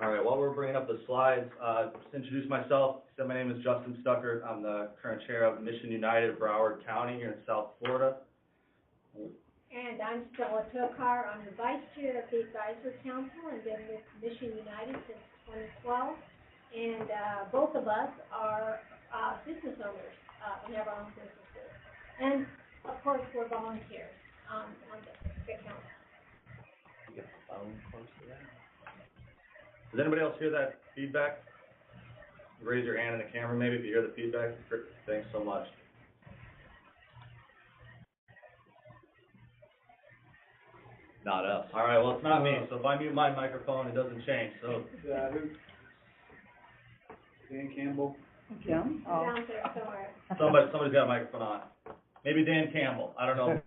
All right, while we're bringing up the slides, just to introduce myself. So my name is Justin Stuckert. I'm the current chair of Mission United of Broward County here in South Florida. And I'm Stella Tokar. I'm the vice chair of the advisory council and been with Mission United since 2012. And both of us are business owners. We have our own businesses. And of course, we're volunteers on the council. You get the phone close to that. Does anybody else hear that feedback? Raise your hand in the camera maybe if you hear the feedback. Thanks so much. Not us. All right, well, it's not me, so if I mute my microphone, it doesn't change. So. Dan Campbell. Jim? Oh. Down there somewhere. Somebody's got a microphone on. Maybe Dan Campbell. I don't know.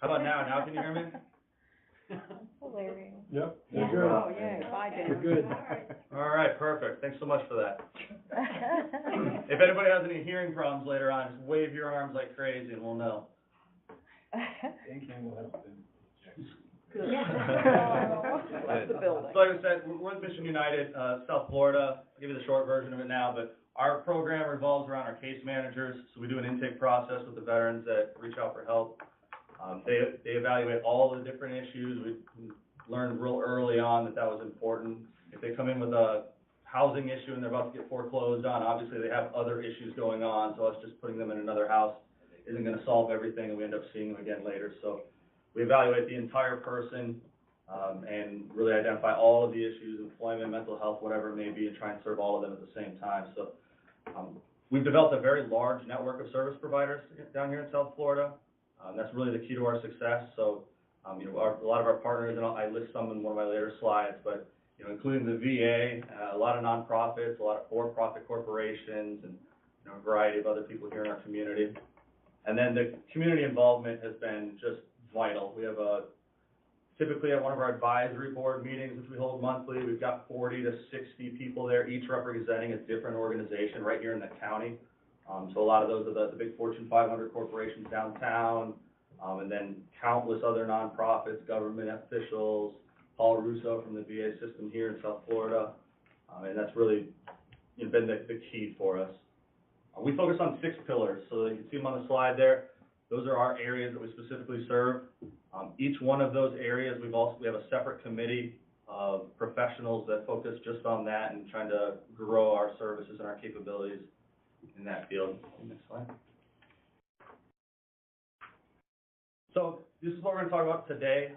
How about now? Now can you hear me? Hilarious. Yep. Yeah. Good. Oh, yeah. Bye, Dan. Good. All right, perfect. Thanks so much for that. If anybody has any hearing problems later on, just wave your arms like crazy and we'll know. Dan Campbell has been. Good. That's the building. So like I said, we're with Mission United, South Florida. I'll give you the short version of it now, but our program revolves around our case managers. So we do an intake process with the veterans that reach out for help. They evaluate all the different issues. We learned real early on that was important. If they come in with a housing issue and they're about to get foreclosed on, obviously they have other issues going on, so us just putting them in another house isn't going to solve everything, and we end up seeing them again later. So we evaluate the entire person and really identify all of the issues, employment, mental health, whatever it may be, and try and serve all of them at the same time. So we've developed a very large network of service providers down here in South Florida. That's really the key to our success. So, you know, a lot of our partners, and I list some in one of my later slides, but, you know, including the VA, a lot of nonprofits, a lot of for-profit corporations, and, you know, a variety of other people here in our community. And then the community involvement has been just vital. We have typically at one of our advisory board meetings, which we hold monthly, we've got 40 to 60 people there, each representing a different organization right here in the county. So a lot of those are the big Fortune 500 corporations downtown, and then countless other nonprofits, government officials, Paul Russo from the VA system here in South Florida, and that's really been the key for us. We focus on 6 pillars, so you can see them on the slide there. Those are our areas that we specifically serve. Each one of those areas, we have a separate committee of professionals that focus just on that and trying to grow our services and our capabilities in that field. Next slide. So this is what we're going to talk about today.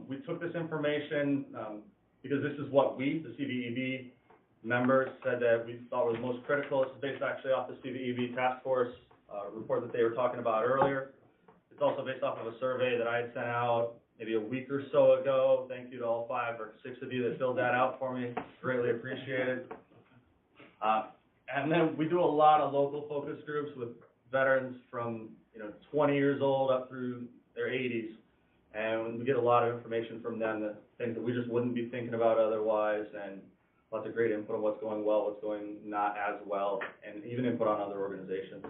We took this information because this is what we, the CVEB members, said that we thought was most critical. This is based actually off the CVEB task force report that they were talking about earlier. It's also based off of a survey that I had sent out maybe a week or so ago. Thank you to all 5 or 6 of you that filled that out for me. Greatly appreciated. And then we do a lot of local focus groups with veterans from, 20 years old up through their 80s. And we get a lot of information from them, that things that we just wouldn't be thinking about otherwise, and lots of great input on what's going well, what's going not as well, and even input on other organizations.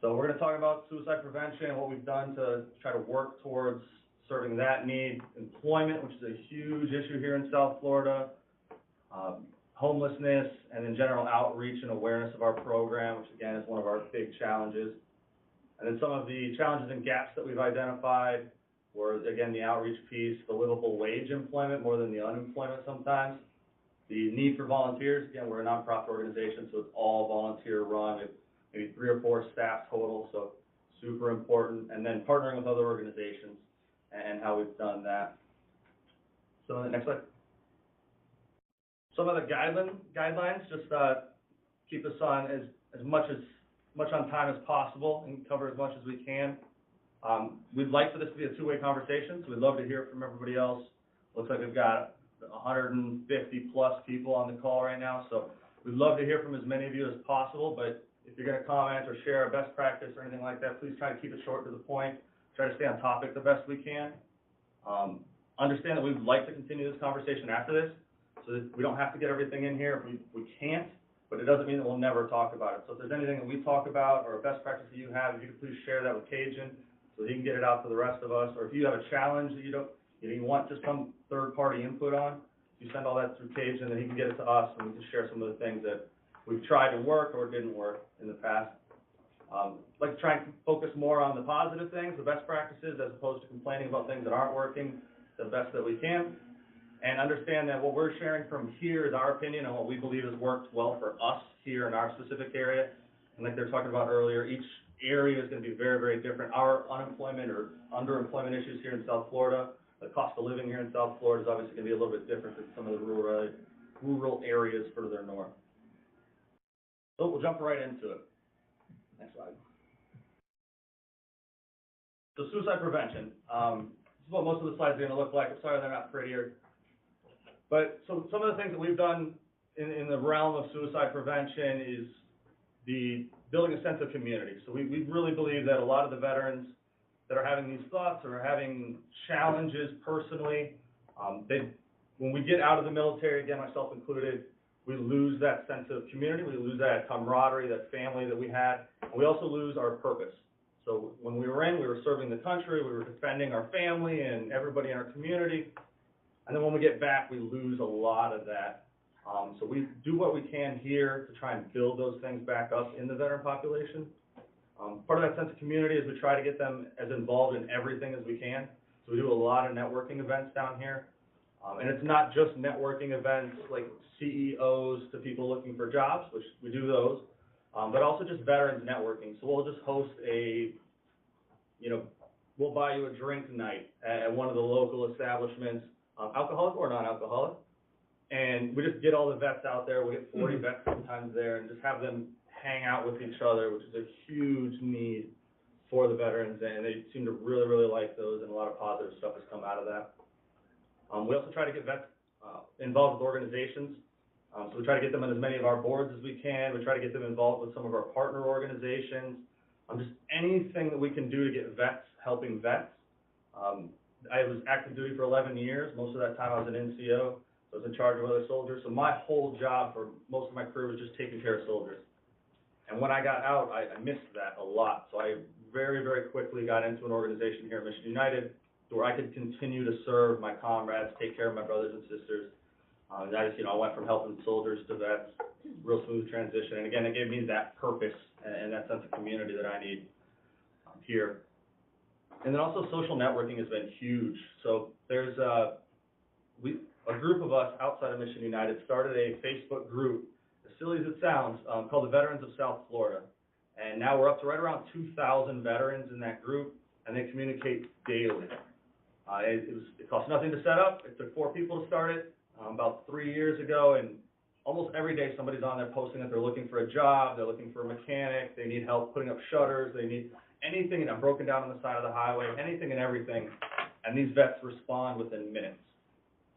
So we're going to talk about suicide prevention and what we've done to try to work towards serving that need, employment, which is a huge issue here in South Florida, homelessness, and then general outreach and awareness of our program, which again is one of our big challenges. And then some of the challenges and gaps that we've identified were, again, the outreach piece, the livable wage employment more than the unemployment sometimes. The need for volunteers, again, we're a nonprofit organization, so it's all volunteer run. It's maybe 3 or 4 staff total, so super important. And then partnering with other organizations and how we've done that. So next slide. Some of the guidelines, just keep us on as much on time as possible and cover as much as we can. We'd like for this to be a two-way conversation, so we'd love to hear from everybody else. Looks like we've got 150 plus people on the call right now, so we'd love to hear from as many of you as possible, but if you're going to comment or share a best practice or anything like that, please try to keep it short to the point. Try to stay on topic the best we can. Understand that we'd like to continue this conversation after this, so that we don't have to get everything in here if we can't, but it doesn't mean that we'll never talk about it. So if there's anything that we talk about or a best practice that you have, if you could please share that with Cajun so that he can get it out to the rest of us. Or if you have a challenge that you want just some third-party input on, you send all that through Cajun, then he can get it to us, and we can share some of the things that we've tried to work or didn't work in the past. I'd like to try and focus more on the positive things, the best practices, as opposed to complaining about things that aren't working the best that we can. And understand that what we're sharing from here is our opinion on what we believe has worked well for us here in our specific area. And like they were talking about earlier, each area is going to be very, very different. Our unemployment or underemployment issues here in South Florida, the cost of living here in South Florida is obviously going to be a little bit different than some of the rural areas further north. So we'll jump right into it. Next slide. So suicide prevention. This is what most of the slides are going to look like. I'm sorry they're not prettier. But so some of the things that we've done in the realm of suicide prevention is the building a sense of community. So we really believe that a lot of the veterans that are having these thoughts or are having challenges personally, when we get out of the military, again, myself included, we lose that sense of community, we lose that camaraderie, that family that we had, and we also lose our purpose. So when we were in, we were serving the country, we were defending our family and everybody in our community, and then when we get back, we lose a lot of that. So we do what we can here to try and build those things back up in the veteran population. Part of that sense of community is we try to get them as involved in everything as we can. So we do a lot of networking events down here. And it's not just networking events like CEOs to people looking for jobs, which we do those, but also just veterans networking. So we'll just host we'll buy you a drink night at one of the local establishments, alcoholic or non-alcoholic. And we just get all the vets out there. We get 40 vets sometimes there and just have them hang out with each other, which is a huge need for the veterans. And they seem to really, really like those, and a lot of positive stuff has come out of that. We also try to get vets involved with organizations. So we try to get them on as many of our boards as we can. We try to get them involved with some of our partner organizations. Just anything that we can do to get vets helping vets. I was active duty for 11 years. Most of that time I was an NCO. I was in charge of other soldiers, so my whole job for most of my career was just taking care of soldiers. And when I got out, I missed that a lot. So I very, very quickly got into an organization here at Mission United where I could continue to serve my comrades, take care of my brothers and sisters. And I went from helping soldiers to vets, real smooth transition. And again, it gave me that purpose and that sense of community that I need here. And then also social networking has been huge. So there's a group of us outside of Mission United started a Facebook group, as silly as it sounds, called the Veterans of South Florida. And now we're up to right around 2,000 veterans in that group, and they communicate daily. It costs nothing to set up. It took 4 people to start it about 3 years ago, and almost every day somebody's on there posting that they're looking for a job, they're looking for a mechanic, they need help putting up shutters, they need anything, and I'm broken down on the side of the highway, anything and everything. and these vets respond within minutes.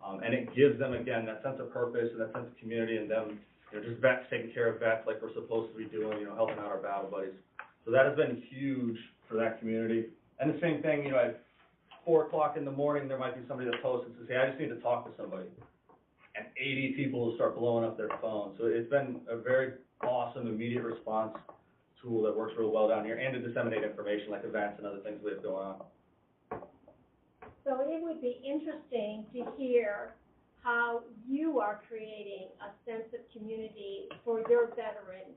And it gives them, again, that sense of purpose and that sense of community, and them, just vets taking care of vets like we're supposed to be doing, helping out our battle buddies. So that has been huge for that community. And the same thing, at 4 o'clock in the morning, there might be somebody that posts and says, hey, I just need to talk to somebody. And 80 people will start blowing up their phones. So it's been a very awesome immediate response tool that works real well down here, and to disseminate information like events and other things we have going on. So it would be interesting to hear how you are creating a sense of community for your veterans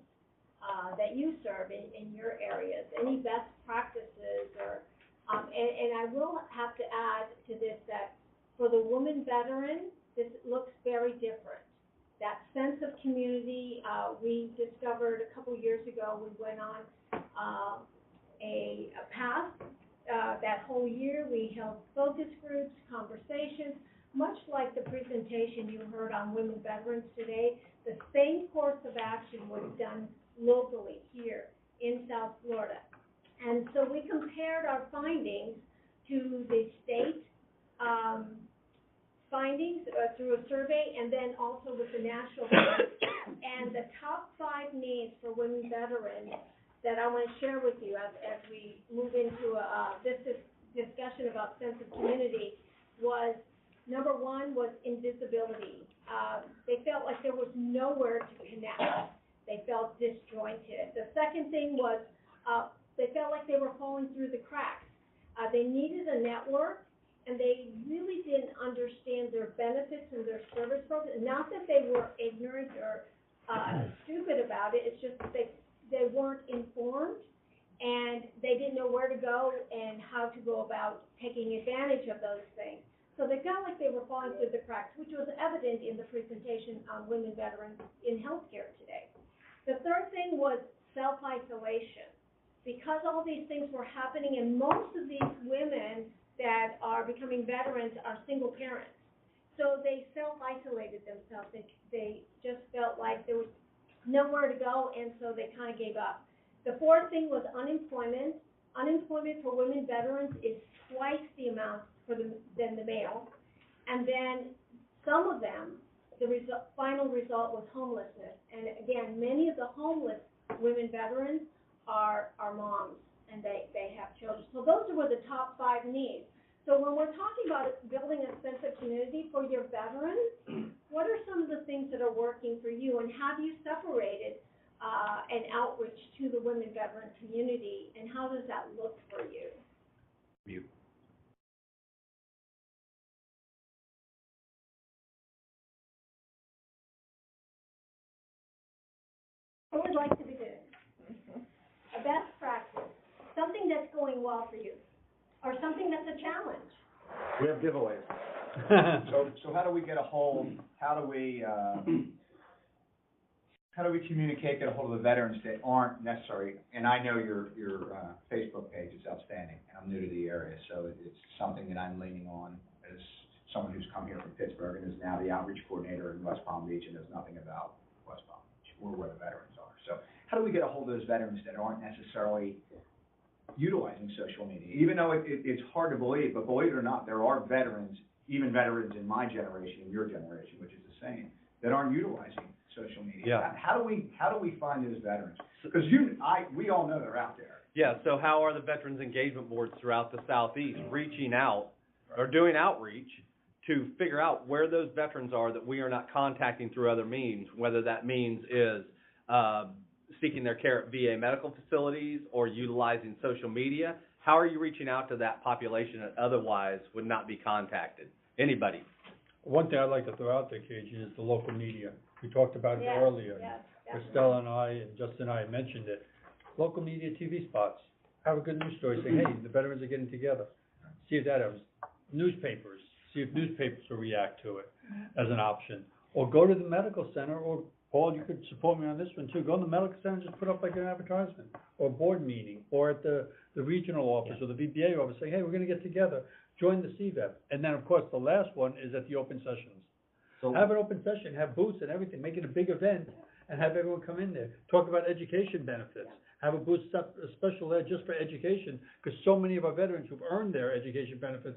that you serve in your areas. Any best practices or, and I will have to add to this that for the woman veteran, this looks very different. That sense of community, we discovered a couple years ago, we went on a path. That whole year, we held focus groups, conversations, much like the presentation you heard on women veterans today. The same course of action was done locally here in South Florida. And so we compared our findings to the state findings through a survey, and then also with the national findings. And the top 5 needs for women veterans that I want to share with you as we move into this discussion about sense of community was, number 1 was invisibility. They felt like there was nowhere to connect. They felt disjointed. The second thing was they felt like they were falling through the cracks. They needed a network, and they really didn't understand their benefits and their service programs. Not that they were ignorant or stupid about it, it's just that they weren't informed, and they didn't know where to go and how to go about taking advantage of those things. So they felt like they were falling through the cracks, which was evident in the presentation on women veterans in healthcare today. The third thing was self-isolation. Because all these things were happening, and most of these women that are becoming veterans are single parents. So they self-isolated themselves. They just felt like there was nowhere to go, and so they kind of gave up. The fourth thing was unemployment. Unemployment for women veterans is twice the amount than the male. And then some of them, the final result was homelessness. And again, many of the homeless women veterans are moms, and they have children. So those were the top 5 needs. So when we're talking about building a sense of community for your veterans, what are some of the things that are working for you, and have you separated an outreach to the women veteran community, and how does that look for you? Mute. What would like to be doing? A best practice, something that's going well for you, or something that's a challenge. We have giveaways. So how do we get a hold, how do we communicate, get a hold of the veterans that aren't necessary? And I know your Facebook page is outstanding, and I'm new to the area, so it's something that I'm leaning on as someone who's come here from Pittsburgh and is now the outreach coordinator in West Palm Beach and knows nothing about West Palm Beach or where the veterans are. So how do we get a hold of those veterans that aren't necessarily utilizing social media? Even though it's hard to believe, but believe it or not, there are veterans, even veterans in my generation, in your generation, which is the same, that aren't utilizing social media. Yeah. How do we find those veterans? Because we all know they're out there. Yeah, so how are the Veterans Engagement Boards throughout the Southeast reaching out or doing outreach to figure out where those veterans are that we are not contacting through other means, whether that means is seeking their care at VA medical facilities or utilizing social media? How are you reaching out to that population that otherwise would not be contacted? Anybody? One thing I'd like to throw out there, KG, is the local media. We talked about it earlier. Yes, Estella and I and Justin and I mentioned it. Local media TV spots. Have a good news story. Say, hey, the veterans are getting together. See if that happens. Newspapers. See if newspapers will react to it as an option. Or go to the medical center, or Paul, you could support me on this one too. Go to the medical center and just put up like an advertisement, or a board meeting, or at the regional office or the VBA office. Say, hey, we're going to get together. Join the CVEB. And then, of course, the last one is at the open sessions. So Have an open session, have booths and everything, make it a big event, and have everyone come in there. Talk about education benefits. Have a booth, a special ed just for education, because so many of our veterans who've earned their education benefits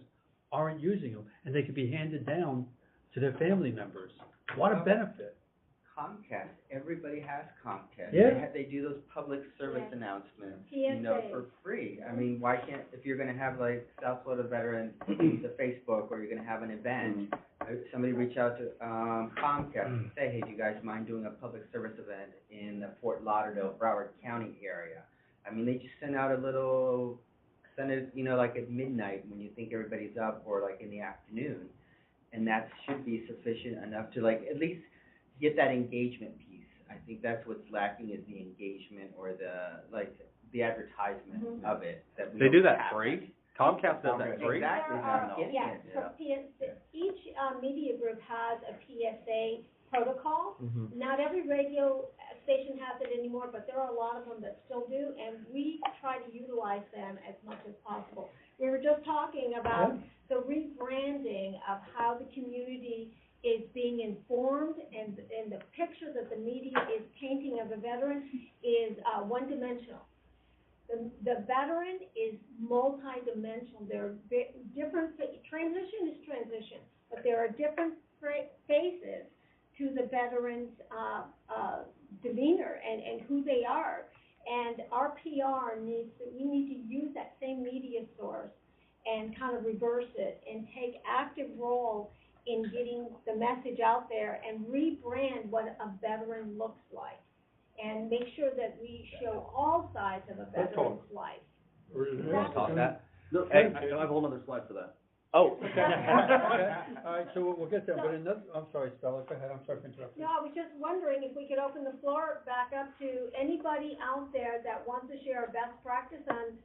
aren't using them, and they could be handed down to their family members. What a benefit. Comcast, everybody has Comcast. Yeah. They do those public service Yeah. announcements, PSAs. for free. I mean, why can't, if you're gonna have like South Florida Veterans, the Facebook, or you're gonna have an event, somebody reach out to, Comcast and say, hey, do you guys mind doing a public service event in the Fort Lauderdale, Broward County area? I mean, they just send out send it, like at midnight when you think everybody's up, or like in the afternoon. And that should be sufficient enough to like, at least get that engagement piece. I think that's what's lacking, is the engagement, or the advertisement of it. That we They do don't that have. free? Comcast does that free? Exactly, There I'm are, getting yes, it. so each, media group has a PSA protocol. Mhm. Not every radio station has it anymore, but there are a lot of them that still do, and we try to utilize them as much as possible. We were just talking about the rebranding of how the community is being informed, and the picture that the media is painting of the veteran is, one-dimensional. The veteran is multi-dimensional. There are different, transition is transition, but there are different faces to the veteran's, demeanor and who they are. And our PR we need to use that same media source and kind of reverse it and take active role in getting the message out there and rebrand what a veteran looks like, and make sure that we show all sides of a veteran's life. Wanna talk that? No, Hey, I have a whole other slide for that. Oh. Okay, all right, so we'll get there, but I'm sorry, Stella, go ahead, I'm sorry for interrupting. No, I was just wondering if we could open the floor back up to anybody out there that wants to share a best practice on,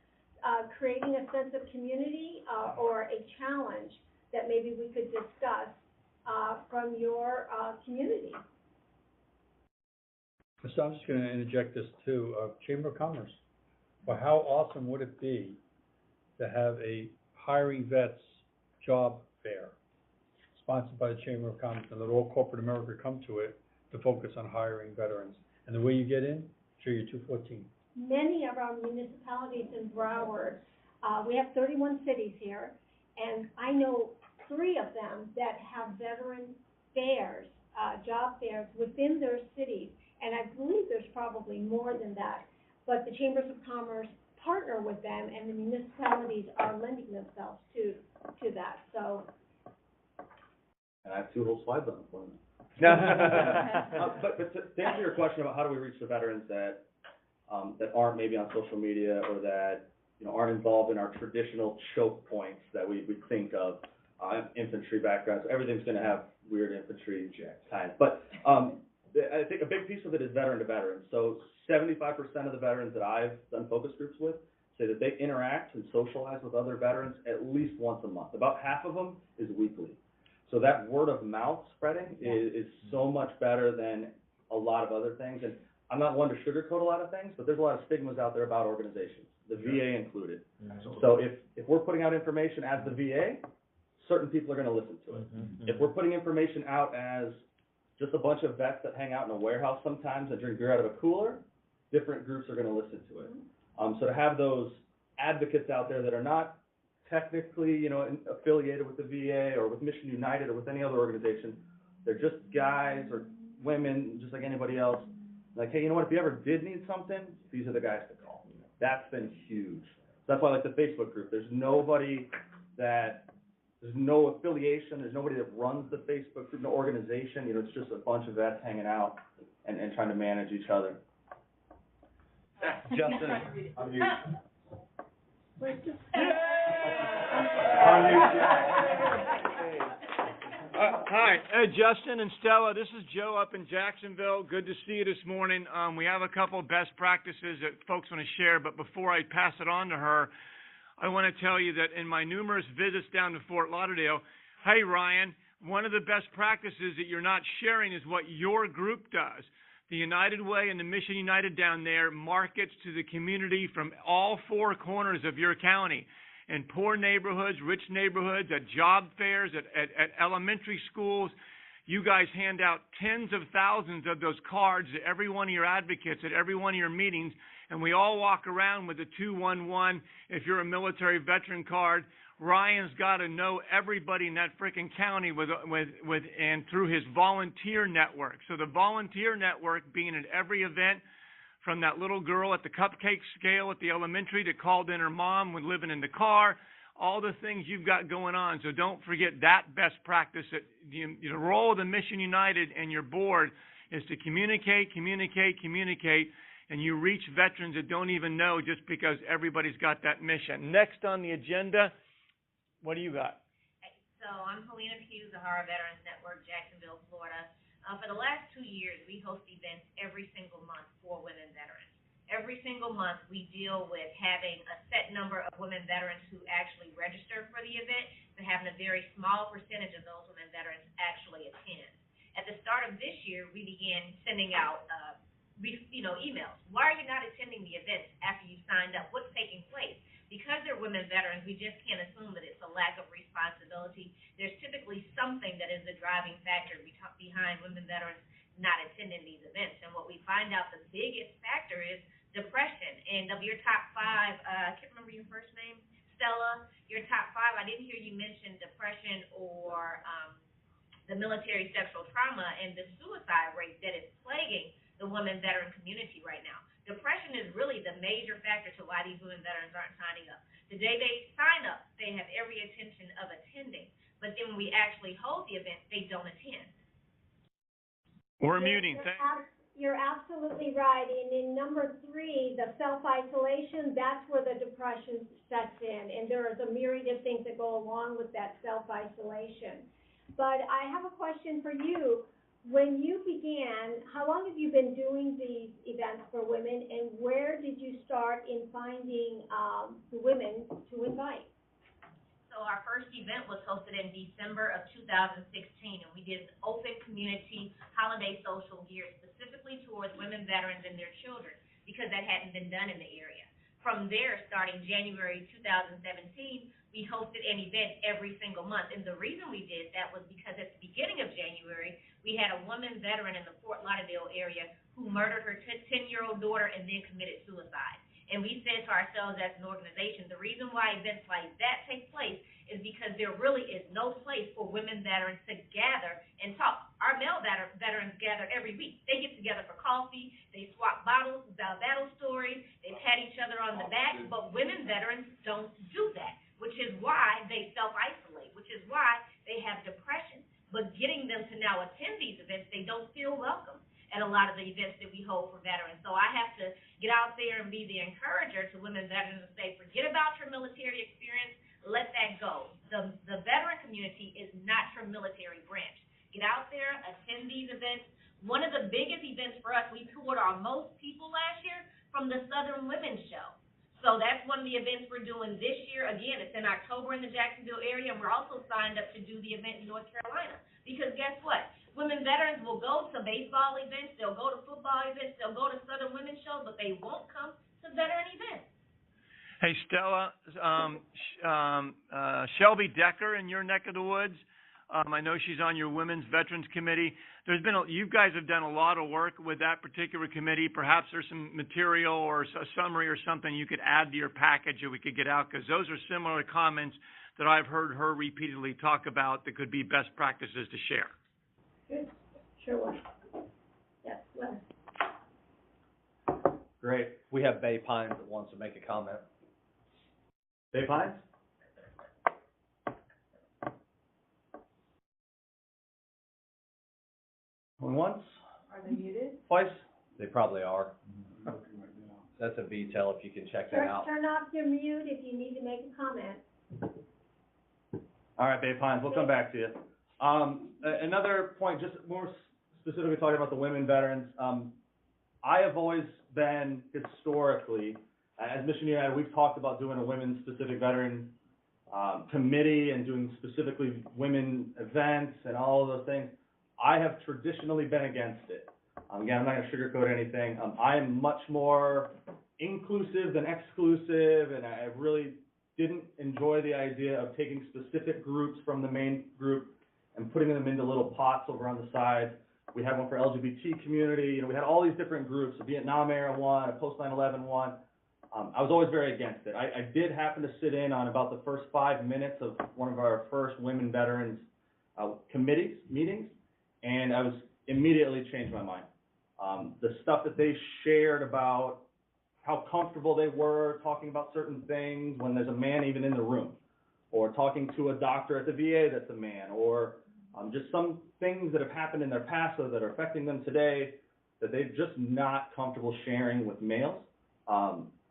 creating a sense of community, or a challenge that maybe we could discuss, from your, community. So I'm just gonna interject this too, Chamber of Commerce. Well, how awesome would it be to have a hiring vets job fair sponsored by the Chamber of Commerce, and let all corporate America come to it to focus on hiring veterans. And the way you get in, show your 214. Many of our municipalities in Broward, we have 31 cities here, and I know 3 of them that have veteran fairs, job fairs within their cities, and I believe there's probably more than that. But the Chambers of Commerce partner with them, and the municipalities are lending themselves to that, so. And I have 2 whole slides on it for you. But to answer your question about how do we reach the veterans that aren't maybe on social media, or that, aren't involved in our traditional choke points that we think of, infantry backgrounds, everything's gonna have weird infantry times. But, I think a big piece of it is veteran to veteran. So 75% of the veterans that I've done focus groups with say that they interact and socialize with other veterans at least once a month. About half of them is weekly. So that word of mouth spreading is so much better than a lot of other things. And I'm not one to sugarcoat a lot of things, but there's a lot of stigmas out there about organizations, the VA included. So if we're putting out information as the VA, certain people are going to listen to it. If we're putting information out as just a bunch of vets that hang out in a warehouse sometimes and drink beer out of a cooler, different groups are going to listen to it. So to have those advocates out there that are not technically, affiliated with the VA or with Mission United or with any other organization, they're just guys or women, just like anybody else. Like, hey, you know what? If you ever did need something, these are the guys to call. That's been huge. So that's why I like the Facebook group. There's no affiliation, there's nobody that runs the Facebook group, no organization, it's just a bunch of vets hanging out and trying to manage each other. Justin. I'm you. Hi, Justin and Stella, this is Joe up in Jacksonville. Good to see you this morning. We have a couple of best practices that folks want to share, but before I pass it on to her, I want to tell you that in my numerous visits down to Fort Lauderdale, hey, Ryan, one of the best practices that you're not sharing is what your group does. The United Way and the Mission United down there markets to the community from all 4 corners of your county. In poor neighborhoods, rich neighborhoods, at job fairs, at elementary schools. You guys hand out tens of thousands of those cards to every one of your advocates at every one of your meetings, and we all walk around with a 211 if you're a military veteran card, Ryan's got to know everybody in that frickin' county and through his volunteer network. So the volunteer network being at every event, from that little girl at the cupcake scale at the elementary that called in her mom when living in the car, all the things you've got going on. So don't forget that best practice. That the role of the Mission United and your board is to communicate, and you reach veterans that don't even know just because everybody's got that mission. Next on the agenda, what do you got? So I'm Helena Hughes, the Horror Veterans Network, Jacksonville, Florida. For the last 2 years, we host events every single month for women veterans. Every single month, we deal with having a set number of women veterans who actually register for the event, but having a very small percentage of those women veterans actually attend. At the start of this year, we began sending out emails. Why are you not attending the events after you signed up? What's taking place? Because they're women veterans, we just can't assume that it's a lack of responsibility. There's typically something that is the driving factor behind women veterans not attending these events. And what we find out the biggest factor is depression. And of your top 5, I can't remember your first name, Stella, your top 5, I didn't hear you mention depression or the military sexual trauma and the suicide rate that is plaguing the women veteran community right now. Depression is really the major factor to why these women veterans aren't signing up. The day they sign up, they have every intention of attending, but then when we actually hold the event, they don't attend. We're muting. You're absolutely right. And in number 3, the self-isolation, that's where the depression sets in. And there is a myriad of things that go along with that self-isolation. But I have a question for you. When you began, how long have you been doing these events for women, and where did you start in finding the women to invite? So our first event was hosted in December of 2016, and we did an open community holiday social geared specifically towards women veterans and their children, because that hadn't been done in the area. From there, starting January 2017, we hosted an event every single month. And the reason we did that was because at the beginning of January, we had a woman veteran in the Fort Lauderdale area who murdered her 10-year-old daughter and then committed suicide. And we said to ourselves as an organization, the reason why events like that take place is because there really is no place for women veterans to gather and talk. Our male veterans gather every week. They get together for coffee, they swap battle stories, they pat each other on the back, but women veterans don't do that, which is why they self-isolate, which is why they have depression. But getting them to now attend these events, they don't feel welcome at a lot of the events that we hold for veterans. So I have to get out there and be the encourager to women veterans and say, forget about your military experience, let that go. The veteran community is not your military branch. Get out there, attend these events. One of the biggest events for us, we toured our most people last year from the Southern Women's Show. So that's one of the events we're doing this year. Again, it's in October in the Jacksonville area, and we're also signed up to do the event in North Carolina. Because guess what? Women veterans will go to baseball events, they'll go to football events, they'll go to Southern Women's Shows, but they won't come to veteran events. Hey, Stella, Shelby Decker in your neck of the woods, I know she's on your Women's Veterans Committee. You guys have done a lot of work with that particular committee. Perhaps there's some material or a summary or something you could add to your package that we could get out, because those are similar comments that I've heard her repeatedly talk about that could be best practices to share. Good. Sure will. Yes, well. Great. We have Bay Pines that wants to make a comment. Bay Pines? Going once? Are they muted? Twice? They probably are. That's a VTEL if you can check that out. Turn off your mute if you need to make a comment. All right, Bay Pines, we'll come back to you. Another point, just more specifically talking about the women veterans. I have always been historically, as Mission United, we've talked about doing a women-specific veteran committee and doing specifically women events and all of those things. I have traditionally been against it. Again, I'm not going to sugarcoat anything. I am much more inclusive than exclusive, and I really didn't enjoy the idea of taking specific groups from the main group and putting them into little pots over on the side. We had one for LGBT community. We had all these different groups, a Vietnam era one, a post 9/11 one. I was always very against it. I did happen to sit in on about the first 5 minutes of one of our first women veterans committees meetings, and I was immediately changed my mind. The stuff that they shared about how comfortable they were talking about certain things when there's a man even in the room, or talking to a doctor at the VA that's a man, or just some things that have happened in their past or that are affecting them today that they're just not comfortable sharing with males,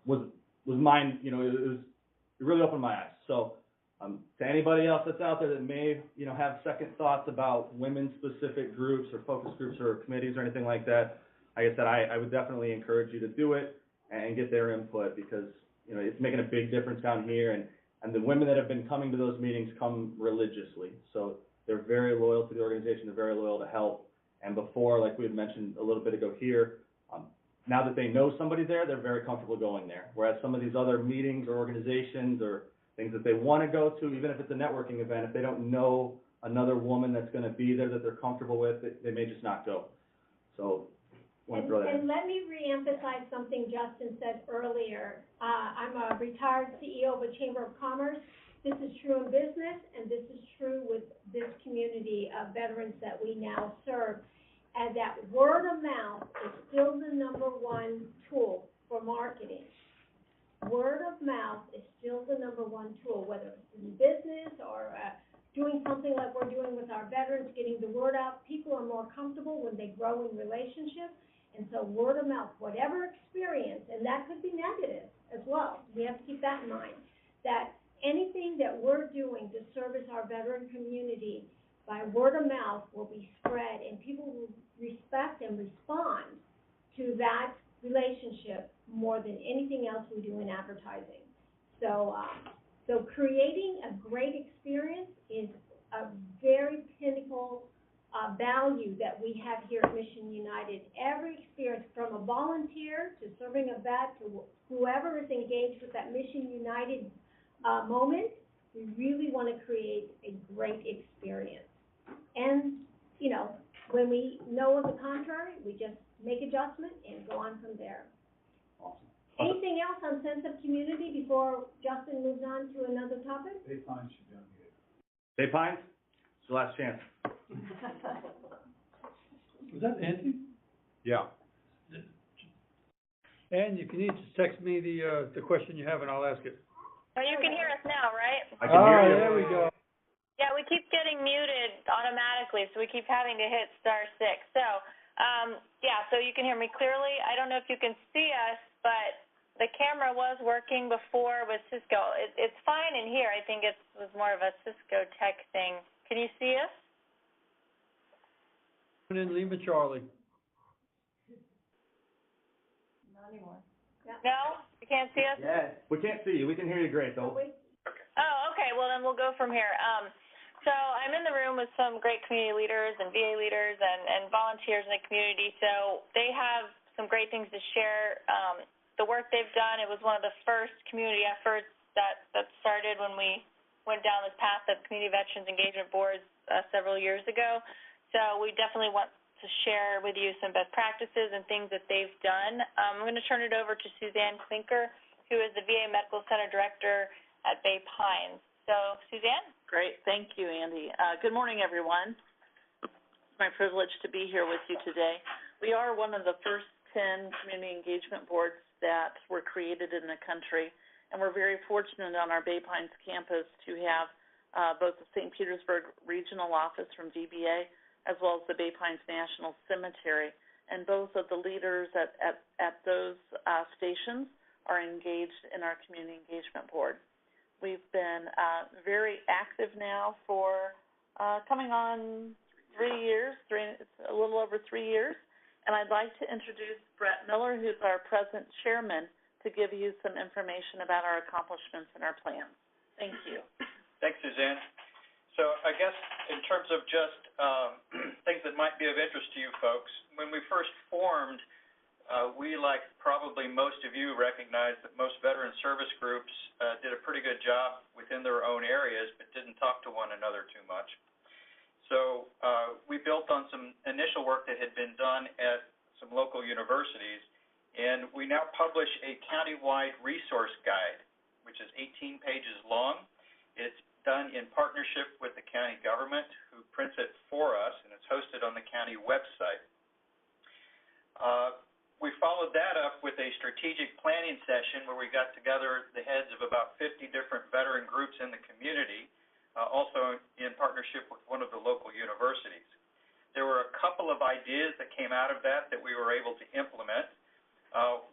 was mine, you know, it really opened my eyes. So, to anybody else that's out there that may, you know, have second thoughts about women-specific groups or focus groups or committees or anything like that, like I said, I would definitely encourage you to do it and get their input, because, you know, it's making a big difference down here, and the women that have been coming to those meetings come religiously. So they're very loyal to the organization, they're very loyal to help. And before, like we had mentioned a little bit ago here, now that they know somebody there, they're very comfortable going there. Whereas some of these other meetings or organizations or things that they want to go to, even if it's a networking event, if they don't know another woman that's going to be there that they're comfortable with, they may just not go. So, want to throw that in. And let me reemphasize something Justin said earlier. I'm a retired CEO of a Chamber of Commerce. This is true in business, and this is true with this community of veterans that we now serve. And that word of mouth is still the #1 tool for marketing. Word of mouth is still the #1 tool, whether it's in business or doing something like we're doing with our veterans, getting the word out. People are more comfortable when they grow in relationships. And so word of mouth, whatever experience, and that could be negative as well. We have to keep that in mind, that anything that we're doing to service our veteran community by word of mouth will be spread, and people will respect and respond to that relationship more than anything else we do in advertising. So, so creating a great experience is a very pinnacle value that we have here at Mission United. Every experience, from a volunteer to serving a vet to whoever is engaged with that Mission United moment, we really want to create a great experience. And, you know, when we know of the contrary, we just make adjustment and go on from there. Awesome. Anything else on sense of community before Justin moves on to another topic? Bay Pines should be on here. Bay Pines, it's the last chance. Was that Andy? Yeah. And if you need, just text me the question you have and I'll ask it. Oh, you can hear us now, right? I can hear you. There we go. Yeah, we keep getting muted automatically, so we keep having to hit *6. So, yeah, so you can hear me clearly. I don't know if you can see us, but the camera was working before with Cisco. It's fine in here. I think it was more of a Cisco tech thing. Can you see us? In Lima Charlie. Not anymore. No? You can't see us? Yes. We can't see you. We can hear you great, though. Oh, okay. Well, then we'll go from here. So I'm in the room with some great community leaders and VA leaders and volunteers in the community. So they have some great things to share. The work they've done, it was one of the first community efforts that started when we went down this path of community veterans engagement boards several years ago. So we definitely want to share with you some best practices and things that they've done. I'm going to turn it over to Suzanne Klinker, who is the VA Medical Center Director at Bay Pines. So, Suzanne? Great. Thank you, Andy. Good morning, everyone. It's my privilege to be here with you today. We are one of the first 10 community engagement boards that were created in the country, and we're very fortunate on our Bay Pines campus to have both the St. Petersburg Regional Office from VBA as well as the Bay Pines National Cemetery. And both of the leaders at those stations are engaged in our Community Engagement Board. We've been very active now for coming on 3 years, it's a little over 3 years. And I'd like to introduce Brett Miller, who's our present chairman, to give you some information about our accomplishments and our plans. Thank you. Thanks, Suzanne. So I guess in terms of just things that might be of interest to you folks, when we first formed, we, like probably most of you, recognized that most veteran service groups did a pretty good job within their own areas, but didn't talk to one another too much. So we built on some initial work that had been done at some local universities And we now publish a countywide resource guide, which is 18 pages long. It's done in partnership with the county government, who prints it for us, and it's hosted on the county website. We followed that up with a strategic planning session where we got together the heads of about 50 different veteran groups in the community, also in partnership with one of the local universities. There were a couple of ideas that came out of that we were able to implement.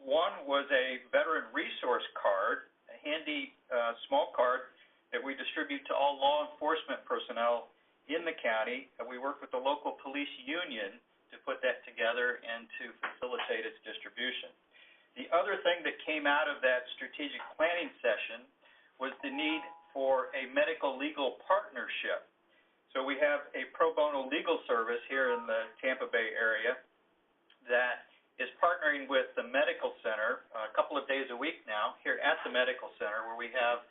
One was a veteran resource card, a handy small card that we distribute to all law enforcement personnel in the county. We work with the local police union to put that together and to facilitate its distribution. The other thing that came out of that strategic planning session was the need for a medical legal partnership. So we have a pro bono legal service here in the Tampa Bay area that is partnering with the medical center a couple of days a week now here at the medical center, where we have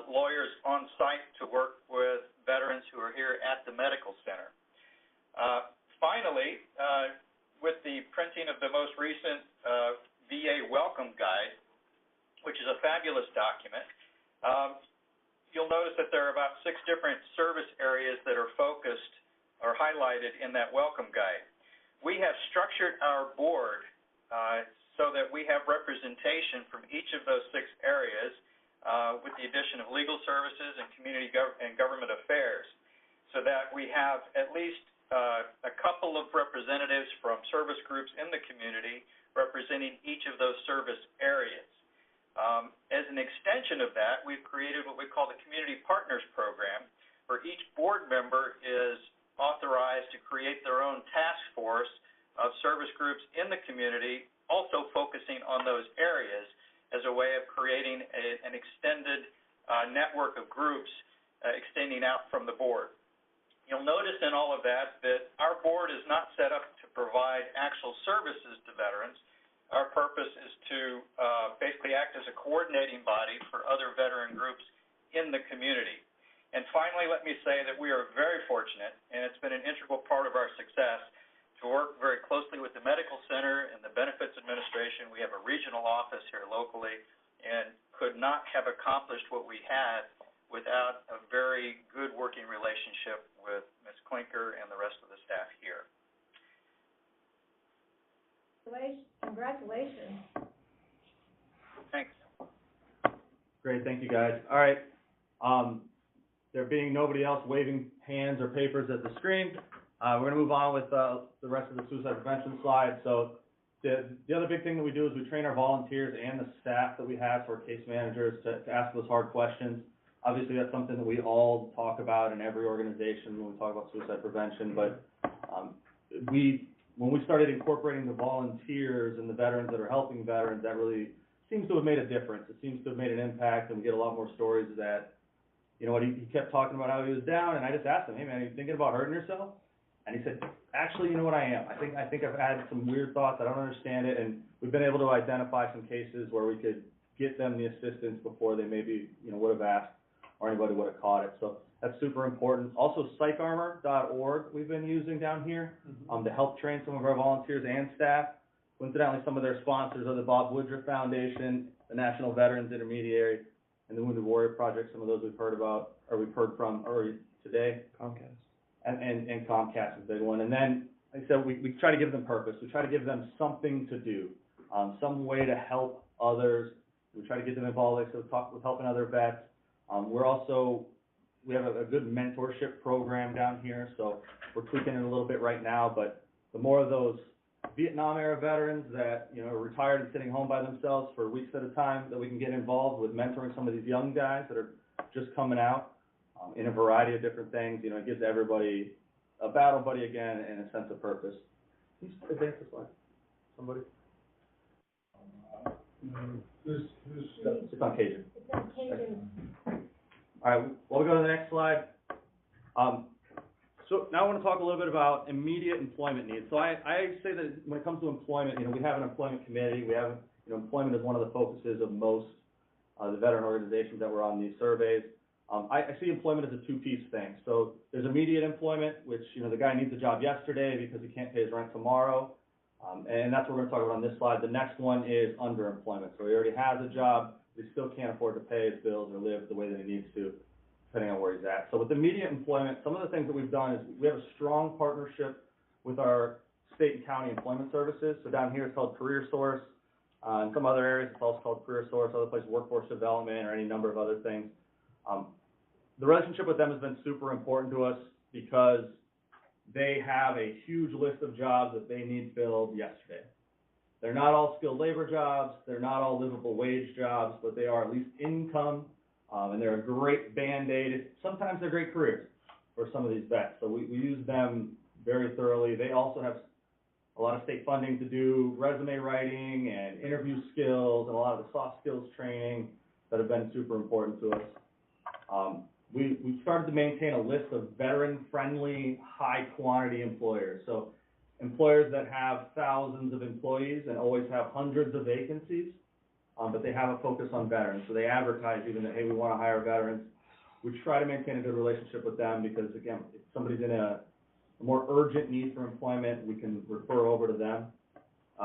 lawyers on site to work with veterans who are here at the medical center. Finally, with the printing of the most recent VA welcome guide, which is a fabulous document, you'll notice that there are about 6 different service areas that are focused or highlighted in that welcome guide. We have structured our board so that we have representation from each of those 6 areas with the addition of legal services and community and government affairs, so that we have at least a couple of representatives from service groups in the community representing each of those service areas. As an extension of that, we've created what we call the Community Partners Program, where each board member is authorized to create their own task force of service groups in the community, also focusing on those areas as a way of creating an extended network of groups extending out from the board. You'll notice in all of that our board is not set up to provide actual services to veterans. Our purpose is to basically act as a coordinating body for other veteran groups in the community. And finally, let me say that we are very fortunate, and it's been an integral part of our success, to work very closely with the Medical Center and the Benefits Administration. We have a regional office here locally, and could not have accomplished what we had without a very good working relationship with Ms. Klinker and the rest of the staff here. Congratulations. Thanks. Great, thank you, guys. All right. There being nobody else waving hands or papers at the screen, we're going to move on with the rest of the suicide prevention slide. So the other big thing that we do is we train our volunteers and the staff that we have, so our case managers, to ask those hard questions. Obviously, that's something that we all talk about in every organization when we talk about suicide prevention, but when we started incorporating the volunteers and the veterans that are helping veterans, that really seems to have made a difference. It seems to have made an impact, and we get a lot more stories of that. You know what, he kept talking about how he was down, and I just asked him, hey man, are you thinking about hurting yourself? And he said, actually, you know what, I am. I think I've had some weird thoughts, I don't understand it, and we've been able to identify some cases where we could get them the assistance before they maybe, would have asked, or anybody would have caught it. So that's super important. Also, psycharmor.org we've been using down here to help train some of our volunteers and staff. Coincidentally, some of their sponsors are the Bob Woodruff Foundation, the National Veterans Intermediary, and the Wounded Warrior Project. Some of those we've heard about, or we've heard from earlier today. Comcast. And Comcast is a big one. And then, like I said, we try to give them purpose. We try to give them something to do, some way to help others. We try to get them involved, like, so with helping other vets. We have a good mentorship program down here, so we're tweaking it a little bit right now, but the more of those Vietnam-era veterans that, are retired and sitting home by themselves for weeks at a time that we can get involved with mentoring some of these young guys that are just coming out in a variety of different things, it gives everybody a battle buddy again and a sense of purpose. Can you advance this slide? Somebody? It's on Cajun. It's on Cajun. All right, well, we'll go to the next slide. So now I want to talk a little bit about immediate employment needs. So I say that when it comes to employment, we have an employment committee. We have, employment is one of the focuses of most the veteran organizations that were on these surveys. I see employment as a two-piece thing. So there's immediate employment, which, the guy needs a job yesterday because he can't pay his rent tomorrow. And that's what we're gonna talk about on this slide. The next one is underemployment. So he already has a job, but he still can't afford to pay his bills or live the way that he needs to, depending on where he's at. So with immediate employment, some of the things that we've done is we have a strong partnership with our state and county employment services. So down here it's called Career Source. In some other areas it's also called Career Source, other places Workforce Development or any number of other things. The relationship with them has been super important to us because they have a huge list of jobs that they need filled yesterday. They're not all skilled labor jobs, they're not all livable wage jobs, but they are at least income, and they're a great Band-Aid. Sometimes they're great careers for some of these vets, so we use them very thoroughly. They also have a lot of state funding to do resume writing and interview skills and a lot of the soft skills training that have been super important to us. We started to maintain a list of veteran-friendly, high-quantity employers. So employers that have thousands of employees and always have hundreds of vacancies, but they have a focus on veterans. So they advertise even that, hey, we want to hire veterans. We try to maintain a good relationship with them because, again, if somebody's in a more urgent need for employment, we can refer over to them.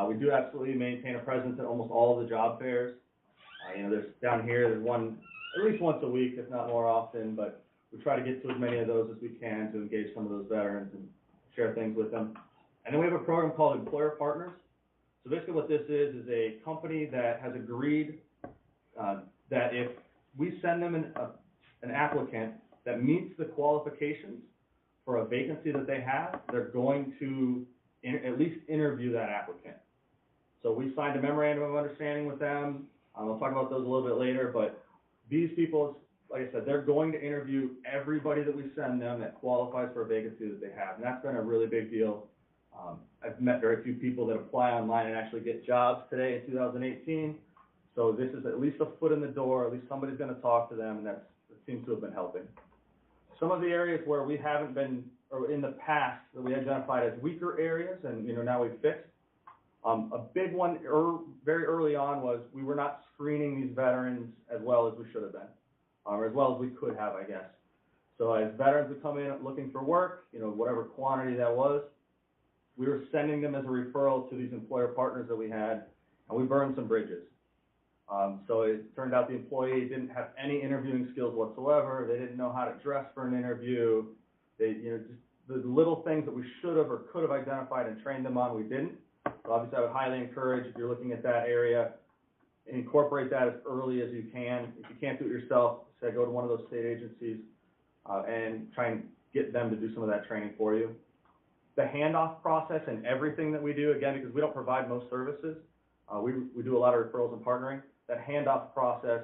We do absolutely maintain a presence at almost all of the job fairs. There's down here, there's one at least once a week, if not more often, but we try to get to as many of those as we can to engage some of those veterans and share things with them. And then we have a program called Employer Partners. So basically what this is a company that has agreed that if we send them an applicant that meets the qualifications for a vacancy that they have, they're going to at least interview that applicant. So we signed a memorandum of understanding with them. We'll talk about those a little bit later, but these people, like I said, they're going to interview everybody that we send them that qualifies for a vacancy that they have, and that's been a really big deal. I've met very few people that apply online and actually get jobs today in 2018, so this is at least a foot in the door, at least somebody's going to talk to them, and that seems to have been helping. Some of the areas where we haven't been, or in the past, that we identified as weaker areas, and now we've fixed. A big one very early on was we were not screening these veterans as well as we should have been, or as well as we could have, I guess. So as veterans would come in looking for work, whatever quantity that was, we were sending them as a referral to these employer partners that we had, and we burned some bridges. So it turned out the employee didn't have any interviewing skills whatsoever. They didn't know how to dress for an interview. They, just the little things that we should have or could have identified and trained them on, we didn't. So obviously, I would highly encourage, if you're looking at that area, incorporate that as early as you can. If you can't do it yourself, say go to one of those state agencies and try and get them to do some of that training for you. The handoff process and everything that we do, again, because we don't provide most services, we do a lot of referrals and partnering. That handoff process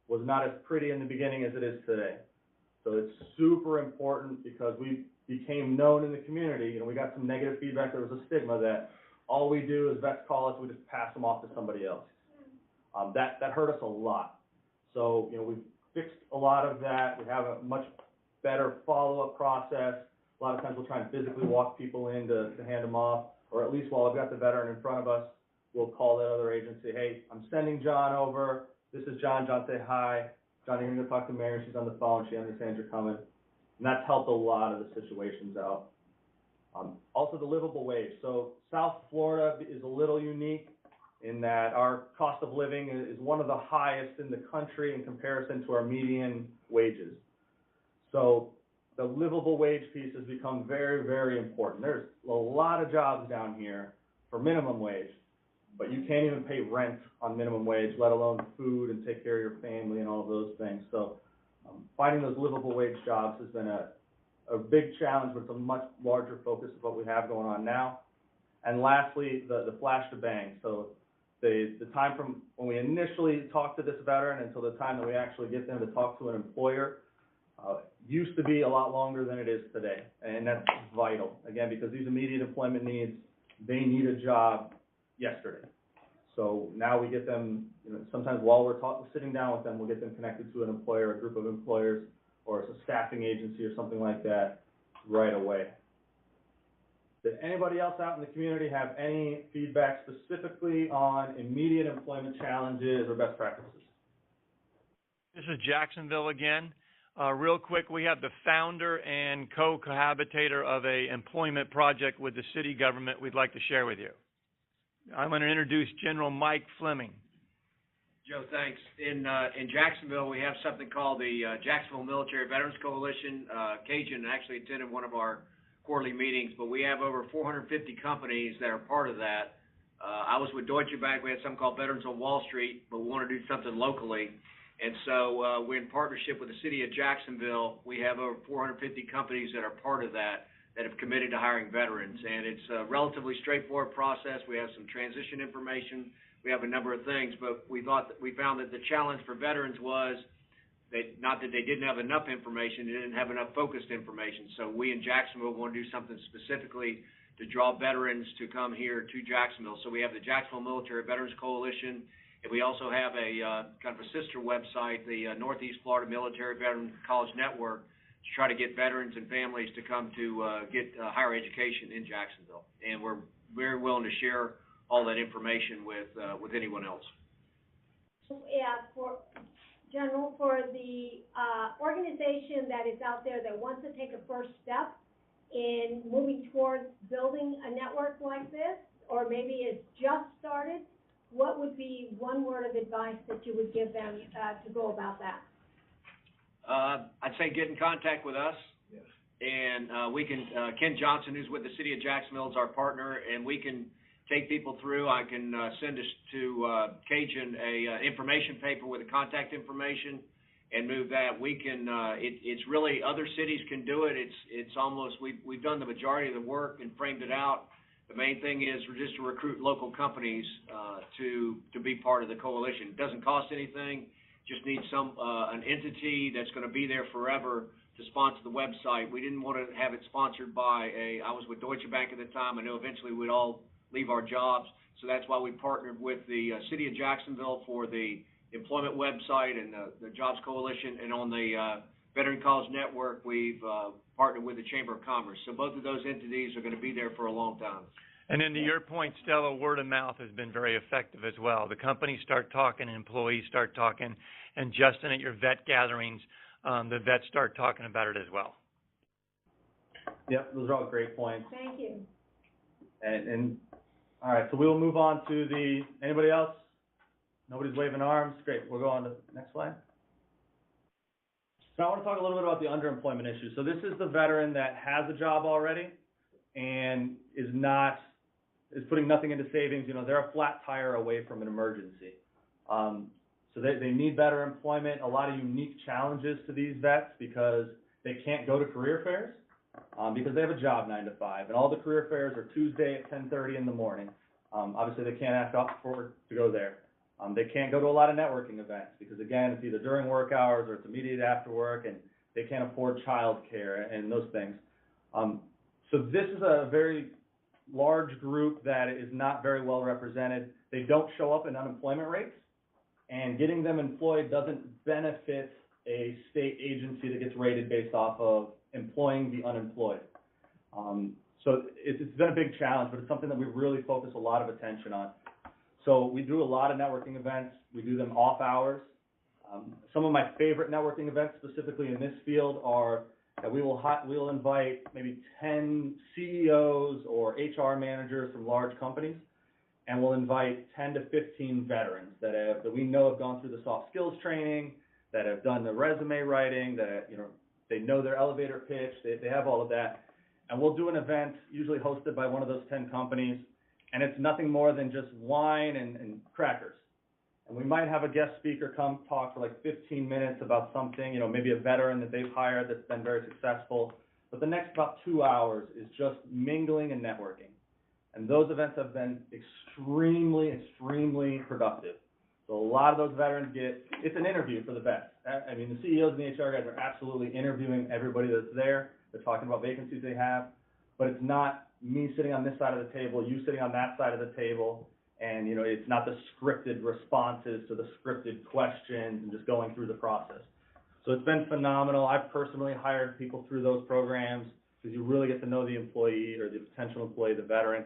was not as pretty in the beginning as it is today. So it's super important because we became known in the community. We got some negative feedback. There was a stigma that all we do is vets call us, we just pass them off to somebody else. That hurt us a lot. So, we've fixed a lot of that. We have a much better follow-up process. A lot of times we'll try and physically walk people in to hand them off, or at least while I've got the veteran in front of us, we'll call that other agency, hey, I'm sending John over. This is John. John, say hi. John, you're going to go talk to Mary. She's on the phone. She understands you're coming. And that's helped a lot of the situations out. Also the livable wage. So South Florida is a little unique in that our cost of living is one of the highest in the country in comparison to our median wages. So the livable wage piece has become very, very important. There's a lot of jobs down here for minimum wage, but you can't even pay rent on minimum wage, let alone food and take care of your family and all of those things. So finding those livable wage jobs has been a big challenge, but it's a much larger focus of what we have going on now. And lastly, the flash to bang. So the time from when we initially talk to this veteran until the time that we actually get them to talk to an employer used to be a lot longer than it is today. And that's vital, again, because these immediate employment needs, they need a job yesterday. So now we get them, sometimes while we're sitting down with them, we'll get them connected to an employer, a group of employers, or it's a staffing agency or something like that right away. Did anybody else out in the community have any feedback specifically on immediate employment challenges or best practices? This is Jacksonville again. Real quick, we have the founder and co-cohabitator of a employment project with the city government we'd like to share with you. I'm going to introduce General Mike Fleming. Joe, thanks. In Jacksonville, we have something called the Jacksonville Military Veterans Coalition. Cajun actually attended one of our quarterly meetings, but we have over 450 companies that are part of that. I was with Deutsche Bank. We had something called Veterans on Wall Street, but we want to do something locally. And so we're in partnership with the city of Jacksonville. We have over 450 companies that are part of that have committed to hiring veterans. And it's a relatively straightforward process. We have some transition information. We have a number of things, but we found that the challenge for veterans was not that they didn't have enough information, they didn't have enough focused information. So we in Jacksonville want to do something specifically to draw veterans to come here to Jacksonville. So we have the Jacksonville Military Veterans Coalition, and we also have a kind of a sister website, the Northeast Florida Military Veteran College Network, to try to get veterans and families to come to get higher education in Jacksonville. And we're very willing to share all that information with anyone else. Yeah, General, for the organization that is out there that wants to take a first step in moving towards building a network like this, or maybe it's just started, what would be one word of advice that you would give them to go about that? I'd say get in contact with us. Yes. And we can, Ken Johnson, who's with the city of Jacksonville, is our partner, and we can take people through. I can send us to Cajun a information paper with the contact information and move that. We can, it's really, other cities can do it. It's almost, we've done the majority of the work and framed it out. The main thing is we're just to recruit local companies to be part of the coalition. It doesn't cost anything. Just need an entity that's going to be there forever to sponsor the website. We didn't want to have it sponsored by I was with Deutsche Bank at the time. I know eventually we'd all leave our jobs, so that's why we partnered with the city of Jacksonville for the employment website and the Jobs Coalition, and on the Veteran College Network, we've partnered with the Chamber of Commerce. So both of those entities are going to be there for a long time. And then to your point, Stella, word of mouth has been very effective as well. The companies start talking, employees start talking, and Justin, at your vet gatherings, the vets start talking about it as well. Yep, those are all great points. Thank you. And all right, so we will move on to anybody else? Nobody's waving arms? Great, we'll go on to the next slide. So I want to talk a little bit about the underemployment issue. So this is the veteran that has a job already and is putting nothing into savings. You know, they're a flat tire away from an emergency. So they need better employment, a lot of unique challenges to these vets because they can't go to career fairs because they have a job 9 to 5, and all the career fairs are Tuesday at 10:30 in the morning. Obviously, they can't ask off for to go there. They can't go to a lot of networking events because, again, it's either during work hours or it's immediate after work, and they can't afford childcare and those things. So this is a very large group that is not very well represented. They don't show up in unemployment rates, and getting them employed doesn't benefit a state agency that gets rated based off of employing the unemployed. So it's been a big challenge, but it's something that we really focus a lot of attention on. So we do a lot of networking events. We do them off hours. Some of my favorite networking events, specifically in this field, are that we'll invite maybe 10 CEOs or HR managers from large companies, and we'll invite 10 to 15 veterans that we know have gone through the soft skills training, that have done the resume writing, that they know their elevator pitch, they have all of that. And we'll do an event, usually hosted by one of those 10 companies, and it's nothing more than just wine and crackers. And we might have a guest speaker come talk for like 15 minutes about something, maybe a veteran that they've hired that's been very successful. But the next about 2 hours is just mingling and networking. And those events have been extremely, extremely productive. So a lot of those veterans it's an interview for the vets. I mean, the CEOs and the HR guys are absolutely interviewing everybody that's there. They're talking about vacancies they have, but it's not me sitting on this side of the table, you sitting on that side of the table, and it's not the scripted responses to the scripted questions and just going through the process. So it's been phenomenal. I've personally hired people through those programs because you really get to know the employee or the potential employee, the veteran,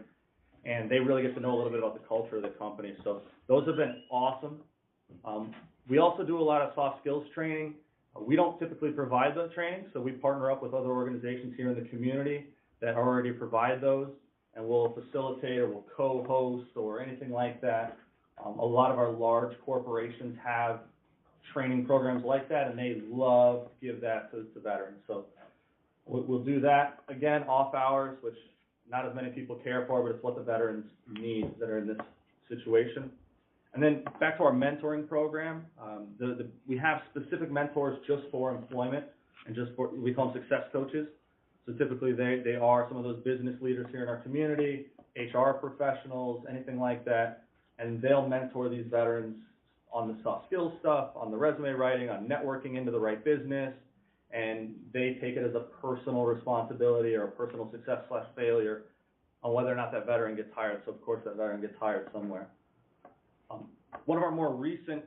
and they really get to know a little bit about the culture of the company. So those have been awesome. We also do a lot of soft skills training. We don't typically provide the training, so we partner up with other organizations here in the community that already provide those. and we'll facilitate or we'll co-host or anything like that. A lot of our large corporations have training programs like that, and they love to give that to veterans. So we'll do that, again, off hours, which not as many people care for, but it's what the veterans need that are in this situation. And then back to our mentoring program, we have specific mentors just for employment and just for, we call them success coaches. So typically they are some of those business leaders here in our community, HR professionals, anything like that, and they'll mentor these veterans on the soft skills stuff, on the resume writing, on networking into the right business, and they take it as a personal responsibility or a personal success/failure on whether or not that veteran gets hired. So of course that veteran gets hired somewhere. One of our more recent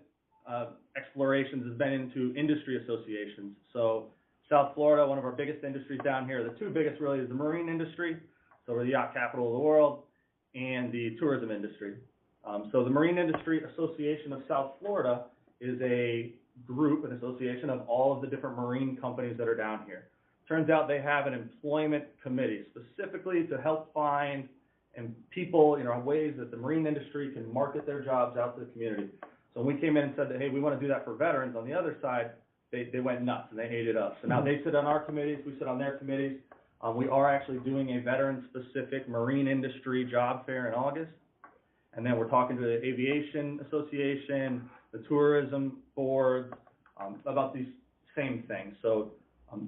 explorations has been into industry associations. So South Florida, one of our biggest industries down here, the two biggest really is the marine industry, so we're the yacht capital of the world, and the tourism industry. So the Marine Industry Association of South Florida is a group, an association of all of the different marine companies that are down here. Turns out they have an employment committee specifically to help find and people, ways that the marine industry can market their jobs out to the community. So when we came in and said that, hey, we want to do that for veterans, on the other side, they went nuts and they ate it up. So now they sit on our committees, we sit on their committees. We are actually doing a veteran-specific marine industry job fair in August. And then we're talking to the Aviation Association, the tourism board, about these same things. So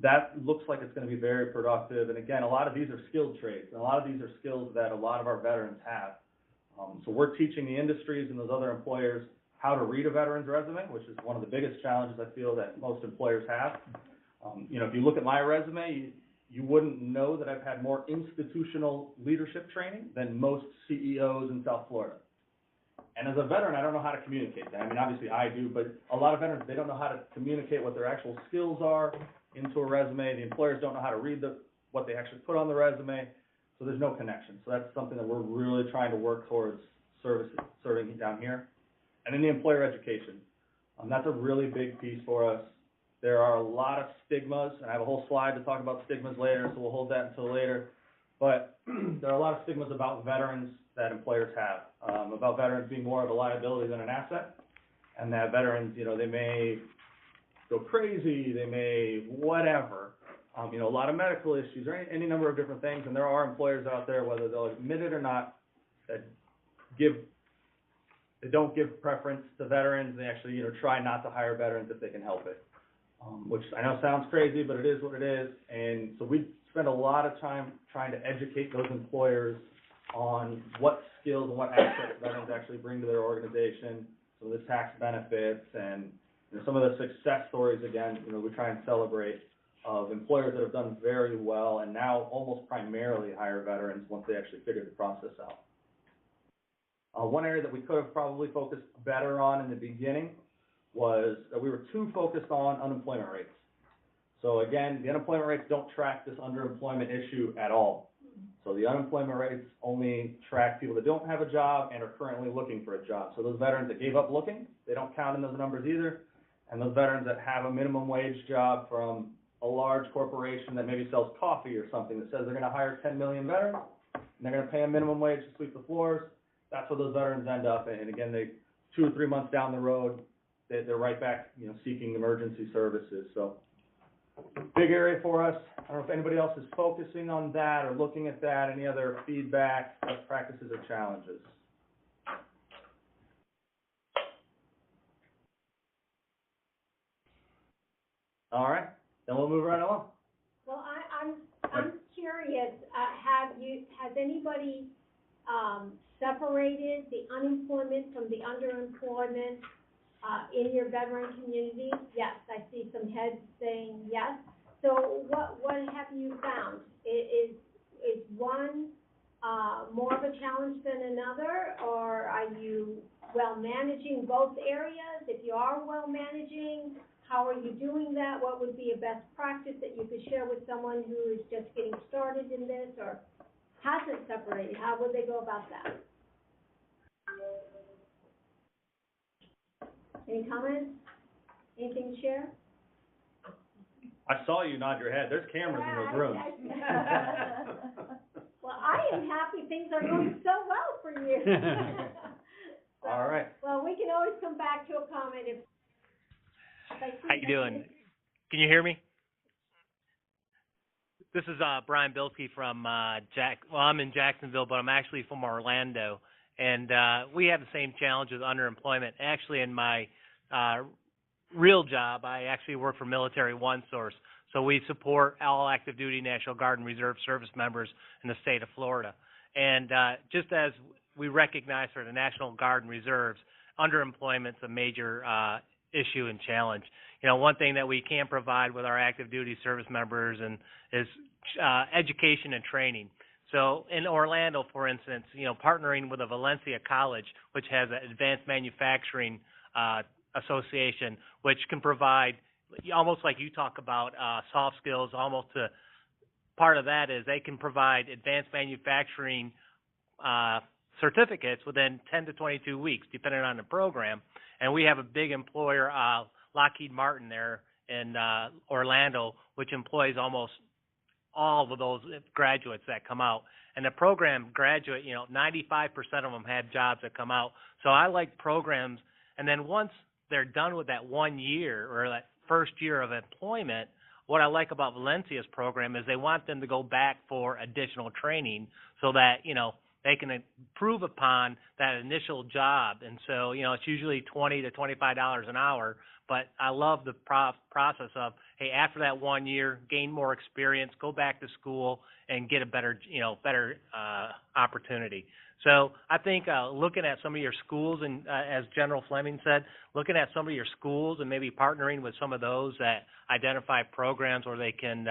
that looks like it's going to be very productive. And again, a lot of these are skilled trades, and a lot of these are skills that a lot of our veterans have. So we're teaching the industries and those other employers how to read a veteran's resume, which is one of the biggest challenges I feel that most employers have. If you look at my resume, you wouldn't know that I've had more institutional leadership training than most CEOs in South Florida. And as a veteran, I don't know how to communicate that. I mean, obviously I do, but a lot of veterans, they don't know how to communicate what their actual skills are into a resume. The employers don't know how to read what they actually put on the resume, so there's no connection. So that's something that we're really trying to work towards serving down here. And then the employer education. That's a really big piece for us. There are a lot of stigmas, and I have a whole slide to talk about stigmas later, so we'll hold that until later. But there are a lot of stigmas about veterans that employers have, about veterans being more of a liability than an asset, and that veterans, they may go crazy, they may whatever, a lot of medical issues, or any number of different things, and there are employers out there, whether they'll admit it or not, that they don't give preference to veterans. They actually, try not to hire veterans if they can help it. Which I know sounds crazy, but it is what it is. And so we spend a lot of time trying to educate those employers on what skills and what assets veterans actually bring to their organization, some of the tax benefits, and some of the success stories, again, we try and celebrate of employers that have done very well and now almost primarily hire veterans once they actually figure the process out. One area that we could have probably focused better on in the beginning was that we were too focused on unemployment rates. So again, the unemployment rates don't track this underemployment issue at all. So the unemployment rates only track people that don't have a job and are currently looking for a job. So those veterans that gave up looking, they don't count in those numbers either. And those veterans that have a minimum wage job from a large corporation that maybe sells coffee or something that says they're going to hire 10 million veterans and they're going to pay a minimum wage to sweep the floors, that's where those veterans end up. And again, 2 or 3 months down the road, they're right back, seeking emergency services. So big area for us. I don't know if anybody else is focusing on that or looking at that, any other feedback, best practices, or challenges. All right, then we'll move right along. Well, I'm curious, has anybody, separated the unemployment from the underemployment, in your veteran community? Yes, I see some heads saying yes. So what have you found? Is one, more of a challenge than another, or are you well managing both areas? If you are well managing, how are you doing that? What would be a best practice that you could share with someone who is just getting started in this or hasn't separated? How would they go about that? Any comments? Anything to share? I saw you nod your head. There's cameras in those rooms. Well, I am happy things are going so well for you. So, All right. well, we can always come back to a comment if I see How you doing? Can you hear me? This is Brian Bilski from I'm in Jacksonville, but I'm actually from Orlando, and we have the same challenge with underemployment. Actually, in my real job, I actually work for Military One Source, so we support all active duty National Guard and Reserve service members in the state of Florida. And just as we recognize for the National Guard and Reserves, underemployment's a major issue and challenge. You know, one thing that we can provide with our active duty service members is education and training. So in Orlando, for instance, you know, partnering with a Valencia college, which has an advanced manufacturing association, which can provide, almost like you talk about soft skills, almost to part of that is they can provide advanced manufacturing certificates within 10 to 22 weeks, depending on the program. And we have a big employer, Lockheed Martin there in Orlando, which employs almost all of those graduates that come out. And the program graduate, you know, 95% of them have jobs that come out. So I like programs. And then once they're done with that 1 year or that first year of employment, what I like about Valencia's program is they want them to go back for additional training so that, you know, they can improve upon that initial job. And so, you know, it's usually $20 to $25 an hour, but I love the process of, hey, after that 1 year, gain more experience, go back to school and get a better, you know, opportunity. So I think looking at some of your schools and as General Fleming said, looking at some of your schools and maybe partnering with some of those that identify programs where they can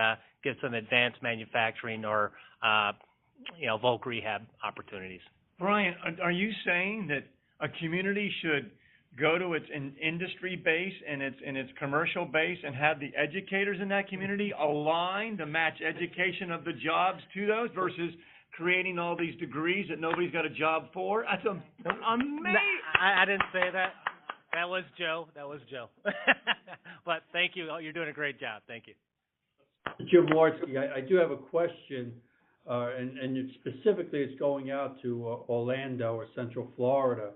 get some advanced manufacturing or you know, voc rehab opportunities. Brian, are you saying that a community should go to its industry base and its commercial base and have the educators in that community align to match education of the jobs to those versus creating all these degrees that nobody's got a job for? That's amazing. I didn't say that. That was Joe. But thank you. You're doing a great job. Thank you. Jim Lordsky, I do have a question, and specifically it's going out to Orlando or Central Florida.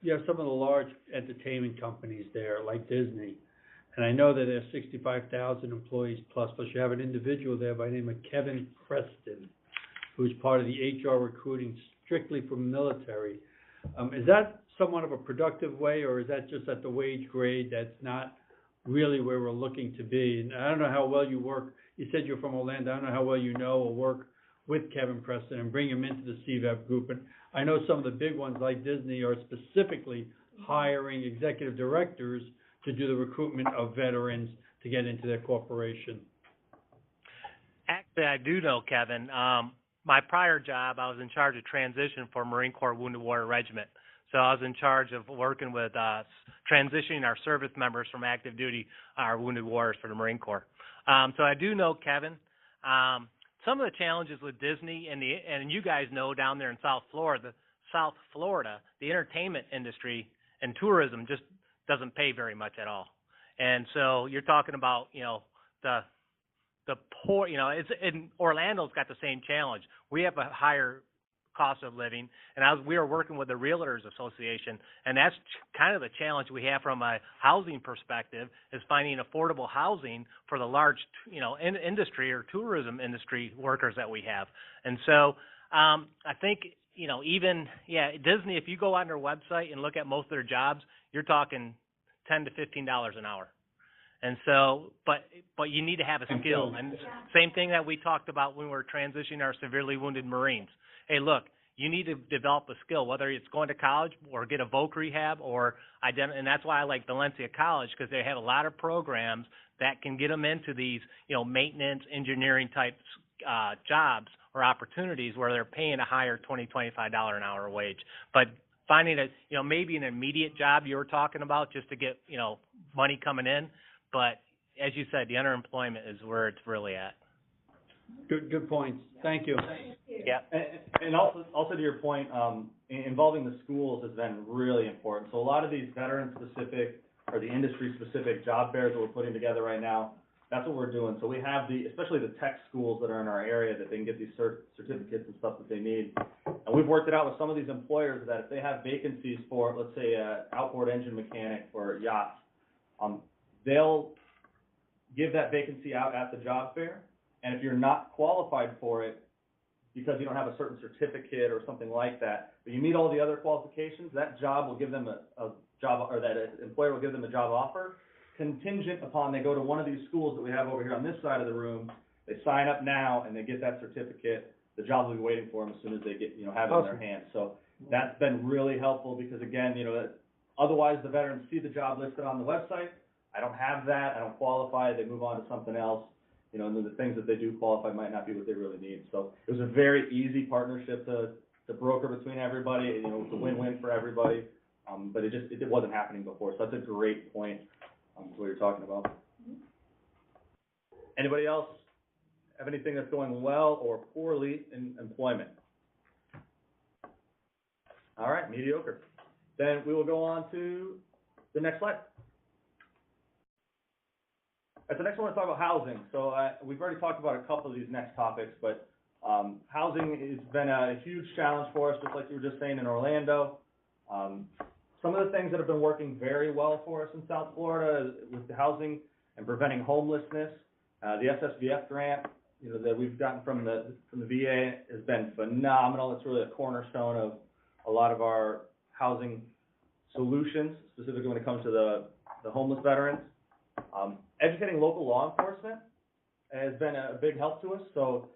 You have some of the large entertainment companies there, like Disney, and I know that there's 65,000 employees plus you have an individual there by the name of Kevin Preston, who's part of the HR recruiting strictly for military. Is that somewhat of a productive way, or is that just at the wage grade that's not really where we're looking to be? And I don't know how well you work. You said you're from Orlando. I don't know how well you know or work with Kevin Preston and bring him into the CVEB group. And I know some of the big ones like Disney are specifically hiring executive directors to do the recruitment of veterans to get into their corporation. Actually, I do know Kevin. My prior job, I was in charge of transition for Marine Corps Wounded Warrior Regiment. So I was in charge of working with transitioning our service members from active duty, our wounded warriors for the Marine Corps. So I do know Kevin. Some of the challenges with Disney and you guys know down there in South Florida, the entertainment industry and tourism just doesn't pay very much at all. And so you're talking about, you know, the poor, you know, in Orlando's got the same challenge. We have a higher cost of living, and we are working with the Realtors Association, and that's kind of the challenge we have from a housing perspective, is finding affordable housing for the large, you know, industry or tourism industry workers that we have. And so I think, you know, even, Disney, if you go on their website and look at most of their jobs, you're talking $10 to $15 an hour. And so, but you need to have a skill. And same thing that we talked about when we were transitioning our severely wounded Marines. Hey, look, you need to develop a skill, whether it's going to college or get a voc rehab and that's why I like Valencia College, because they have a lot of programs that can get them into these, you know, maintenance, engineering type jobs or opportunities where they're paying a higher $20, $25 an hour wage. But finding you know, maybe an immediate job you were talking about just to get, you know, money coming in. But as you said, the underemployment is where it's really at. Good points. Thank you. Yeah. And also to your point, involving the schools has been really important. So a lot of these veteran-specific or the industry-specific job fairs that we're putting together right now, that's what we're doing. So we have especially the tech schools that are in our area, that they can get these certificates and stuff that they need. And we've worked it out with some of these employers that if they have vacancies for, let's say, a outboard engine mechanic for yachts, they'll give that vacancy out at the job fair. And if you're not qualified for it because you don't have a certain certificate or something like that, but you meet all the other qualifications, that job will give them a job, or that employer will give them a job offer, contingent upon they go to one of these schools that we have over here on this side of the room. They sign up now and they get that certificate. The job will be waiting for them as soon as they get, have it in their hands. So that's been really helpful because, again, otherwise the veterans see the job listed on the website. I don't have that. I don't qualify. They move on to something else. And the things that they do qualify might not be what they really need. So it was a very easy partnership to broker between everybody. It's a win-win for everybody. But it wasn't happening before. So that's a great point to what you're talking about. Anybody else have anything that's going well or poorly in employment? All right, mediocre. Then we will go on to the next slide. The next one, I want to talk about housing. So we've already talked about a couple of these next topics, but housing has been a huge challenge for us, just like you were just saying in Orlando. Some of the things that have been working very well for us in South Florida with the housing and preventing homelessness, the SSVF grant, that we've gotten from the VA has been phenomenal. It's really a cornerstone of a lot of our housing solutions, specifically when it comes to the homeless veterans. Educating local law enforcement has been a big help to us. So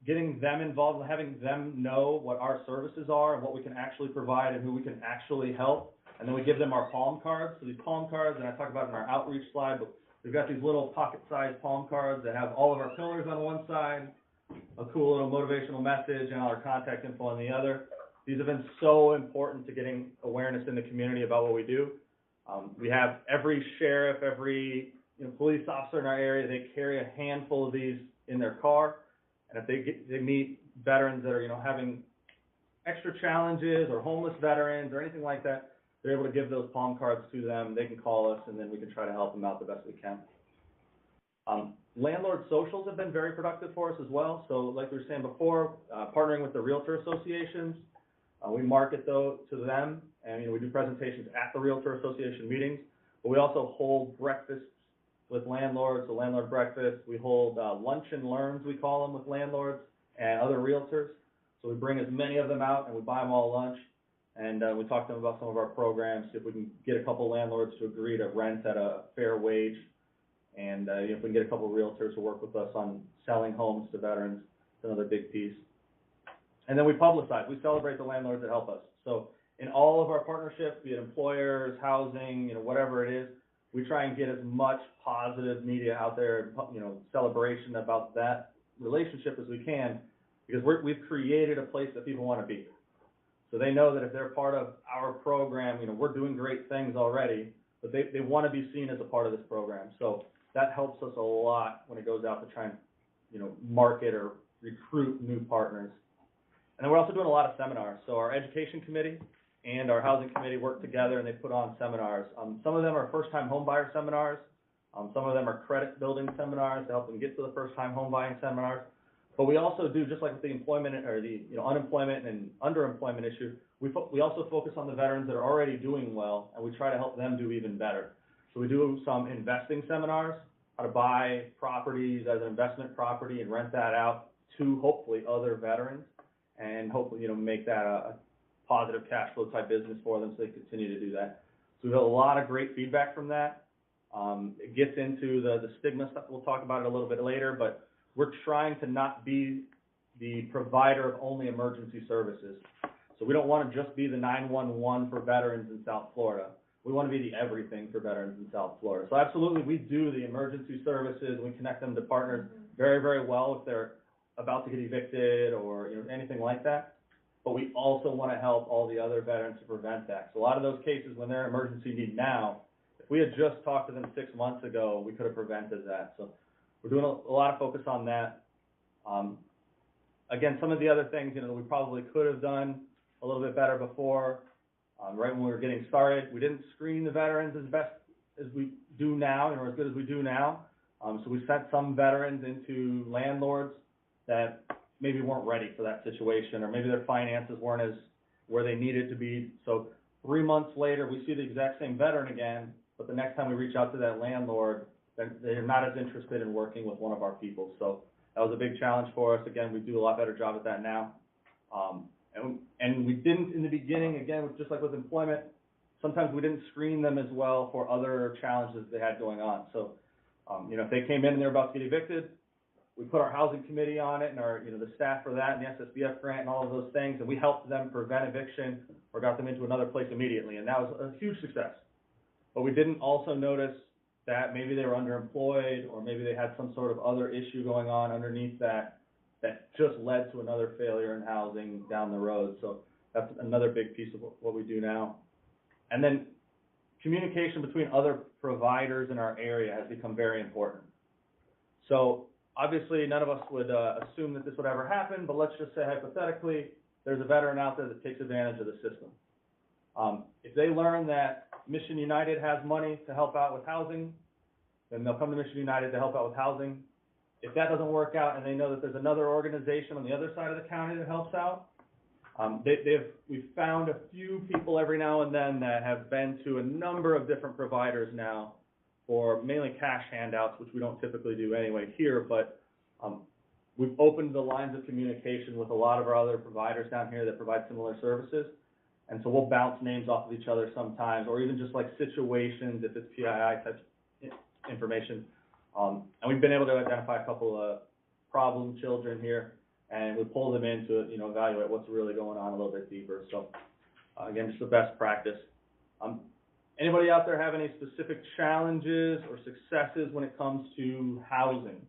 getting them involved and having them know what our services are and what we can actually provide and who we can actually help. And then we give them our palm cards. So these palm cards, and I talked about it in our outreach slide, but we've got these little pocket-sized palm cards that have all of our pillars on one side, a cool little motivational message, and all our contact info on the other. These have been so important to getting awareness in the community about what we do. We have every sheriff, every police officer in our area, they carry a handful of these in their car. And if they meet veterans that are, having extra challenges or homeless veterans or anything like that, they're able to give those palm cards to them. They can call us, and then we can try to help them out the best we can. Landlord socials have been very productive for us as well. So like we were saying before, partnering with the realtor associations, we market those to them, and we do presentations at the realtor association meetings. But we also hold breakfasts with landlords, the landlord breakfast. We hold lunch and learns, we call them, with landlords and other realtors. So we bring as many of them out and we buy them all lunch. And we talk to them about some of our programs, see if we can get a couple landlords to agree to rent at a fair wage. And if we can get a couple realtors to work with us on selling homes to veterans, it's another big piece. And then we publicize. We celebrate the landlords that help us. So in all of our partnerships, be it employers, housing, whatever it is, we try and get as much positive media out there, celebration about that relationship as we can, because we've created a place that people want to be. So they know that if they're part of our program, we're doing great things already, but they want to be seen as a part of this program. So that helps us a lot when it goes out to try and, market or recruit new partners. And then we're also doing a lot of seminars. So our education committee and our housing committee work together, and they put on seminars. Some of them are first-time home buyer seminars. Some of them are credit building seminars to help them get to the first-time home buying seminars. But we also do, just like with the employment or the unemployment and underemployment issue, we also focus on the veterans that are already doing well, and we try to help them do even better. So we do some investing seminars, how to buy properties as an investment property and rent that out to hopefully other veterans, and hopefully make that a positive cash flow type business for them so they continue to do that. So we've got a lot of great feedback from that. It gets into the stigma stuff. We'll talk about it a little bit later, but we're trying to not be the provider of only emergency services. So we don't want to just be the 911 for veterans in South Florida. We want to be the everything for veterans in South Florida. So absolutely, we do the emergency services. We connect them to partners very, very well if they're about to get evicted or anything like that. But we also want to help all the other veterans to prevent that. So a lot of those cases, when they're in emergency need now, if we had just talked to them 6 months ago, we could have prevented that. So we're doing a lot of focus on that. Again, some of the other things, we probably could have done a little bit better before. Right when we were getting started, we didn't screen the veterans as best as we do now, or as good as we do now. So we sent some veterans into landlords that maybe weren't ready for that situation, or maybe their finances weren't as where they needed to be. So 3 months later, we see the exact same veteran again, but the next time we reach out to that landlord, they're not as interested in working with one of our people. So that was a big challenge for us. Again, we do a lot better job at that now. And we didn't in the beginning, again, just like with employment, sometimes we didn't screen them as well for other challenges they had going on. So, if they came in and they're about to get evicted, we put our housing committee on it and our, the staff for that and the SSBF grant and all of those things, and we helped them prevent eviction or got them into another place immediately, and that was a huge success. But we didn't also notice that maybe they were underemployed or maybe they had some sort of other issue going on underneath that just led to another failure in housing down the road. So that's another big piece of what we do now. And then communication between other providers in our area has become very important. So obviously none of us would assume that this would ever happen, but let's just say hypothetically there's a veteran out there that takes advantage of the system. If they learn that Mission United has money to help out with housing, then they'll come to Mission United to help out with housing. If that doesn't work out and they know that there's another organization on the other side of the county that helps out, we've found a few people every now and then that have been to a number of different providers now for mainly cash handouts, which we don't typically do anyway here, but we've opened the lines of communication with a lot of our other providers down here that provide similar services. And so we'll bounce names off of each other sometimes, or even just like situations, if it's PII type information. And we've been able to identify a couple of problem children here, and we pull them in to, evaluate what's really going on a little bit deeper. So, again, just the best practice. Anybody out there have any specific challenges or successes when it comes to housing?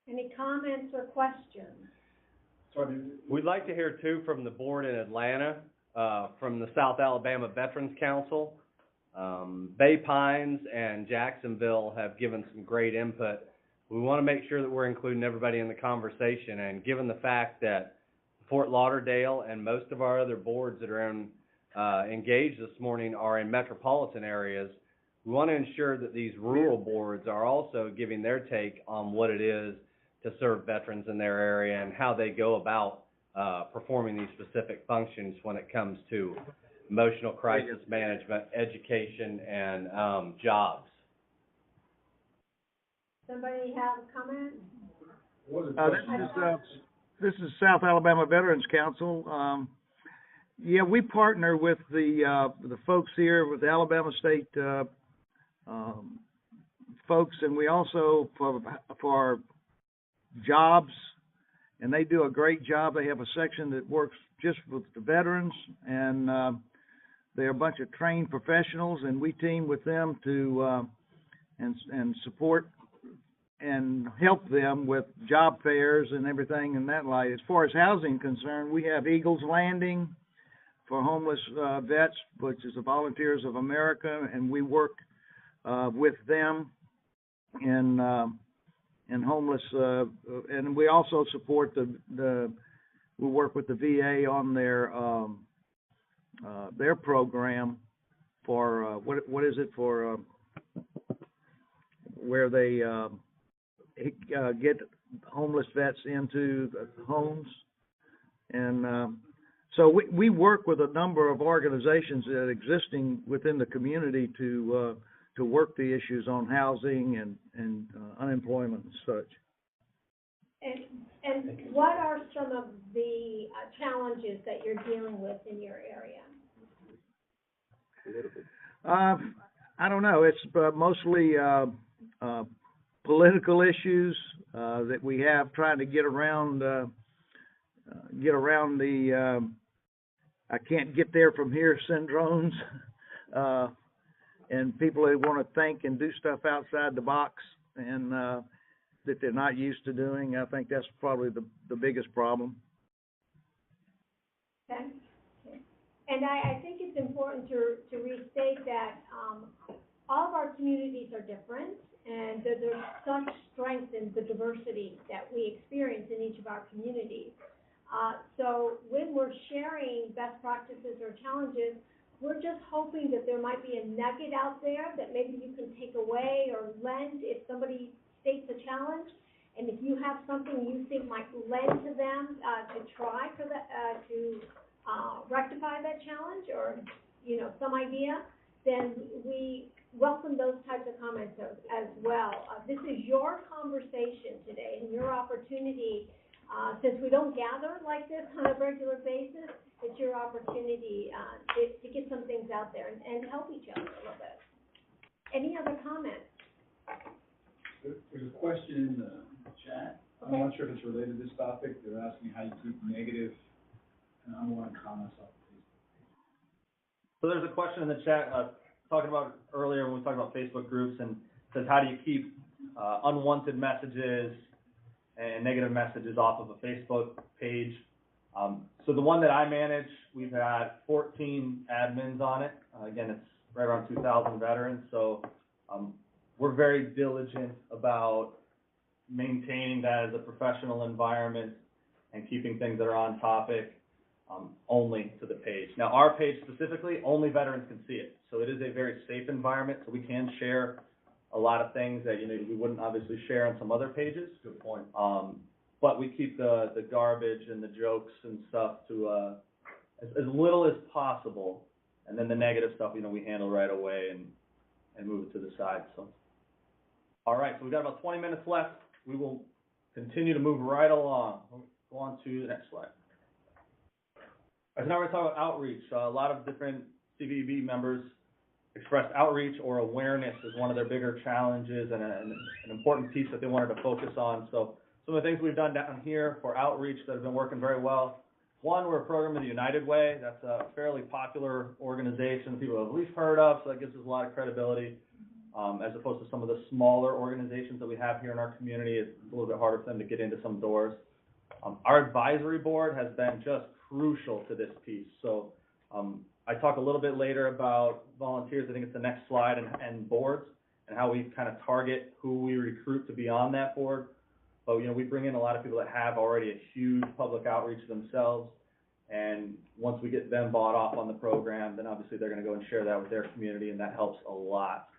Any comments or questions? We'd like to hear too from the board in Atlanta, from the South Alabama Veterans Council. Bay Pines and Jacksonville have given some great input. We want to make sure that we're including everybody in the conversation, and given the fact that Fort Lauderdale and most of our other boards that are engaged this morning are in metropolitan areas, we want to ensure that these rural boards are also giving their take on what it is to serve veterans in their area and how they go about performing these specific functions when it comes to emotional crisis management, education, and jobs. Somebody have a comment? This is South Alabama Veterans Council. We partner with the folks here with the Alabama State folks, and we also for jobs, and they do a great job. They have a section that works just with the veterans, and they're a bunch of trained professionals, and we team with them to and support and help them with job fairs and everything in that light. As far as housing concerned, we have Eagles Landing for homeless vets, which is the Volunteers of America, and we work with them in homeless, and we also support we work with the VA on their program for what is it for where they get homeless vets into the homes, and so we work with a number of organizations that are existing within the community to work the issues on housing and unemployment and such. And what are some of the challenges that you're dealing with in your area? I don't know. It's mostly political issues that we have trying to get around the I can't get there from here syndromes, and people who want to think and do stuff outside the box and that they're not used to doing. I think that's probably the biggest problem. Okay. And I think it's important to restate that all of our communities are different, and there's such strength in the diversity that we experience in each of our communities. So when we're sharing best practices or challenges, we're just hoping that there might be a nugget out there that maybe you can take away or lend if somebody states a challenge. And if you have something you think might lend to them, to try for that, to rectify that challenge, or, you know, some idea, then we welcome those types of comments as well. This is your conversation today and your opportunity. Since we don't gather like this on a regular basis, it's your opportunity to get some things out there and help each other a little bit. Any other comments? There's a question in the chat. I'm not sure if it's related to this topic. They're asking how you keep negative and unwanted comments off the Facebook page. So there's a question in the chat, talking about earlier when we talked about Facebook groups, and says, how do you keep unwanted messages and negative messages off of a Facebook page? So the one that I manage, we've had 14 admins on it. Again, it's right around 2,000 veterans. So we're very diligent about maintaining that as a professional environment and keeping things that are on topic only to the page. Now, our page specifically, only veterans can see it. So it is a very safe environment, so we can share a lot of things that, you know, we wouldn't obviously share on some other pages. Good point. But we keep the garbage and the jokes and stuff to as little as possible, and then the negative stuff, you know, we handle right away and move it to the side. So, all right, so we've got about 20 minutes left. We will continue to move right along. We'll go on to the next slide. All right, so now we're talking about outreach. A lot of different CVEB members expressed outreach or awareness as one of their bigger challenges and an important piece that they wanted to focus on. So some of the things we've done down here for outreach that have been working very well. One, we're a program of the United Way. That's a fairly popular organization people have at least heard of, so that gives us a lot of credibility, as opposed to some of the smaller organizations that we have here in our community. It's a little bit harder for them to get into some doors. Our advisory board has been just crucial to this piece. So I talk a little bit later about volunteers. I think it's the next slide, and boards, and how we kind of target who we recruit to be on that board. But, you know, we bring in a lot of people that have already a huge public outreach themselves, and once we get them bought off on the program, then obviously they're going to go and share that with their community, and that helps a lot.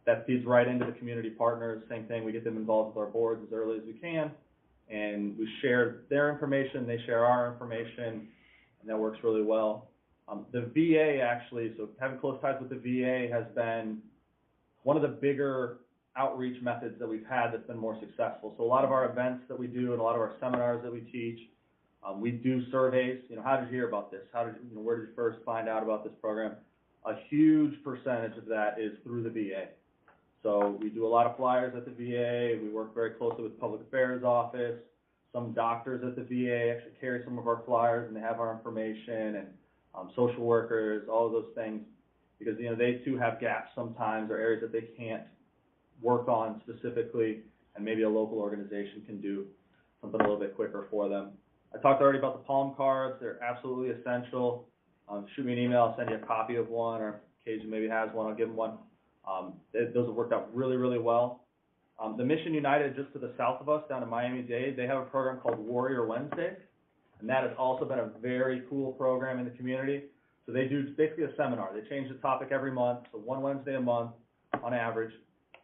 That feeds right into the community partners. Same thing, we get them involved with our boards as early as we can, and we share their information, they share our information, and that works really well. The VA actually, so having close ties with the VA has been one of the bigger outreach methods that we've had that's been more successful. So a lot of our events that we do and a lot of our seminars that we teach, we do surveys. You know, how did you hear about this? Where did you first find out about this program? A huge percentage of that is through the VA. So we do a lot of flyers at the VA. We work very closely with the Public Affairs Office. Some doctors at the VA actually carry some of our flyers, and they have our information, and social workers, all of those things, because, you know, they too have gaps sometimes, or areas that they can't work on specifically, and maybe a local organization can do something a little bit quicker for them. I talked already about the palm cards. They're absolutely essential. Shoot me an email, I'll send you a copy of one, or Cajun maybe has one, I'll give them one. Those have worked out really, really well. The Mission United, just to the south of us, down in Miami-Dade, they have a program called Warrior Wednesday, and that has also been a very cool program in the community. So they do basically a seminar. They change the topic every month, so one Wednesday a month on average.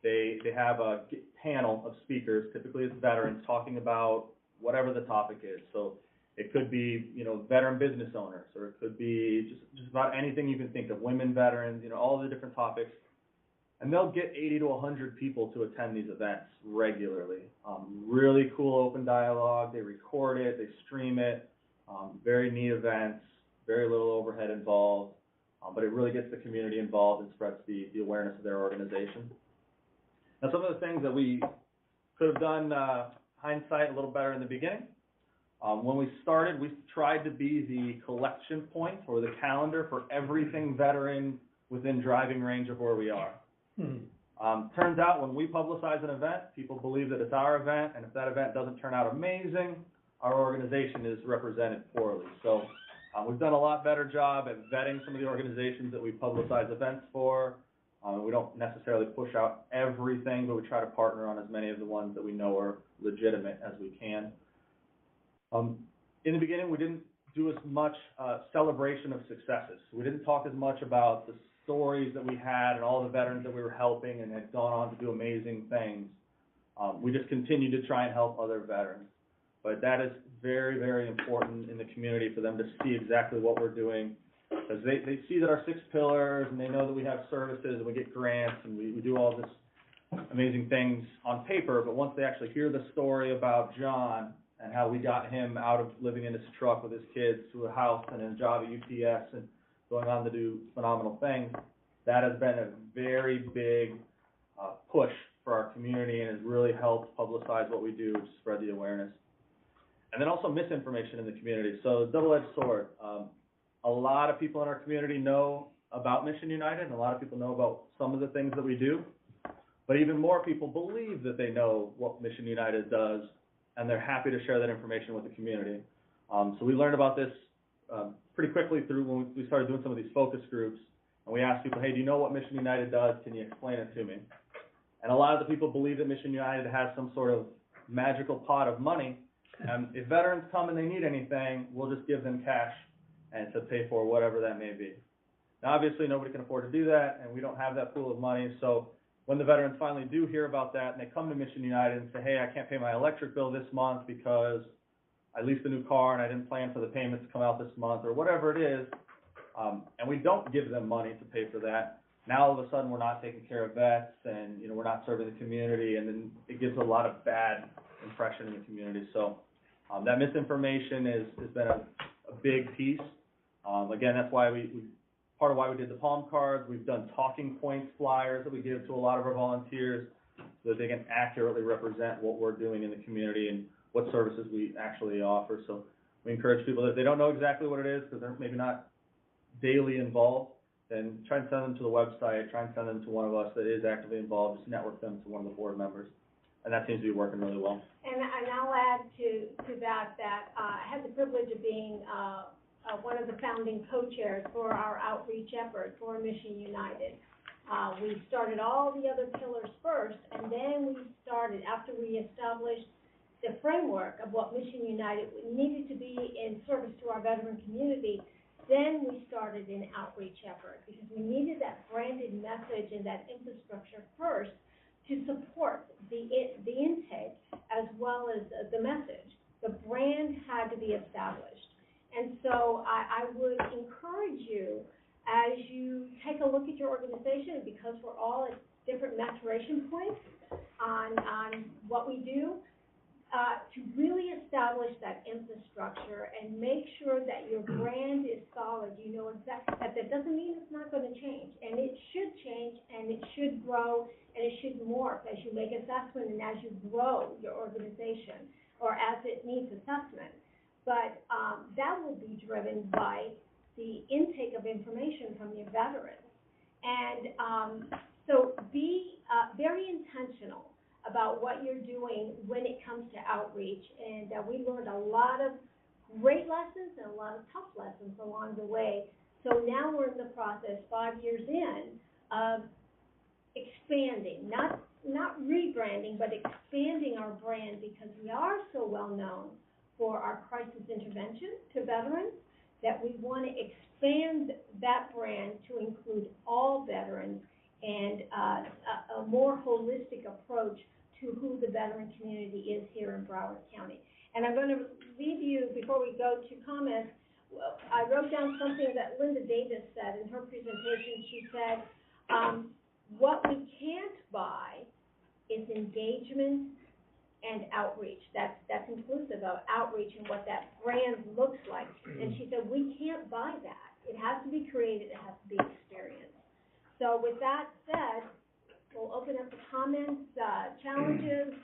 They have a panel of speakers, typically it's veterans, talking about whatever the topic is. So it could be, you know, veteran business owners, or it could be just about anything you can think of, women veterans, you know, all the different topics. And they'll get 80 to 100 people to attend these events regularly. Really cool open dialogue. They record it, they stream it. Very neat events, very little overhead involved, but it really gets the community involved and spreads the awareness of their organization. Now, some of the things that we could have done, hindsight, a little better in the beginning. When we started, we tried to be the collection point or the calendar for everything veteran within driving range of where we are. Turns out when we publicize an event, people believe that it's our event, and if that event doesn't turn out amazing, our organization is represented poorly. So we've done a lot better job at vetting some of the organizations that we publicize events for. We don't necessarily push out everything, but we try to partner on as many of the ones that we know are legitimate as we can. In the beginning, we didn't do as much celebration of successes. We didn't talk as much about the stories that we had and all the veterans that we were helping and had gone on to do amazing things. We just continued to try and help other veterans. But that is very, very important in the community for them to see exactly what we're doing. Because they see that our 6 pillars, and they know that we have services, and we get grants, and we do all this amazing things on paper. But once they actually hear the story about John and how we got him out of living in his truck with his kids to a house and a job at UPS and going on to do phenomenal things, that has been a very big push for our community and has really helped publicize what we do to spread the awareness. And then also misinformation in the community. So double-edged sword. A lot of people in our community know about Mission United, and a lot of people know about some of the things that we do. But even more people believe that they know what Mission United does, and they're happy to share that information with the community. So we learned about this pretty quickly through when we started doing some of these focus groups, and we asked people, hey, do you know what Mission United does? Can you explain it to me? And a lot of the people believe that Mission United has some sort of magical pot of money, and if veterans come and they need anything, we'll just give them cash and to pay for whatever that may be. Now, obviously, nobody can afford to do that, and we don't have that pool of money, so when the veterans finally do hear about that and they come to Mission United and say, hey, I can't pay my electric bill this month because I leased a new car and I didn't plan for the payments to come out this month, or whatever it is, and we don't give them money to pay for that, now all of a sudden we're not taking care of vets, and we're not serving the community, and then it gives a lot of bad impression in the community. So that misinformation has been a big piece. Again, that's why part of why we did the palm cards. We've done talking points flyers that we give to a lot of our volunteers so that they can accurately represent what we're doing in the community and what services we actually offer. So we encourage people that if they don't know exactly what it is because they're maybe not daily involved, then try and send them to the website, try and send them to one of us that is actively involved, just network them to one of the board members. And that seems to be working really well. And I'll add to that I had the privilege of being one of the founding co-chairs for our outreach effort for Mission United. We started all the other pillars first, and then we started, after we established the framework of what Mission United needed to be in service to our veteran community, then we started an outreach effort because we needed that branded message and that infrastructure first to support the intake as well as the message. The brand had to be established. And so I would encourage you, as you take a look at your organization, because we're all at different maturation points on what we do, to really establish that infrastructure and make sure that your brand is solid. You know exactly that doesn't mean it's not going to change, and it should change, and it should grow, and it should morph as you make assessment and as you grow your organization or as it needs assessment. But that will be driven by the intake of information from your veterans. And so be very intentional about what you're doing when it comes to outreach. And we learned a lot of great lessons and a lot of tough lessons along the way. So now we're in the process, 5 years in, of expanding, not rebranding, but expanding our brand because we are so well known for our crisis intervention to veterans that we want to expand that brand to include all veterans and a more holistic approach to who the veteran community is here in Broward County. And I'm going to leave you, before we go to comments, I wrote down something that Linda Davis said in her presentation. She said, what we can't buy is engagement and outreach. That's inclusive of outreach and what that brand looks like. And she said, we can't buy that. It has to be created. It has to be experienced. So with that said, we'll open up the comments, challenges,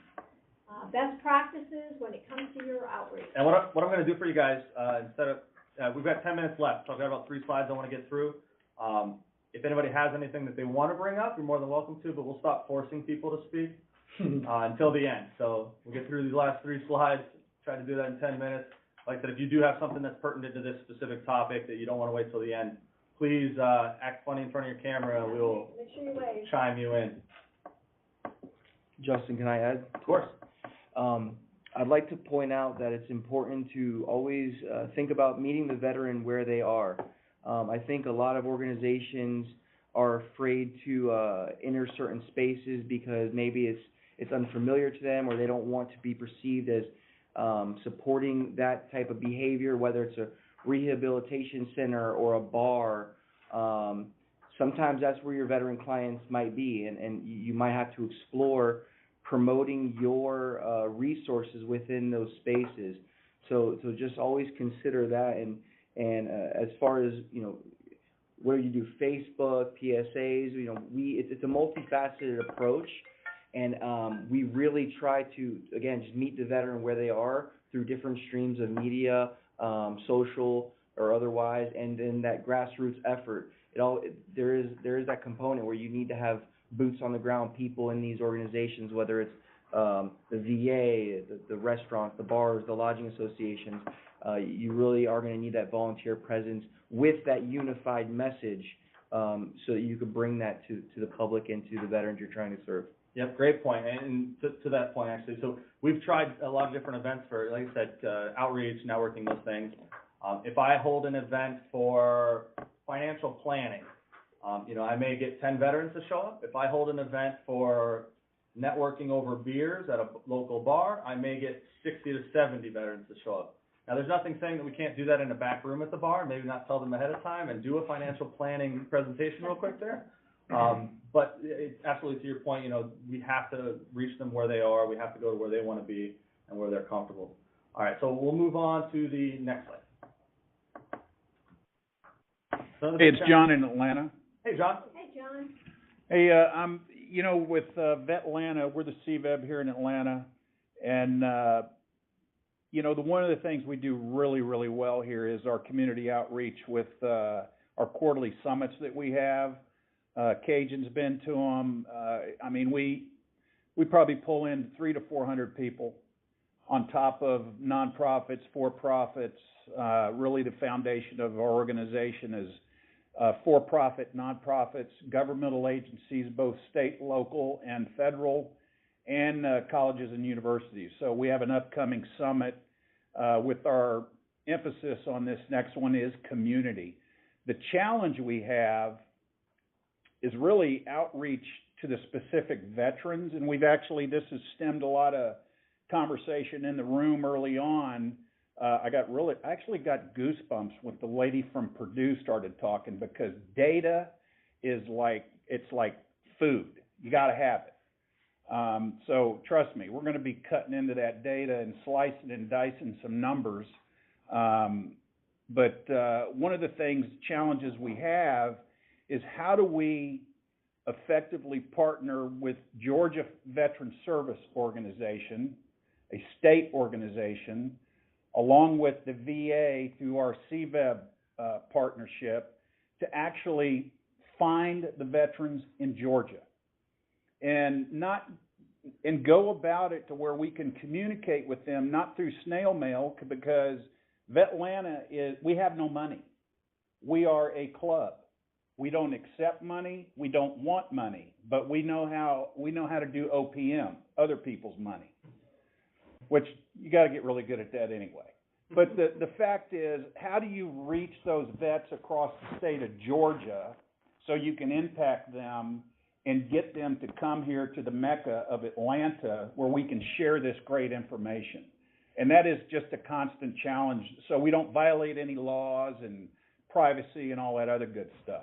best practices when it comes to your outreach. And what I'm going to do for you guys, instead of, we've got 10 minutes left, so I've got about 3 slides I want to get through. If anybody has anything that they want to bring up, you're more than welcome to, but we'll stop forcing people to speak until the end. So we'll get through these last 3 slides, try to do that in 10 minutes. Like I said, if you do have something that's pertinent to this specific topic that you don't want to wait till the end, please act funny in front of your camera and we will Make sure you wave. chime you in. Justin, can I add? Of course. I'd like to point out that it's important to always think about meeting the veteran where they are. I think a lot of organizations are afraid to enter certain spaces because maybe it's unfamiliar to them, or they don't want to be perceived as supporting that type of behavior, whether it's a rehabilitation center or a bar. Sometimes that's where your veteran clients might be, and you might have to explore promoting your resources within those spaces. So just always consider that, and as far as, you know, whether you do Facebook, PSAs, you know, it's a multifaceted approach, and we really try to, again, just meet the veteran where they are through different streams of media, social or otherwise, and then that grassroots effort. There is that component where you need to have boots on the ground people in these organizations, whether it's the VA, the restaurants, the bars, the lodging associations. You really are going to need that volunteer presence with that unified message, so that you can bring that to the public and to the veterans you're trying to serve. Yep, great point. And to that point, actually, so we've tried a lot of different events for, like I said, outreach, networking, those things. If I hold an event for financial planning, you know, I may get 10 veterans to show up. If I hold an event for networking over beers at a local bar, I may get 60 to 70 veterans to show up. Now, there's nothing saying that we can't do that in a back room at the bar, maybe not tell them ahead of time and do a financial planning presentation real quick there. But absolutely to your point, you know, we have to reach them where they are. We have to go to where they want to be and where they're comfortable. All right, so we'll move on to the next slide. Hey, it's John in Atlanta. Hey, John. Hey, John. Hey, I'm, you know, with Vetlanta, we're the CVEB here in Atlanta, and you know, one of the things we do really, really well here is our community outreach with our quarterly summits that we have. Cajun's been to them. I mean, we probably pull in 300 to 400 people on top of nonprofits, for-profits. Really, the foundation of our organization is for-profit, nonprofits, governmental agencies, both state, local, and federal, and colleges and universities. So we have an upcoming summit with our emphasis on this next one is community. The challenge we have is really outreach to the specific veterans, and we've actually, this has stemmed a lot of conversation in the room early on. I actually got goosebumps when the lady from Purdue started talking, because data is it's like food. You got to have it. So trust me, we're going to be cutting into that data and slicing and dicing some numbers. But one of the challenges we have is, how do we effectively partner with Georgia Veteran Service Organization, a state organization, along with the VA through our CVEB partnership, to actually find the veterans in Georgia and go about it to where we can communicate with them, not through snail mail, because Vetlanta we have no money. We are a club. We don't accept money. We don't want money, but we know how to do OPM, other people's money, which you got to get really good at that anyway. But the fact is, how do you reach those vets across the state of Georgia so you can impact them and get them to come here to the Mecca of Atlanta, where we can share this great information? And that is just a constant challenge, so we don't violate any laws and privacy and all that other good stuff.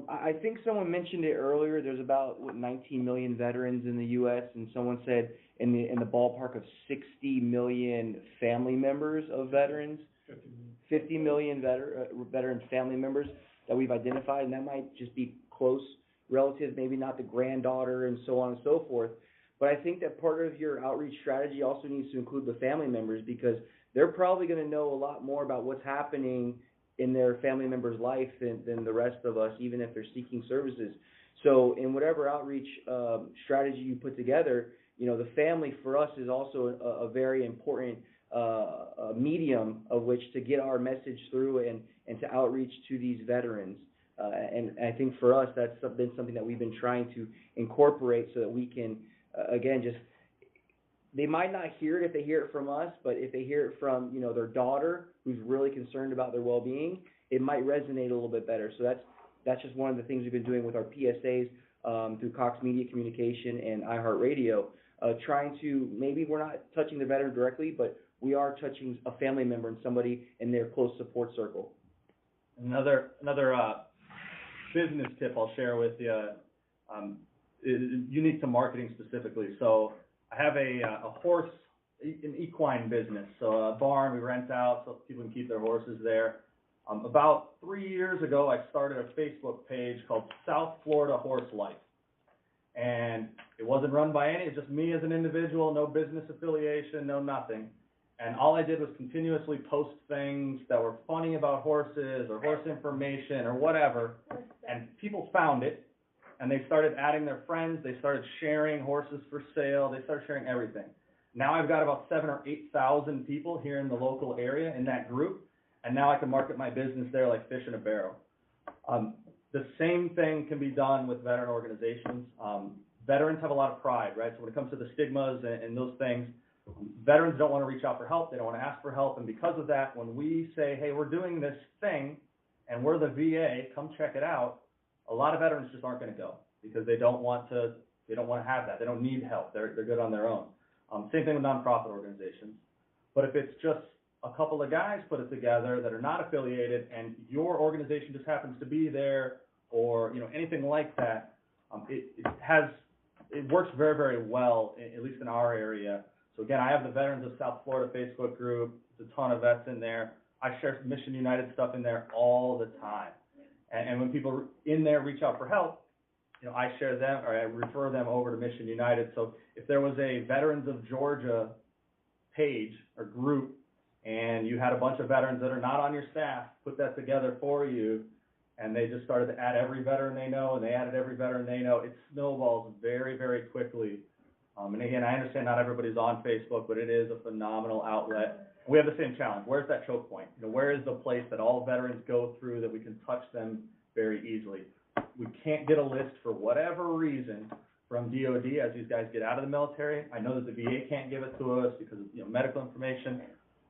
I think someone mentioned it earlier. There's about 19 million veterans in the U.S., and someone said in the ballpark of 60 million family members of veterans. 50 million veteran family members that we've identified, and that might just be close relatives, maybe not the granddaughter and so on and so forth. But I think that part of your outreach strategy also needs to include the family members, because they're probably going to know a lot more about what's happening in their family member's life than the rest of us, even if they're seeking services. So in whatever outreach strategy you put together, you know, the family for us is also a very important medium of which to get our message through and to outreach to these veterans. And I think for us, that's been something that we've been trying to incorporate so that we can again, just, they might not hear it if they hear it from us, but if they hear it from, their daughter, who's really concerned about their well-being, it might resonate a little bit better. So that's just one of the things we've been doing with our PSAs, through Cox Media Communication and iHeartRadio, trying to, maybe we're not touching the veteran directly, but we are touching a family member and somebody in their close support circle. Another business tip I'll share with you, is unique to marketing specifically. So I have a horse, an equine business. So a barn we rent out so people can keep their horses there. About 3 years ago, I started a Facebook page called South Florida Horse Life. And it wasn't run by any, it's just me as an individual, no business affiliation, no nothing. And all I did was continuously post things that were funny about horses or horse information or whatever. And people found it, and they started adding their friends. They started sharing horses for sale. They started sharing everything. Now I've got about 7,000 or 8,000 people here in the local area in that group, and now I can market my business there like fish in a barrel. The same thing can be done with veteran organizations. Veterans have a lot of pride, right? So when it comes to the stigmas and those things, veterans don't want to reach out for help. They don't want to ask for help. And because of that, when we say, hey, we're doing this thing and we're the VA, come check it out, a lot of veterans just aren't going to go because they don't want to have that. They don't need help. They're good on their own. Same thing with nonprofit organizations. But if it's just a couple of guys put it together that are not affiliated and your organization just happens to be there or, anything like that, it works very, very well, at least in our area. So again, I have the Veterans of South Florida Facebook group. There's a ton of vets in there. I share Mission United stuff in there all the time. And when people in there reach out for help, I share them or I refer them over to Mission United. So if there was a Veterans of Georgia page or group and you had a bunch of veterans that are not on your staff, put that together for you, and they just started to add every veteran they know, and they added every veteran they know, it snowballs very, very quickly. And again, I understand not everybody's on Facebook, but it is a phenomenal outlet. We have the same challenge. Where's that choke point? Where is the place that all veterans go through that we can touch them very easily? We can't get a list for whatever reason from DOD as these guys get out of the military. I know that the VA can't give it to us because of medical information.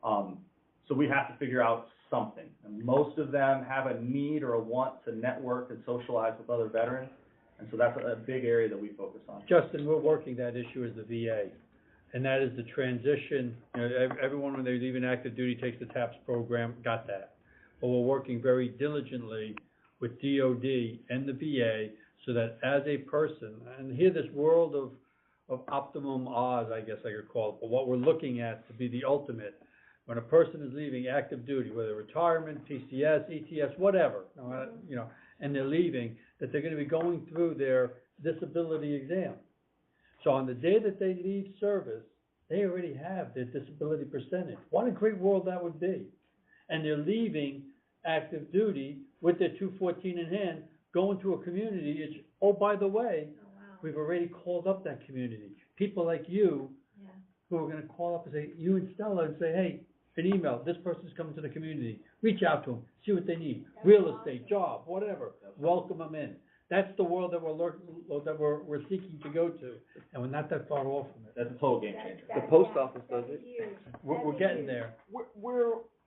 So we have to figure out something. And most of them have a need or a want to network and socialize with other veterans. And so that's a big area that we focus on. Justin, we're working that issue as the VA, and that is the transition. Everyone when they leave an active duty takes the TAPS program, got that. But we're working very diligently with DOD and the VA so that as a person, and here this world of optimum odds, I guess I could call it, but what we're looking at to be the ultimate, when a person is leaving active duty, whether retirement, PCS, ETS, whatever, and they're leaving, that they're going to be going through their disability exam. So on the day that they leave service, they already have their disability percentage. What a great world that would be. And they're leaving active duty with their 214 in hand, going to a community. It's, oh, by the way, we've already called up that community. People like you who are going to call up and say, you and Stella, and say, hey, an email, this person's coming to the community. Reach out to them, see what they need. Real estate, job, whatever. Welcome them in. That's the world that we're seeking to go to, and we're not that far off from it. That's a total game changer. The post office does it. We're getting there.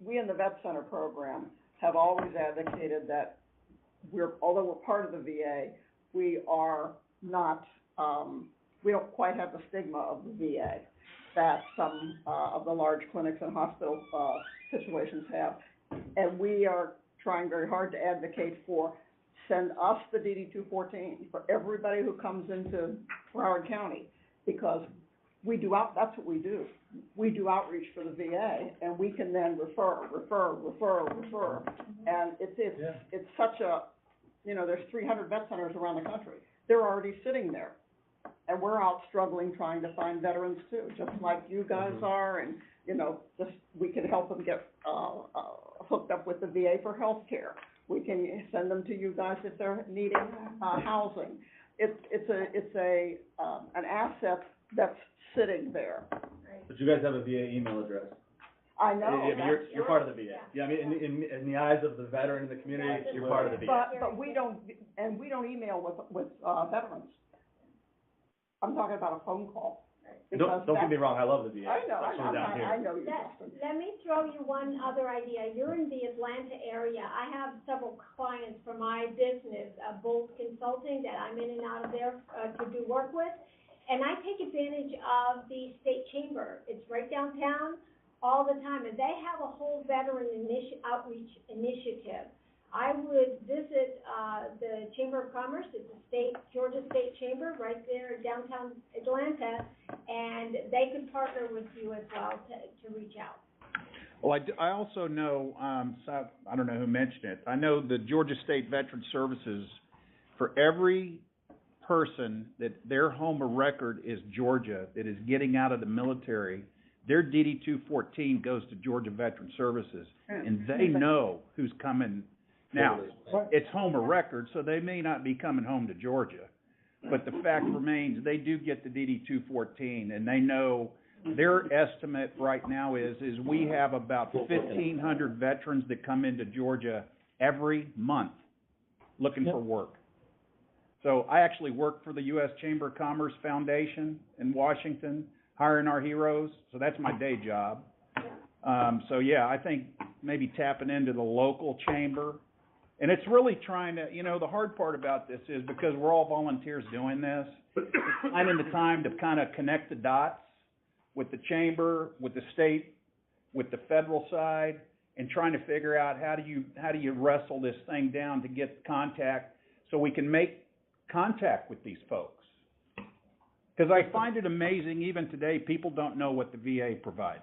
We in the Vet Center program have always advocated that although we're part of the VA, we are not, we don't quite have the stigma of the VA that some of the large clinics and hospital situations have. And we are trying very hard to advocate for send us the DD-214 for everybody who comes into Broward County, because we do that's what we do. We do outreach for the VA, and we can then refer. And it's such a, there's 300 vet centers around the country. They're already sitting there. And we're out struggling trying to find veterans too, just like you guys are, and, just we can help them get hooked up with the VA for health care. We can send them to you guys if they're needing housing. It's an asset that's sitting there. But you guys have a VA email address. I know. You're part of the VA. Yeah, I mean, in the eyes of the veteran in the community, you're part of the VA. But we don't email with veterans. I'm talking about a phone call. Don't get me wrong, I love the VA. I know, especially down here. I know you, Justin. Let me throw you one other idea. You're in the Atlanta area. I have several clients for my business, Bolt Consulting, that I'm in and out of there to do work with. And I take advantage of the state chamber. It's right downtown all the time. And they have a whole veteran outreach initiative. I would visit the Chamber of Commerce. It's a Georgia State Chamber right there in downtown Atlanta, and they could partner with you as well to reach out. Well, I also know, so I don't know who mentioned it. I know the Georgia State Veteran Services, for every person that their home of record is Georgia, that is getting out of the military, their DD-214 goes to Georgia Veteran Services, and they know who's coming. Now, it's home of record, so they may not be coming home to Georgia, but the fact remains they do get the DD-214, and they know their estimate right now is we have about 1,500 veterans that come into Georgia every month looking for work. So I actually work for the U.S. Chamber of Commerce Foundation in Washington, hiring our heroes, so that's my day job. So yeah, I think maybe tapping into the local chamber. And it's really trying to, the hard part about this is because we're all volunteers doing this, it's finding the time to kind of connect the dots with the chamber, with the state, with the federal side, and trying to figure out how do you wrestle this thing down to get contact so we can make contact with these folks. Because I find it amazing, even today, people don't know what the VA provides.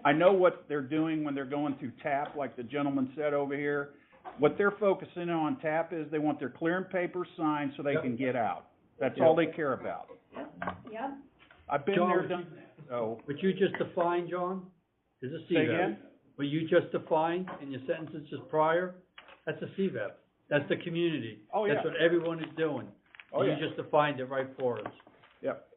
I know what they're doing when they're going through TAP, like the gentleman said over here. What they're focusing on TAP is they want their clearing papers signed so they can get out. That's all they care about. Yep. I've been John, there, done that. So, What you just defined, John, is a say CVEB. again? What you just defined in your sentences just prior, that's a CVEB. That's the community. Oh, yeah. That's what everyone is doing. Oh, And yeah. You just defined it right for us. Yep.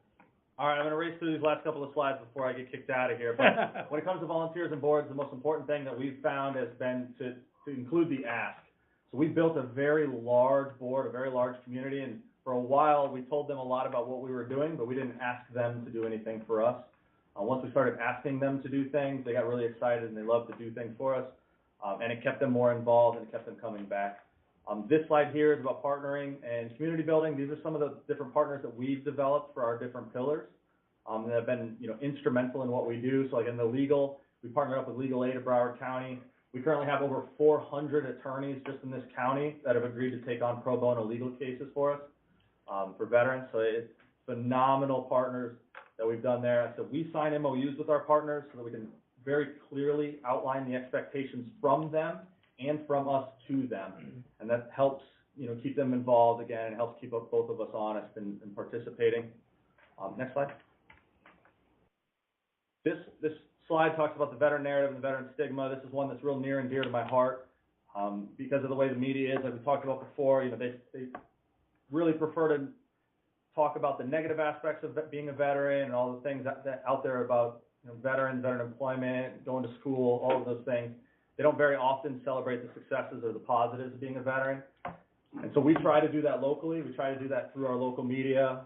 All right, I'm gonna race through these last couple of slides before I get kicked out of here. But when it comes to volunteers and boards, the most important thing that we've found has been to include the ask. So we built a very large board, a very large community, and for a while we told them a lot about what we were doing, but we didn't ask them to do anything for us. Once we started asking them to do things, they got really excited and they loved to do things for us, and it kept them more involved and it kept them coming back. This slide here is about partnering and community building. These are some of the different partners that we've developed for our different pillars that have been, instrumental in what we do. So like in the legal, we partnered up with Legal Aid of Broward County. We currently have over 400 attorneys just in this county that have agreed to take on pro bono legal cases for us, for veterans. So it's phenomenal partners that we've done there. So we sign MOUs with our partners so that we can very clearly outline the expectations from them and from us to them. And that helps, keep them involved again, and helps keep both of us honest and participating. Next slide. This slide talks about the veteran narrative and the veteran stigma. This is one that's real near and dear to my heart, because of the way the media is, like we talked about before. They really prefer to talk about the negative aspects of being a veteran and all the things that out there about veterans, veteran employment, going to school, all of those things. They don't very often celebrate the successes or the positives of being a veteran. And so we try to do that locally. We try to do that through our local media.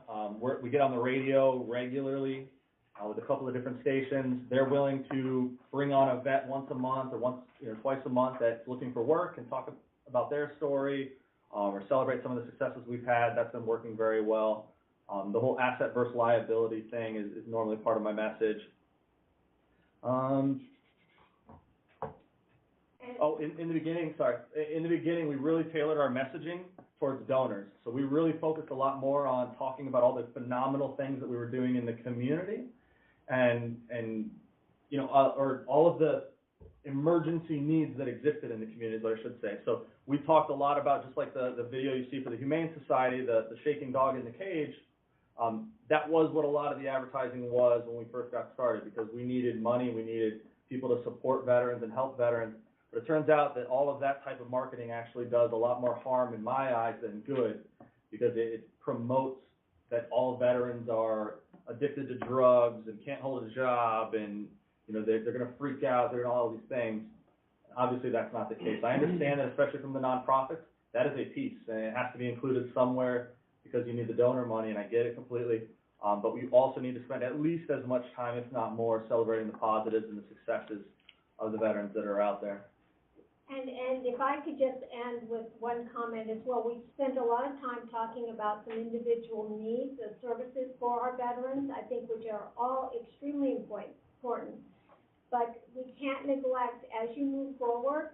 We get on the radio regularly with a couple of different stations. They're willing to bring on a vet once a month or twice a month that's looking for work and talk about their story, or celebrate some of the successes we've had. That's been working very well. The whole asset versus liability thing is normally part of my message. In the beginning, we really tailored our messaging towards donors. So we really focused a lot more on talking about all the phenomenal things that we were doing in the community, and or all of the emergency needs that existed in the community, is what I should say. So we talked a lot about, just like the video you see for the Humane Society, the shaking dog in the cage. That was what a lot of the advertising was when we first got started, because we needed money, we needed people to support veterans and help veterans. But it turns out that all of that type of marketing actually does a lot more harm in my eyes than good, because it promotes that all veterans are addicted to drugs and can't hold a job, and they're going to freak out, they're going to all these things. Obviously, that's not the case. I understand that, especially from the nonprofits, that is a piece, and it has to be included somewhere, because you need the donor money, and I get it completely. But we also need to spend at least as much time, if not more, celebrating the positives and the successes of the veterans that are out there. And if I could just end with one comment as well, we spent a lot of time talking about some individual needs of services for our veterans, I think, which are all extremely important. But we can't neglect, as you move forward,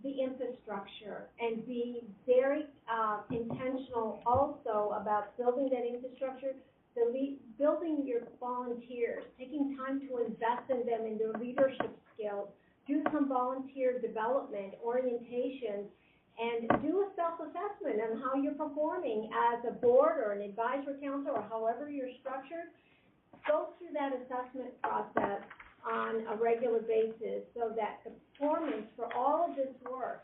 the infrastructure, and be very intentional also about building that infrastructure, building your volunteers, taking time to invest in them in their leadership skills, do some volunteer development, orientation, and do a self-assessment on how you're performing as a board or an advisory council or however you're structured. Go through that assessment process on a regular basis so that the performance for all of this work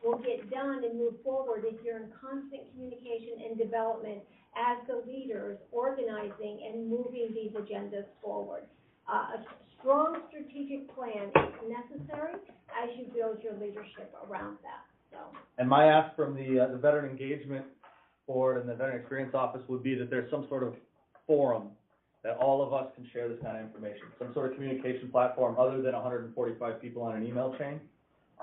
will get done and move forward if you're in constant communication and development as the leaders organizing and moving these agendas forward. A strong strategic plan is necessary as you build your leadership around that. So. And my ask from the Veteran Engagement Board and the Veteran Experience Office would be that there's some sort of forum that all of us can share this kind of information, some sort of communication platform other than 145 people on an email chain.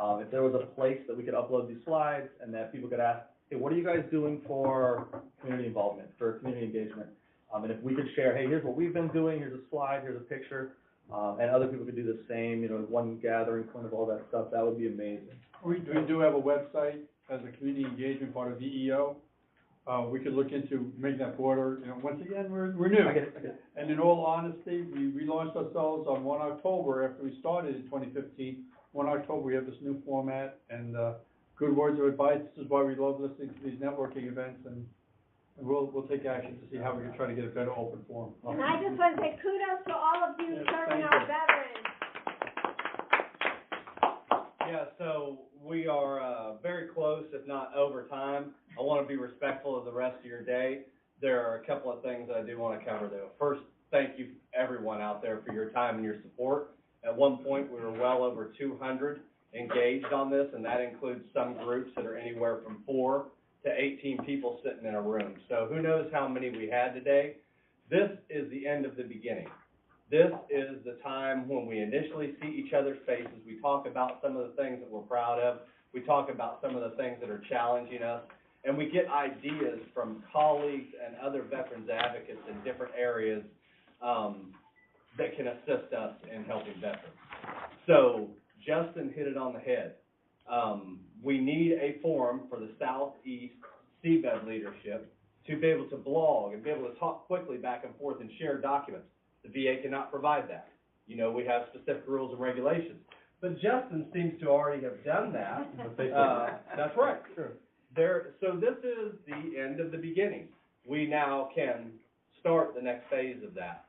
If there was a place that we could upload these slides and that people could ask, hey, what are you guys doing for community involvement, for community engagement? And if we could share, hey, here's what we've been doing, here's a slide, here's a picture, and other people could do the same, you know, one gathering point of all that stuff, that would be amazing. We do have a website as a community engagement part of VEO. We could look into making that broader. You know, once again, we're new. I get it. And in all honesty, we relaunched ourselves on 1 October after we started in 2015. 1 October, we have this new format and good words of advice. This is why we love listening to these networking events, and we'll take action to see how we can try to get a better open forum. And I just want to say kudos to all of you serving our veterans. Yeah, so we are very close, if not over time. I want to be respectful of the rest of your day. There are a couple of things I do want to cover, though. First, thank you everyone out there for your time and your support. At one point, we were well over 200 engaged on this, and that includes some groups that are anywhere from 4 to 18 people sitting in a room. So who knows how many we had today. This is the end of the beginning. This is the time when we initially see each other's faces. We talk about some of the things that we're proud of. We talk about some of the things that are challenging us. And we get ideas from colleagues and other veterans advocates in different areas that can assist us in helping veterans. So Justin hit it on the head. We need a forum for the Southeast CVEB leadership to be able to blog and be able to talk quickly back and forth and share documents. The VA cannot provide that. You know, we have specific rules and regulations. But Justin seems to already have done that. That's right. Sure. So this is the end of the beginning. We now can start the next phase of that.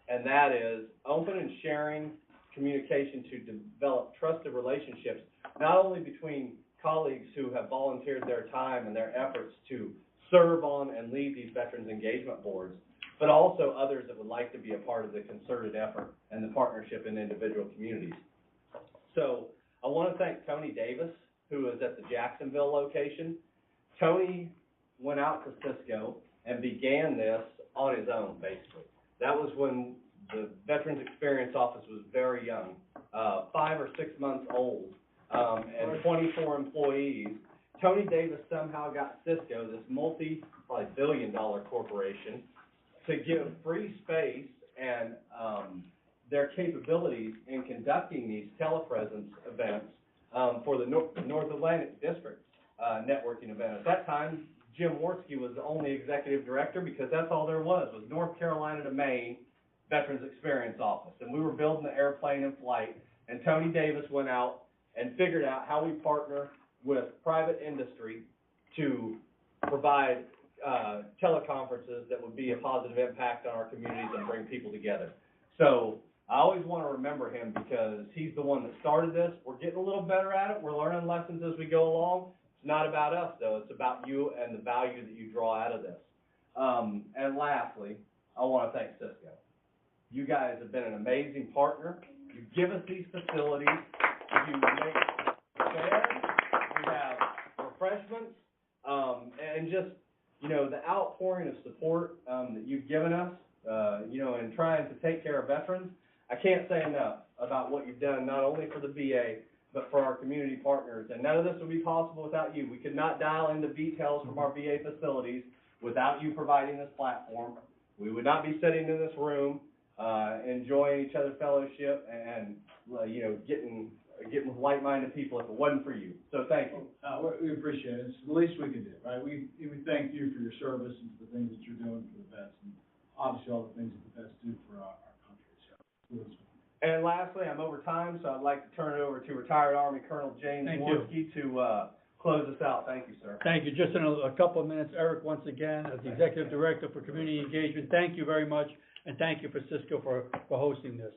And that is open and sharing communication to develop trusted relationships, not only between colleagues who have volunteered their time and their efforts to serve on and lead these veterans engagement boards, but also others that would like to be a part of the concerted effort and the partnership in individual communities. So I want to thank Tony Davis, who is at the Jacksonville location. Tony went out to Cisco and began this on his own, basically. That was when the Veterans Experience Office was very young, 5 or 6 months old, and 24 employees. Tony Davis somehow got Cisco, this probably billion-dollar corporation, to give free space and their capabilities in conducting these telepresence events for the North Atlantic District networking event. At that time, Jim Worski was the only executive director because that's all there was North Carolina to Maine Veterans Experience Office. And we were building the airplane in flight, and Tony Davis went out and figured out how we partner with private industry to provide teleconferences that would be a positive impact on our communities and bring people together. So I always want to remember him because he's the one that started this. We're getting a little better at it. We're learning lessons as we go along. It's not about us, though. It's about you and the value that you draw out of this. And lastly, I want to thank Cisco. You guys have been an amazing partner. You give us these facilities. You make fair. We have refreshments. And just you know, the outpouring of support, that you've given us, you know, in trying to take care of veterans. I can't say enough about what you've done, not only for the VA, but for our community partners. And none of this would be possible without you. We could not dial into details from our VA facilities without you providing this platform. We would not be sitting in this room, enjoying each other's fellowship and, you know, getting with like-minded people if it wasn't for you. So thank you. We appreciate it. It's the least we can do, right? We thank you for your service and for the things that you're doing for the vets, and obviously all the things that the vets do for our country. So, And lastly, I'm over time, so I'd like to turn it over to retired Army Colonel James Worski to close us out. Thank you, sir. Thank you. Just in a couple of minutes, Eric, once again, as the Executive Director for Community Engagement, thank you very much, and thank you for Cisco for hosting this.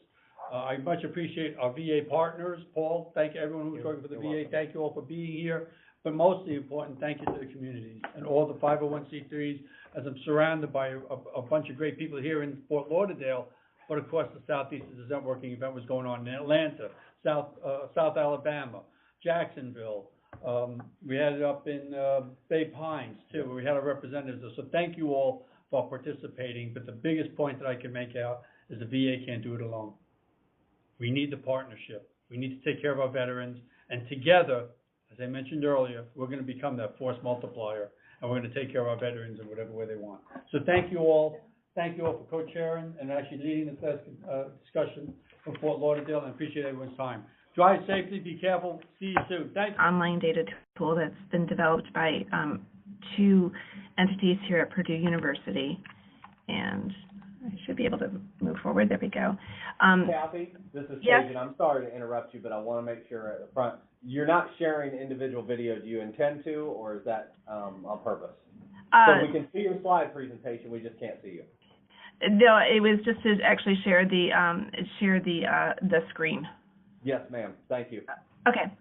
I much appreciate our VA partners. Paul, thank you, everyone who's working for the VA. Welcome. Thank you all for being here. But mostly important, thank you to the communities and all the 501c3s, as I'm surrounded by a bunch of great people here in Fort Lauderdale, but of course the Southeast. This networking event was going on in Atlanta, South Alabama, Jacksonville. We had it up in Bay Pines too, where we had our representatives there. So thank you all for participating. But the biggest point that I can make out is the VA can't do it alone. We need the partnership. We need to take care of our veterans, and together, as I mentioned earlier, we're going to become that force multiplier, and we're going to take care of our veterans in whatever way they want. So thank you all. Thank you all for co-chairing and actually leading this discussion from Fort Lauderdale, and appreciate everyone's time. Drive safely, be careful, see you soon. Thank you. Online data tool that's been developed by two entities here at Purdue University, and I should be able to move forward. There we go. Kathy, this is Yes. Cajun. I'm sorry to interrupt you, but I want to make sure at the front, you're not sharing individual video. Do you intend to, or is that on purpose? So we can see your slide presentation, we just can't see you. No, it was just to actually share the screen. Yes, ma'am. Thank you. Okay.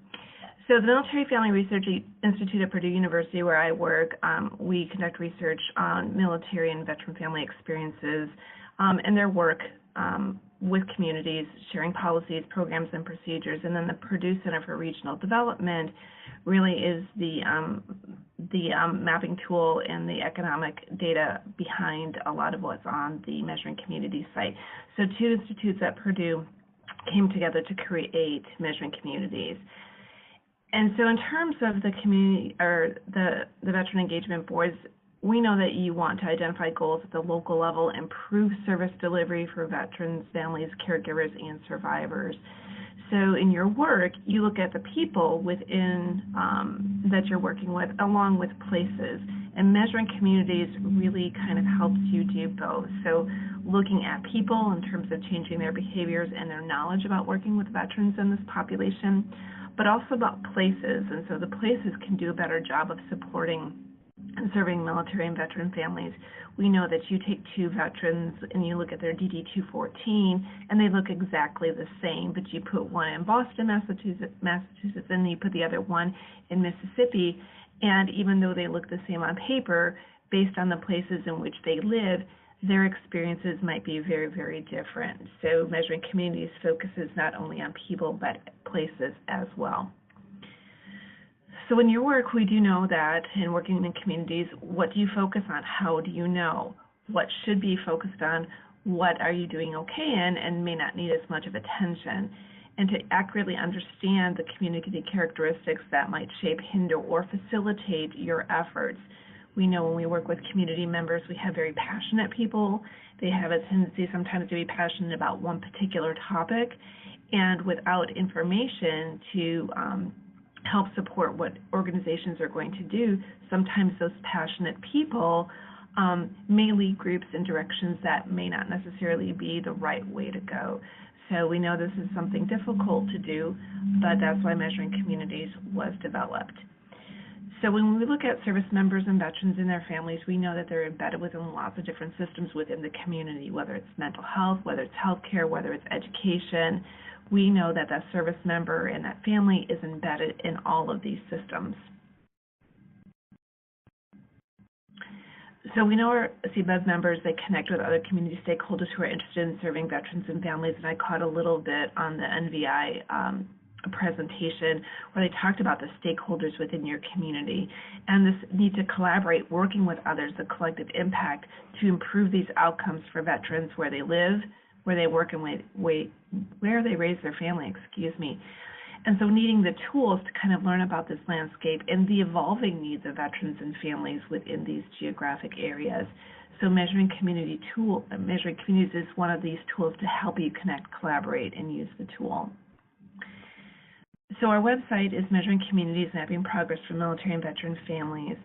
So the Military Family Research Institute at Purdue University, where I work, we conduct research on military and veteran family experiences and their work with communities, sharing policies, programs, and procedures. And then the Purdue Center for Regional Development really is the mapping tool and the economic data behind a lot of what's on the Measuring Communities site. So two institutes at Purdue came together to create Measuring Communities. And so in terms of the community or the veteran engagement boards, we know that you want to identify goals at the local level, improve service delivery for veterans, families, caregivers, and survivors. So in your work, you look at the people within that you're working with, along with places. And Measuring Communities really kind of helps you do both. So looking at people in terms of changing their behaviors and their knowledge about working with veterans in this population, but also about places. And so the places can do a better job of supporting and serving military and veteran families. We know that you take two veterans and you look at their DD-214 and they look exactly the same, but you put one in Boston, Massachusetts, and you put the other one in Mississippi, and even though they look the same on paper, based on the places in which they live, their experiences might be very, very different. So Measuring Communities focuses not only on people, but places as well. So in your work, we do know that in working in communities, what do you focus on? How do you know? What should be focused on? What are you doing okay in and may not need as much of attention? And to accurately understand the community characteristics that might shape, hinder, or facilitate your efforts. We know when we work with community members, we have very passionate people. They have a tendency sometimes to be passionate about one particular topic, and without information to help support what organizations are going to do, sometimes those passionate people may lead groups in directions that may not necessarily be the right way to go. So we know this is something difficult to do, but that's why Measuring Communities was developed. So when we look at service members and veterans and their families, we know that they're embedded within lots of different systems within the community, whether it's mental health, whether it's healthcare, whether it's education. We know that that service member and that family is embedded in all of these systems. So we know our CVEB members, they connect with other community stakeholders who are interested in serving veterans and families, and I caught a little bit on the NVI a presentation where they talked about the stakeholders within your community and this need to collaborate, working with others, the collective impact to improve these outcomes for veterans where they live, where they work, and where they raise their family, And so needing the tools to kind of learn about this landscape and the evolving needs of veterans and families within these geographic areas. So measuring communities is one of these tools to help you connect, collaborate, and use the tool. So our website is Measuring Communities, Mapping Progress for Military and Veteran Families.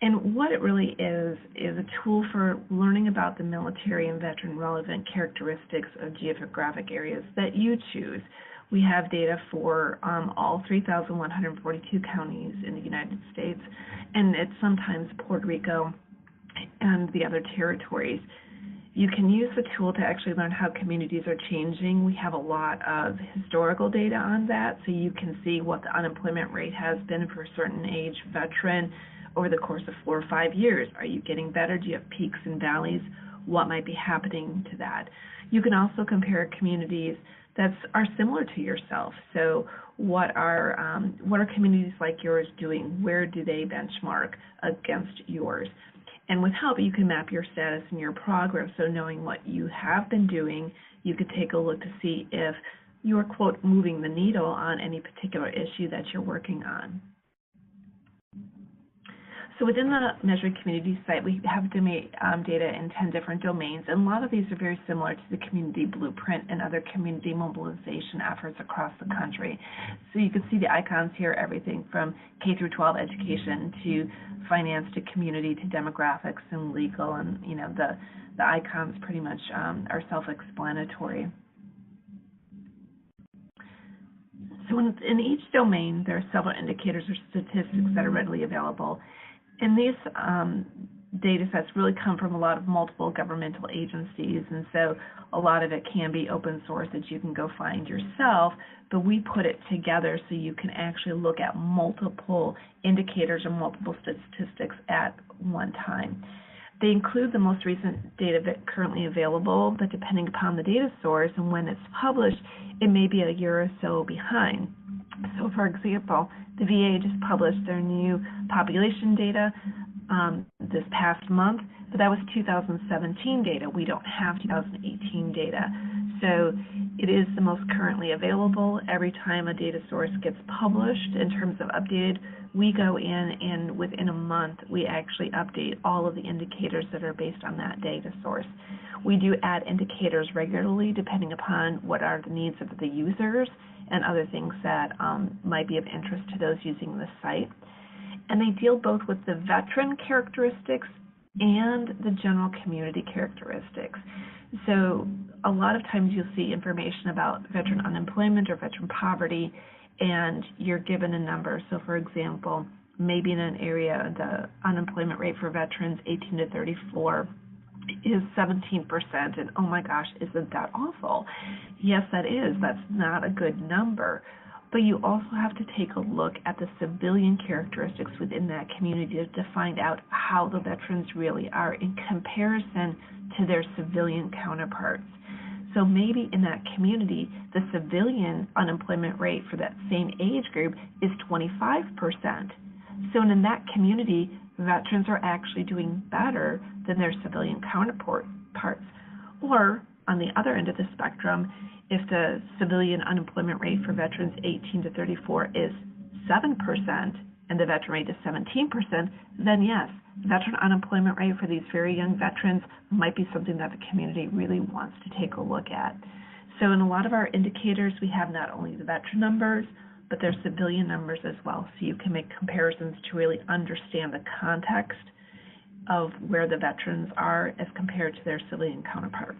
And what it really is a tool for learning about the military and veteran relevant characteristics of geographic areas that you choose. We have data for all 3,142 counties in the United States, and it's sometimes Puerto Rico and the other territories. You can use the tool to actually learn how communities are changing. We have a lot of historical data on that, so you can see what the unemployment rate has been for a certain age veteran over the course of 4 or 5 years. Are you getting better? Do you have peaks and valleys? What might be happening to that? You can also compare communities that are similar to yourself. So what are communities like yours doing? Where do they benchmark against yours? And with help, you can map your status and your progress. So knowing what you have been doing, you could take a look to see if you're, quote, moving the needle on any particular issue that you're working on. So within the Measuring Communities site, we have data in 10 different domains, and a lot of these are very similar to the community blueprint and other community mobilization efforts across the country. So you can see the icons here, everything from K through 12 education to finance to community to demographics and legal, and the icons pretty much are self-explanatory. So in each domain, there are several indicators or statistics that are readily available. And these data sets really come from a lot of multiple governmental agencies, and so a lot of it can be open source that you can go find yourself, but we put it together so you can actually look at multiple indicators or multiple statistics at one time. They include the most recent data that currently available, but depending upon the data source and when it's published, it may be a year or so behind. So, for example, the VA just published their new population data this past month, but that was 2017 data. We don't have 2018 data. So it is the most currently available. Every time a data source gets published in terms of updated, we go in and within a month we actually update all of the indicators that are based on that data source. We do add indicators regularly depending upon what are the needs of the users and other things that might be of interest to those using the site. And they deal both with the veteran characteristics and the general community characteristics. So a lot of times you'll see information about veteran unemployment or veteran poverty, and you're given a number. So for example, maybe in an area, the unemployment rate for veterans 18 to 34 is 17%, and oh my gosh, isn't that awful? Yes, that is. That's not a good number. But you also have to take a look at the civilian characteristics within that community to find out how the veterans really are in comparison to their civilian counterparts. So maybe in that community, the civilian unemployment rate for that same age group is 25%. So in that community, veterans are actually doing better than their civilian counterparts. Or on the other end of the spectrum, if the civilian unemployment rate for veterans 18 to 34 is 7% and the veteran rate is 17%, then yes, veteran unemployment rate for these very young veterans might be something that the community really wants to take a look at. So in a lot of our indicators, we have not only the veteran numbers, but there's civilian numbers as well, so you can make comparisons to really understand the context of where the veterans are as compared to their civilian counterparts.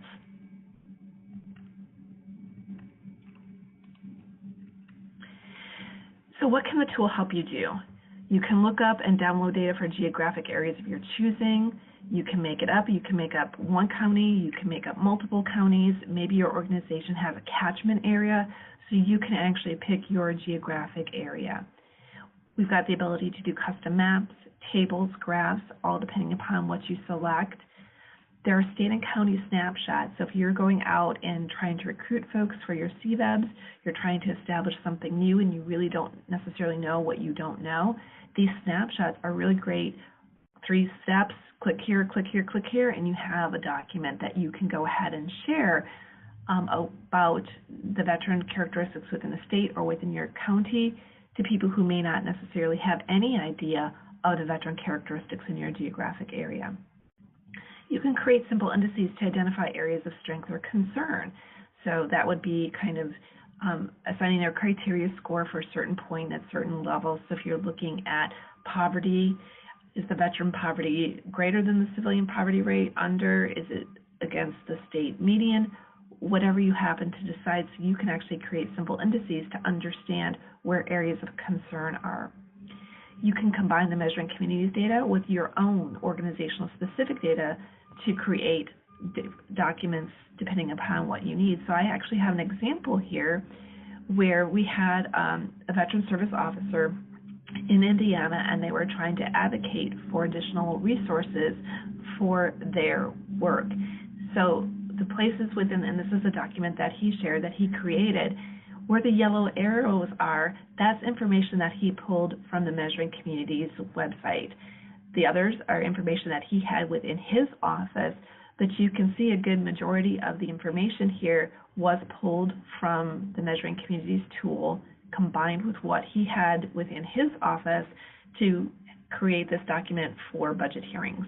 So what can the tool help you do? You can look up and download data for geographic areas of your choosing. You can make it up. You can make up one county. You can make up multiple counties. Maybe your organization has a catchment area, so you can actually pick your geographic area. We've got the ability to do custom maps, tables, graphs, all depending upon what you select. There are state and county snapshots. So if you're going out and trying to recruit folks for your CVEBs, you're trying to establish something new and you really don't necessarily know what you don't know, these snapshots are really great. 3 steps, click here, click here, click here, and you have a document that you can go ahead and share about the veteran characteristics within the state or within your county to people who may not necessarily have any idea of the veteran characteristics in your geographic area. You can create simple indices to identify areas of strength or concern. So that would be kind of assigning a criteria score for a certain point at certain levels. So if you're looking at poverty, is the veteran poverty greater than the civilian poverty rate, under, is it against the state median? Whatever you happen to decide, so you can actually create simple indices to understand where areas of concern are. You can combine the measuring communities data with your own organizational specific data to create documents depending upon what you need. So I actually have an example here where we had a veteran service officer in Indiana, and they were trying to advocate for additional resources for their work. So the places within, and this is a document that he shared that he created, where the yellow arrows are, that's information that he pulled from the Measuring Communities website. The others are information that he had within his office, but you can see a good majority of the information here was pulled from the Measuring Communities tool, combined with what he had within his office to create this document for budget hearings.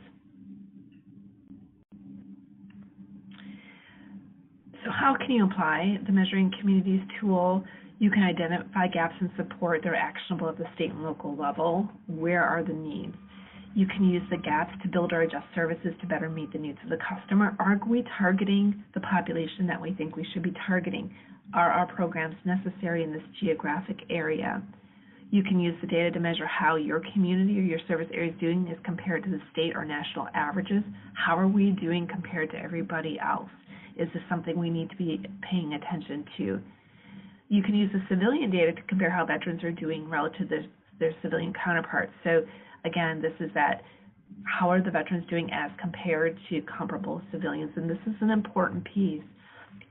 So how can you apply the Measuring Communities tool? You can identify gaps in support that are actionable at the state and local level. Where are the needs? You can use the gaps to build or adjust services to better meet the needs of the customer. Are we targeting the population that we think we should be targeting? Are our programs necessary in this geographic area? You can use the data to measure how your community or your service area is doing as compared to the state or national averages. How are we doing compared to everybody else? Is this something we need to be paying attention to? You can use the civilian data to compare how veterans are doing relative to their civilian counterparts. So again, this is that how are the veterans doing as compared to comparable civilians, and this is an important piece.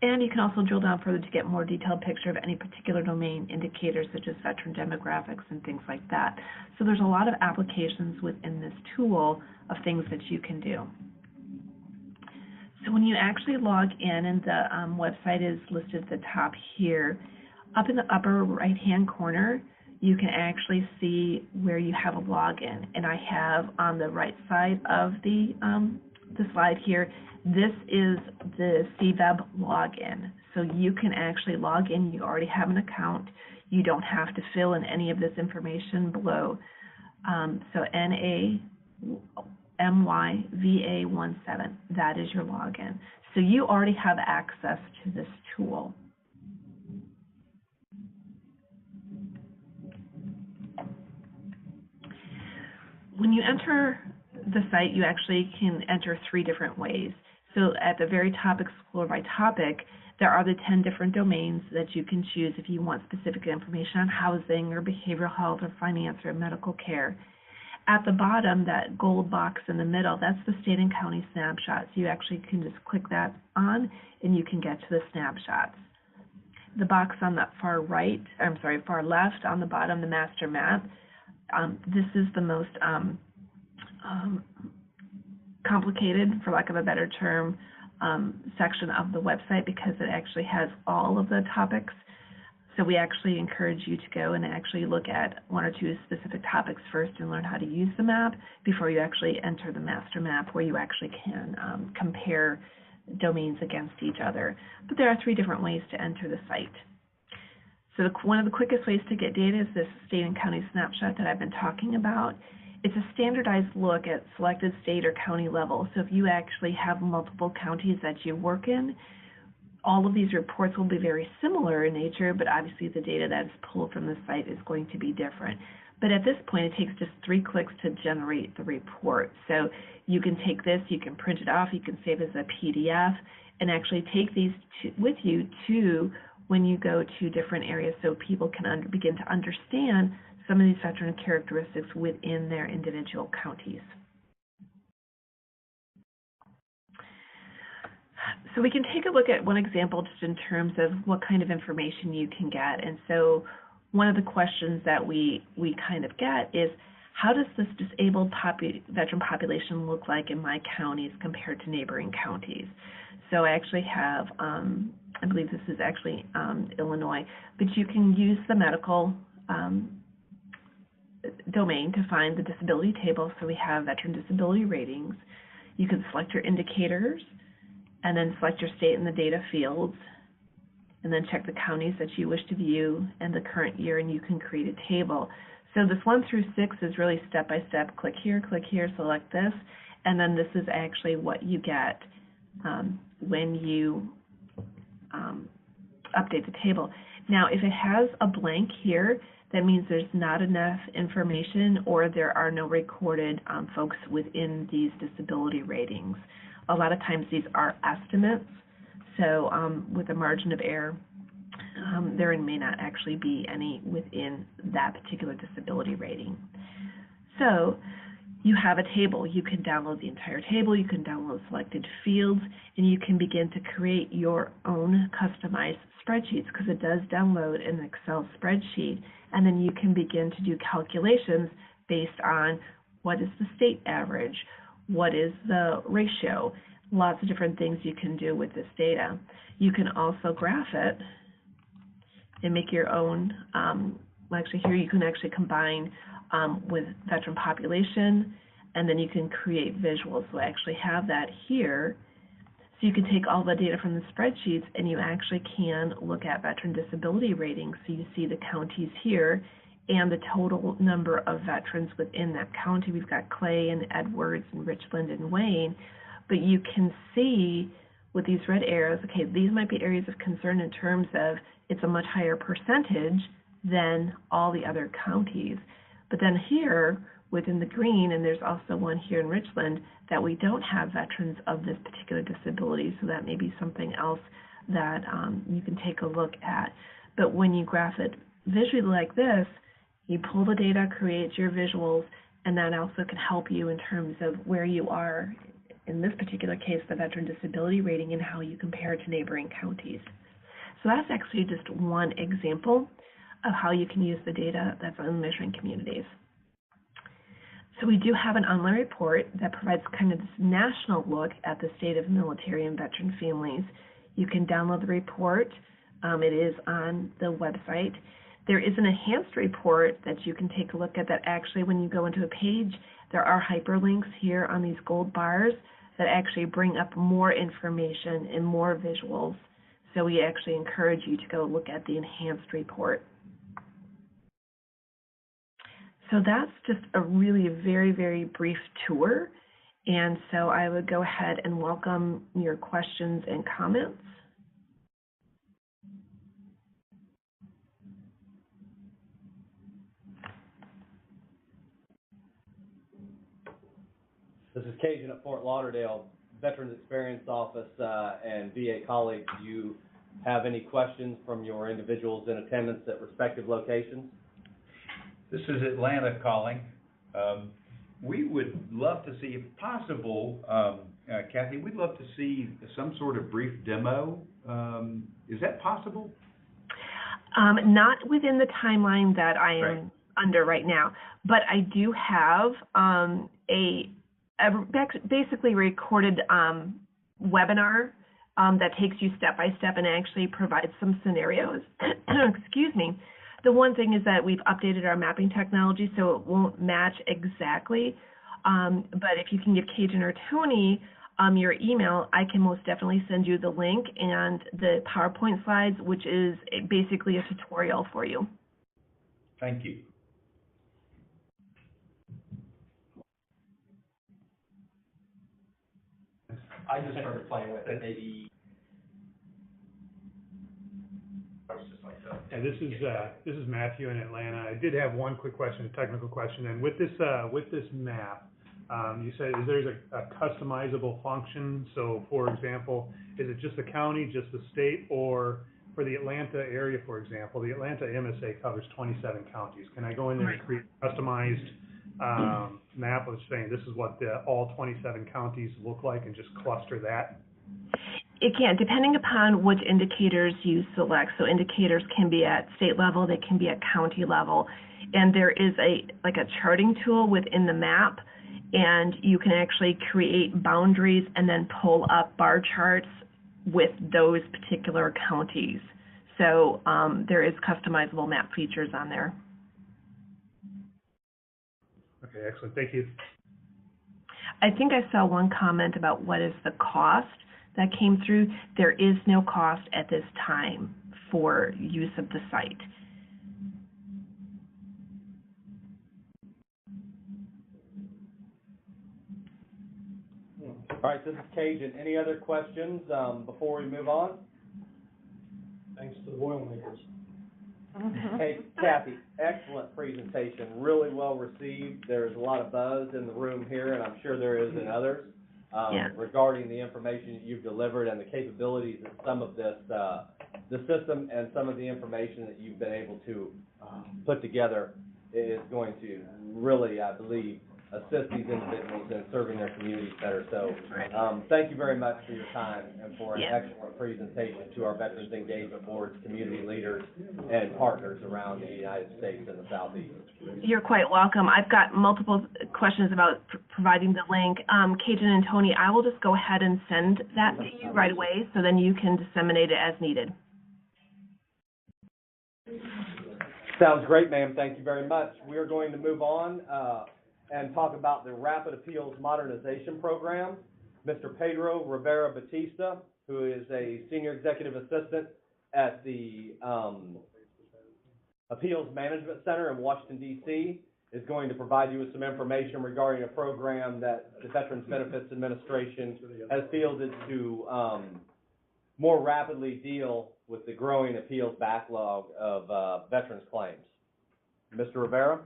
And you can also drill down further to get more detailed picture of any particular domain indicators such as veteran demographics and things like that. So there's a lot of applications within this tool of things that you can do. So when you actually log in, and the website is listed at the top here, up in the upper right-hand corner, you can actually see where you have a login. And I have on the right side of the slide here, this is the CVEB login. So you can actually log in. You already have an account. You don't have to fill in any of this information below. So NAMYVA17, that is your login. So you already have access to this tool. When you enter the site, you actually can enter 3 different ways. So at the very top, explore by topic, there are the 10 different domains that you can choose if you want specific information on housing or behavioral health or finance or medical care. At the bottom, that gold box in the middle, that's the state and county snapshots. You actually can just click that on and you can get to the snapshots. The box on the far left on the bottom, the master map, this is the most complicated, for lack of a better term, section of the website because it actually has all of the topics. So we actually encourage you to go and actually look at 1 or 2 specific topics first and learn how to use the map before you actually enter the master map, where you actually can compare domains against each other. But there are 3 different ways to enter the site. So one of the quickest ways to get data is this state and county snapshot that I've been talking about. It's a standardized look at selected state or county level. So if you actually have multiple counties that you work in, all of these reports will be very similar in nature, but obviously the data that is pulled from the site is going to be different. But at this point, it takes just 3 clicks to generate the report. So you can take this, you can print it off, you can save it as a PDF, and actually take these with you to when you go to different areas so people can begin to understand some of these veteran characteristics within their individual counties. So we can take a look at one example just in terms of what kind of information you can get. And so one of the questions that we kind of get is, how does this disabled veteran population look like in my counties compared to neighboring counties? So I actually have, I believe this is actually Illinois, but you can use the medical domain to find the disability table. So we have veteran disability ratings. You can select your indicators and then select your state in the data fields, and then check the counties that you wish to view and the current year, and you can create a table. So this 1 through 6 is really step-by-step. Click here, select this, and then this is actually what you get when you update the table. Now, if it has a blank here, that means there's not enough information or there are no recorded folks within these disability ratings. A lot of times these are estimates, so with a margin of error, there may not actually be any within that particular disability rating. So you have a table. You can download the entire table, you can download selected fields, and you can begin to create your own customized spreadsheets, because it does download an Excel spreadsheet, and then you can begin to do calculations based on what is the state average, what is the ratio, lots of different things you can do with this data. You can also graph it and make your own, actually here you can actually combine with veteran population, and then you can create visuals. So I actually have that here. So you can take all the data from the spreadsheets and you actually can look at veteran disability ratings. So you see the counties here and the total number of veterans within that county. We've got Clay and Edwards and Richland and Wayne, but you can see with these red arrows, okay, these might be areas of concern in terms of it's a much higher percentage than all the other counties. But then here, within the green, and there's also one here in Richland, that we don't have veterans of this particular disability, so that may be something else that you can take a look at. But when you graph it visually like this, you pull the data, create your visuals, and that also can help you in terms of where you are, in this particular case, the veteran disability rating and how you compare to neighboring counties. So that's actually just one example of how you can use the data that's on Measuring Communities. So we do have an online report that provides kind of this national look at the state of military and veteran families. You can download the report. It is on the website. There is an enhanced report that you can take a look at that actually when you go into a page, there are hyperlinks here on these gold bars that actually bring up more information and more visuals. So we actually encourage you to go look at the enhanced report. So that's just a really very, very brief tour. And so I would go ahead and welcome your questions and comments. This is Cajun at Fort Lauderdale, Veterans Experience Office and VA colleagues. Do you have any questions from your individuals in attendance at respective locations? This is Atlanta calling. We would love to see, if possible, Kathy, we'd love to see some sort of brief demo. Is that possible? Not within the timeline that I am under right now, but I do have a basically recorded webinar that takes you step by step and actually provides some scenarios. Excuse me. The one thing is that we've updated our mapping technology so it won't match exactly, but if you can give Cajun or Tony your email, I can most definitely send you the link and the PowerPoint slides, which is basically a tutorial for you. Thank you. I just started playing with it, maybe. Yeah, this is Matthew in Atlanta. I did have one quick question, a technical question. And with this map, you said there's a customizable function. So, for example, is it just the county, just the state, or for the Atlanta area, for example, the Atlanta MSA covers 27 counties. Can I go in there and create a customized map of saying this is what all 27 counties look like and just cluster that? It can, depending upon which indicators you select. So indicators can be at state level, they can be at county level, and there is a charting tool within the map, and you can actually create boundaries and then pull up bar charts with those particular counties. So there is customizable map features on there. Okay, excellent. Thank you. I think I saw one comment about what is the cost that came through. There is no cost at this time for use of the site. All right, this is Cajun. Any other questions before we move on? Thanks to the Boilermakers. Hey, Kathy, excellent presentation, really well received. There's a lot of buzz in the room here, and I'm sure there is in others, regarding the information that you've delivered and the capabilities of some of this, the system and some of the information that you've been able to put together is going to really, I believe, assist these individuals in serving their communities better. So thank you very much for your time and for an excellent presentation to our Veterans Engagement Board's community leaders and partners around the United States and the Southeast. You're quite welcome. I've got multiple questions about providing the link. Cajun and Tony, I will just go ahead and send that to you right away, so then you can disseminate it as needed. Sounds great, ma'am. Thank you very much. We are going to move on and talk about the Rapid Appeals Modernization Program. Mr. Pedro Rivera Batista, who is a Senior Executive Assistant at the Appeals Management Center in Washington, D.C., is going to provide you with some information regarding a program that the Veterans Benefits Administration has fielded to more rapidly deal with the growing appeals backlog of veterans claims. Mr. Rivera?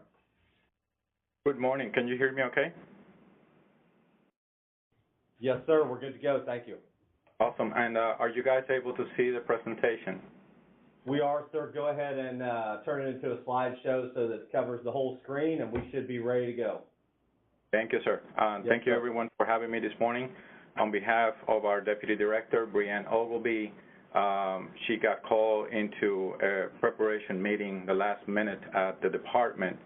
Good morning. Can you hear me okay? Yes, sir. We're good to go. Thank you. Awesome. And are you guys able to see the presentation? We are, sir. Go ahead and turn it into a slideshow so that it covers the whole screen, and we should be ready to go. Thank you, sir. Thank you, everyone, for having me this morning. On behalf of our Deputy Director, Brianne Ogilvy, she got called into a preparation meeting the last minute at the department.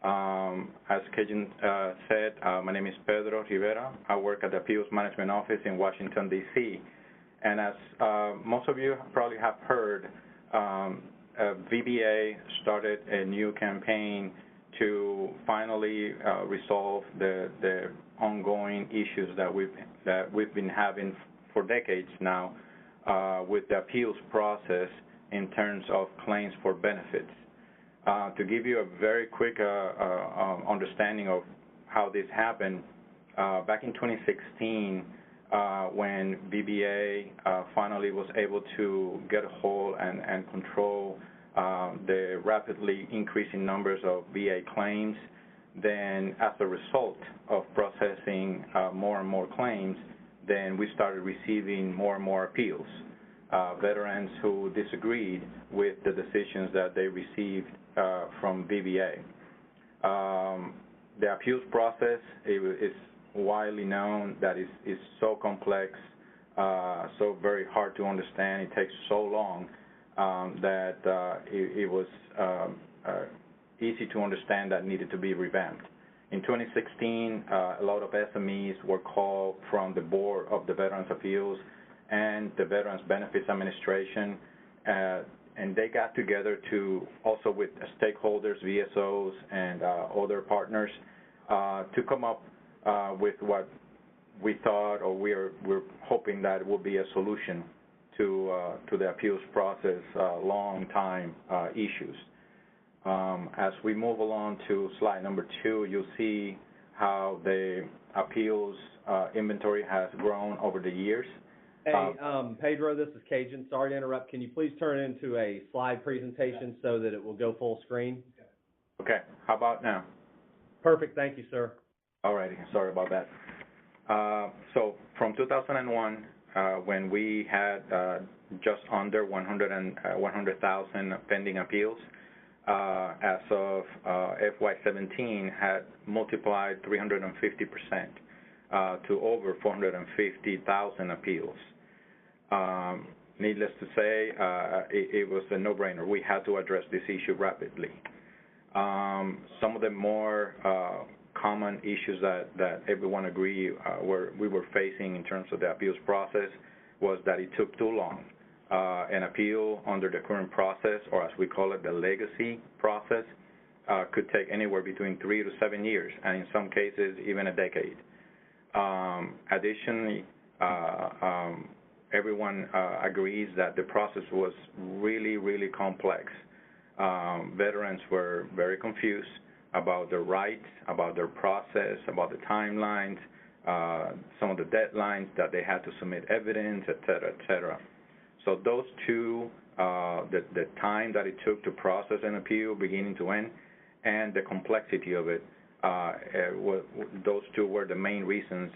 As Cajun said, my name is Pedro Rivera. I work at the Appeals Management Office in Washington, D.C. And as most of you probably have heard, VBA started a new campaign to finally resolve the ongoing issues that we've been having for decades now with the appeals process in terms of claims for benefits. To give you a very quick understanding of how this happened, back in 2016, when VBA finally was able to get a hold and control the rapidly increasing numbers of VA claims, then as a result of processing more and more claims, then we started receiving more and more appeals. Veterans who disagreed with the decisions that they received from VBA. The appeals process is widely known that is so complex, so very hard to understand. It takes so long that it was easy to understand that needed to be revamped. In 2016, a lot of SMEs were called from the Board of the Veterans Appeals and the Veterans Benefits Administration, and they got together to, also with stakeholders, VSOs, and other partners, to come up with what we thought, or we're hoping that it will be a solution to the appeals process long time issues. As we move along to slide number 2, you'll see how the appeals inventory has grown over the years. Hey, Pedro, this is Cajun. Sorry to interrupt. Can you please turn it into a slide presentation so that it will go full screen? Okay. How about now? Perfect. Thank you, sir. All righty. Sorry about that. So from 2001, when we had just under 100,000 pending appeals, as of FY17 had multiplied 350% to over 450,000 appeals. Needless to say, it was a no-brainer. We had to address this issue rapidly. Some of the more common issues that everyone agree we were facing in terms of the appeals process was that it took too long. An appeal under the current process, or as we call it, the legacy process, could take anywhere between 3 to 7 years, and in some cases, even a decade. Additionally, everyone agrees that the process was really, really complex. Veterans were very confused about their rights, about their process, about the timelines, some of the deadlines that they had to submit evidence, et cetera, et cetera. So those two, the time that it took to process an appeal beginning to end, and the complexity of it, those two were the main reasons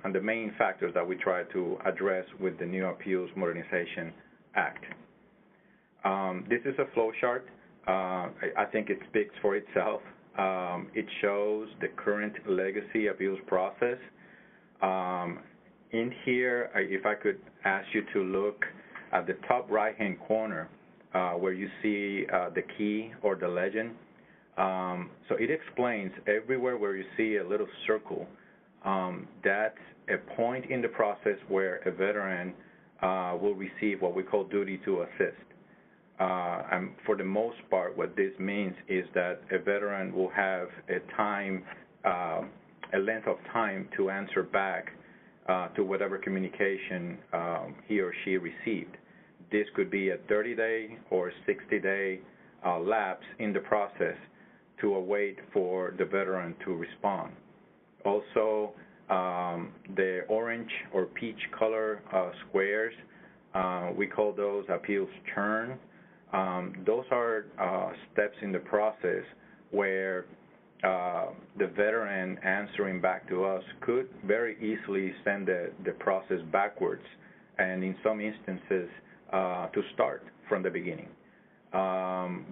and the main factors that we tried to address with the new Appeals Modernization Act. This is a flow chart. I think it speaks for itself. It shows the current legacy appeals process. In here, if I could ask you to look at the top right-hand corner where you see the key or the legend. So it explains everywhere where you see a little circle, that's a point in the process where a veteran will receive what we call duty to assist. And for the most part, what this means is that a veteran will have a length of time to answer back to whatever communication he or she received. This could be a 30-day or 60-day lapse in the process to await for the veteran to respond. Also, the orange or peach color squares, we call those appeals churn. Those are steps in the process where the veteran answering back to us could very easily send the process backwards, and in some instances to start from the beginning.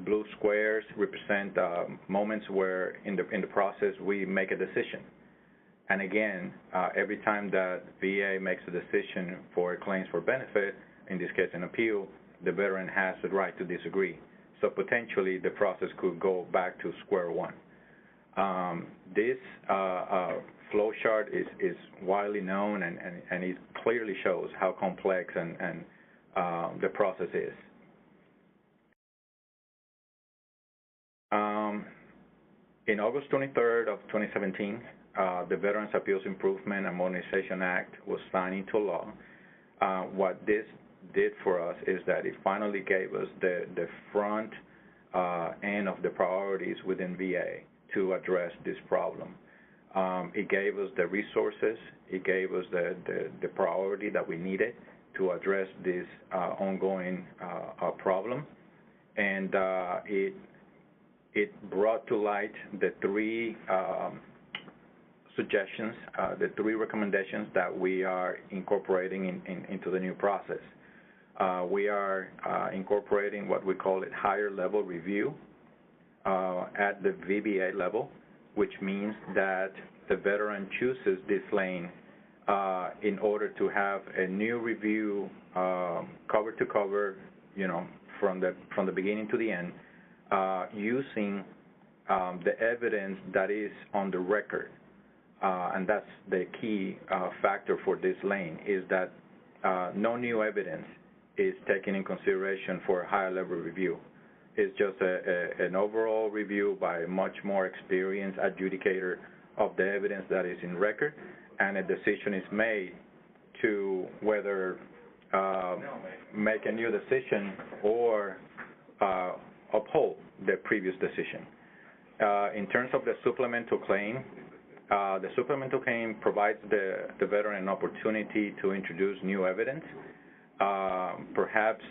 Blue squares represent moments where in the process we make a decision. And again, every time that VA makes a decision for claims for benefit, in this case an appeal, the veteran has the right to disagree. So potentially the process could go back to square one. This flow chart is widely known, and it clearly shows how complex and the process is. In August 23rd of 2017, the Veterans Appeals Improvement and Modernization Act was signed into law. What this did for us is that it finally gave us the front end of the priorities within VA to address this problem. It gave us the resources, it gave us the priority that we needed to address this ongoing problem, and it brought to light the three suggestions, the three recommendations that we are incorporating into the new process. We are incorporating what we call it higher level review at the VBA level, which means that the veteran chooses this lane in order to have a new review cover to cover, from the beginning to the end, using the evidence that is on the record. And that's the key factor for this lane, is that no new evidence is taken in consideration for a higher level review. It's just an overall review by a much more experienced adjudicator of the evidence that is in record, and a decision is made to whether make a new decision or uphold the previous decision. In terms of the supplemental claim provides the veteran an opportunity to introduce new evidence. Perhaps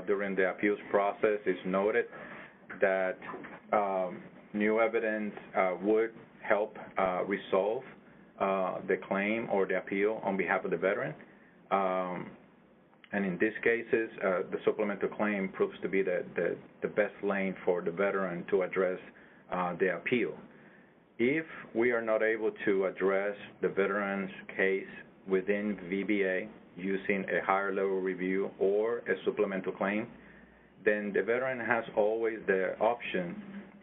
during the appeals process it's noted that new evidence would help resolve the claim or the appeal on behalf of the veteran. And in these cases, the supplemental claim proves to be the best lane for the veteran to address the appeal. If we are not able to address the veteran's case within VBA using a higher level review or a supplemental claim, then the veteran has always the option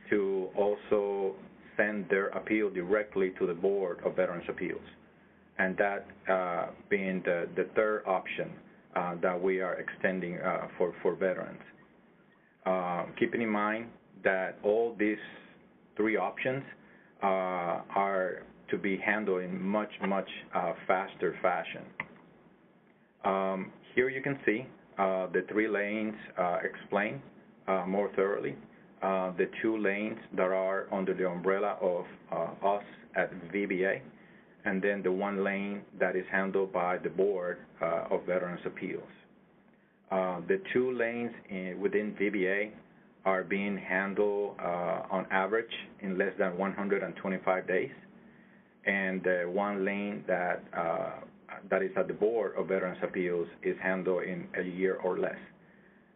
to also send their appeal directly to the Board of Veterans Appeals, and that being the third option that we are extending for veterans. Keeping in mind that all these three options are to be handled in much faster fashion. Here you can see the 3 lanes explained more thoroughly. The 2 lanes that are under the umbrella of us at VBA, and then the 1 lane that is handled by the Board of Veterans Appeals. The 2 lanes within VBA are being handled on average in less than 125 days, and the 1 lane that is at the Board of Veterans Appeals is handled in a year or less.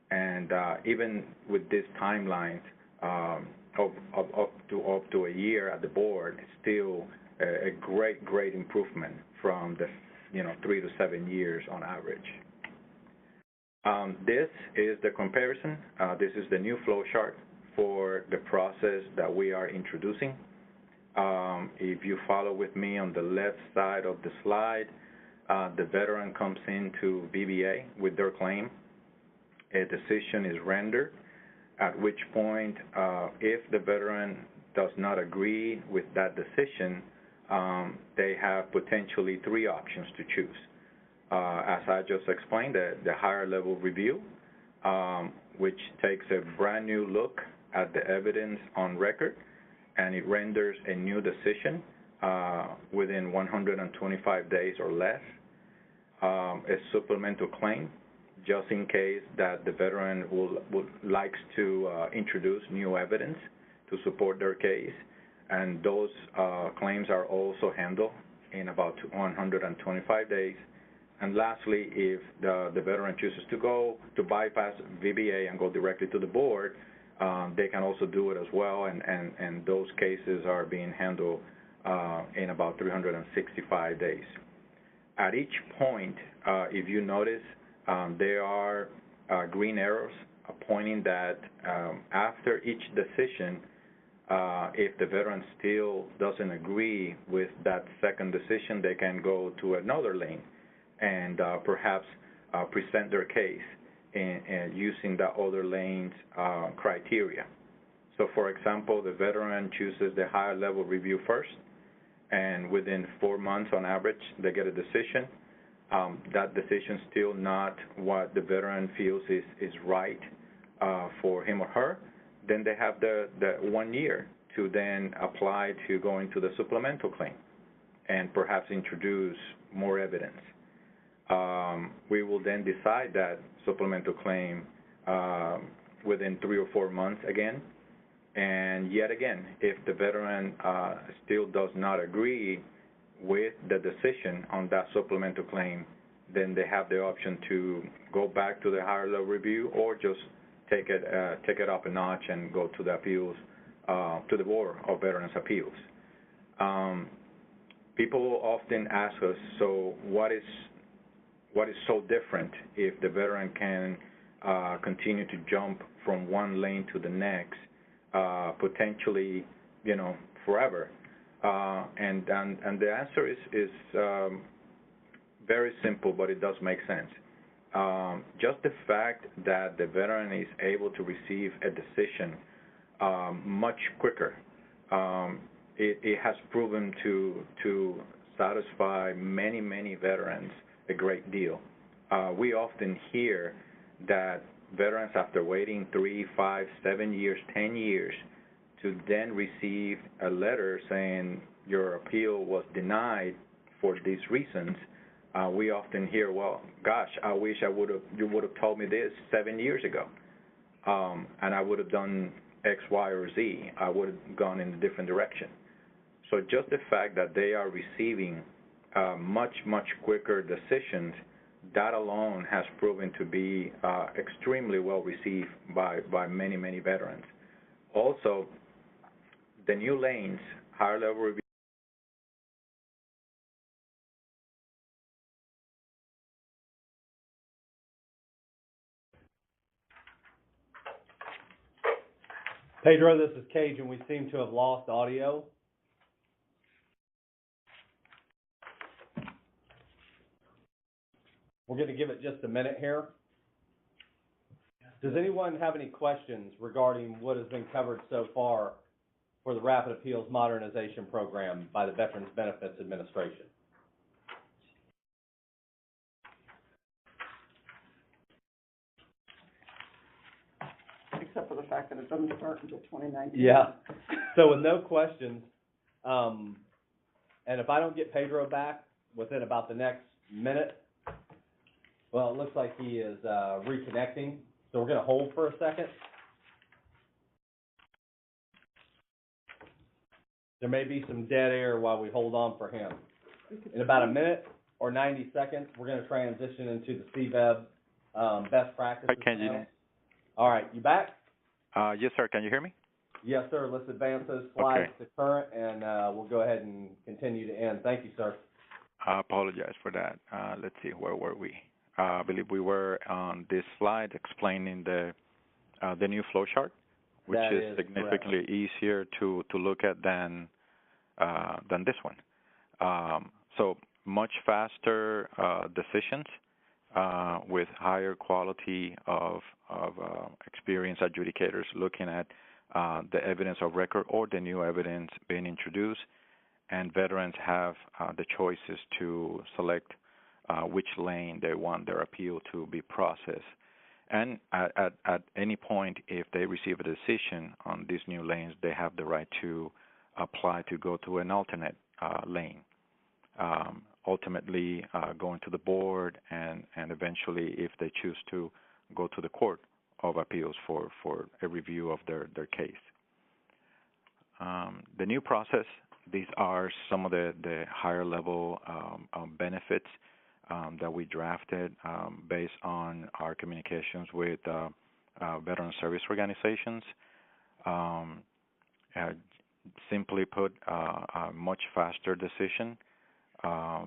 And even with these timelines of up to a year at the board, it's still a great improvement from the 3 to 7 years on average. This is the comparison. This is the new flow chart for the process that we are introducing. If you follow with me on the left side of the slide, the veteran comes into VBA with their claim. A decision is rendered, at which point, if the veteran does not agree with that decision, they have potentially 3 options to choose. As I just explained, the higher level review, which takes a brand new look at the evidence on record, and it renders a new decision within 125 days or less. A supplemental claim, just in case that the veteran likes to introduce new evidence to support their case, and those claims are also handled in about 125 days. And lastly, if the veteran chooses to bypass VBA and go directly to the board, they can also do it as well, and those cases are being handled in about 365 days. At each point, if you notice, there are green arrows pointing that after each decision, if the veteran still doesn't agree with that second decision, they can go to another lane and perhaps present their case in using that other lane's criteria. So, for example, the veteran chooses the higher level review first, and within 4 months on average, they get a decision. That decision is still not what the veteran feels is right for him or her. Then they have the 1 year to then apply to go into the supplemental claim and perhaps introduce more evidence. We will then decide that supplemental claim within 3 or 4 months again. And yet again, if the veteran still does not agree with the decision on that supplemental claim, then they have the option to go back to the higher level review or just take it up a notch and go to the appeals, to the Board of Veterans Appeals. People often ask us, so what is so different if the veteran can continue to jump from one lane to the next, potentially, forever? And the answer is very simple, but it does make sense. Just the fact that the veteran is able to receive a decision much quicker, it has proven to satisfy many veterans a great deal. We often hear that veterans, after waiting 3, 5, 7 years, 10 years, to then receive a letter saying your appeal was denied for these reasons, we often hear, well, gosh, I wish you would have told me this 7 years ago, and I would have done X, Y, or Z. I would have gone in a different direction. So just the fact that they are receiving much quicker decisions, that alone has proven to be extremely well received by many veterans. Also, the new lanes, higher level review, Pedro, this is Cajun. We seem to have lost audio. We're going to give it just a minute here. Does anyone have any questions regarding what has been covered so far for the Rapid Appeals Modernization Program by the Veterans Benefits Administration? Except for the fact that it doesn't start until 2019. Yeah. So with no questions, and if I don't get Pedro back within about the next minute, well, it looks like he is reconnecting. So we're going to hold for a second. There may be some dead air while we hold on for him. In about a minute or 90 seconds, we're going to transition into the CVEB best practices. Panel. All right, you back? Yes, sir. Can you hear me? Yes, sir. Let's advance those slides to current, and we'll go ahead and continue to end. Thank you, sir. I apologize for that. Let's see, where were we? I believe we were on this slide explaining the new flow chart, which is significantly easier to look at than this one. So much faster decisions with higher quality of experienced adjudicators looking at the evidence of record or the new evidence being introduced, and veterans have the choices to select which lane they want their appeal to be processed. And at any point, if they receive a decision on these new lanes, they have the right to apply to go to an alternate lane, ultimately going to the board and eventually, if they choose to, go to the Court of Appeals for a review of their case. The new process, these are some of the higher level benefits that we drafted based on our communications with veteran service organizations. Simply put, a much faster decision.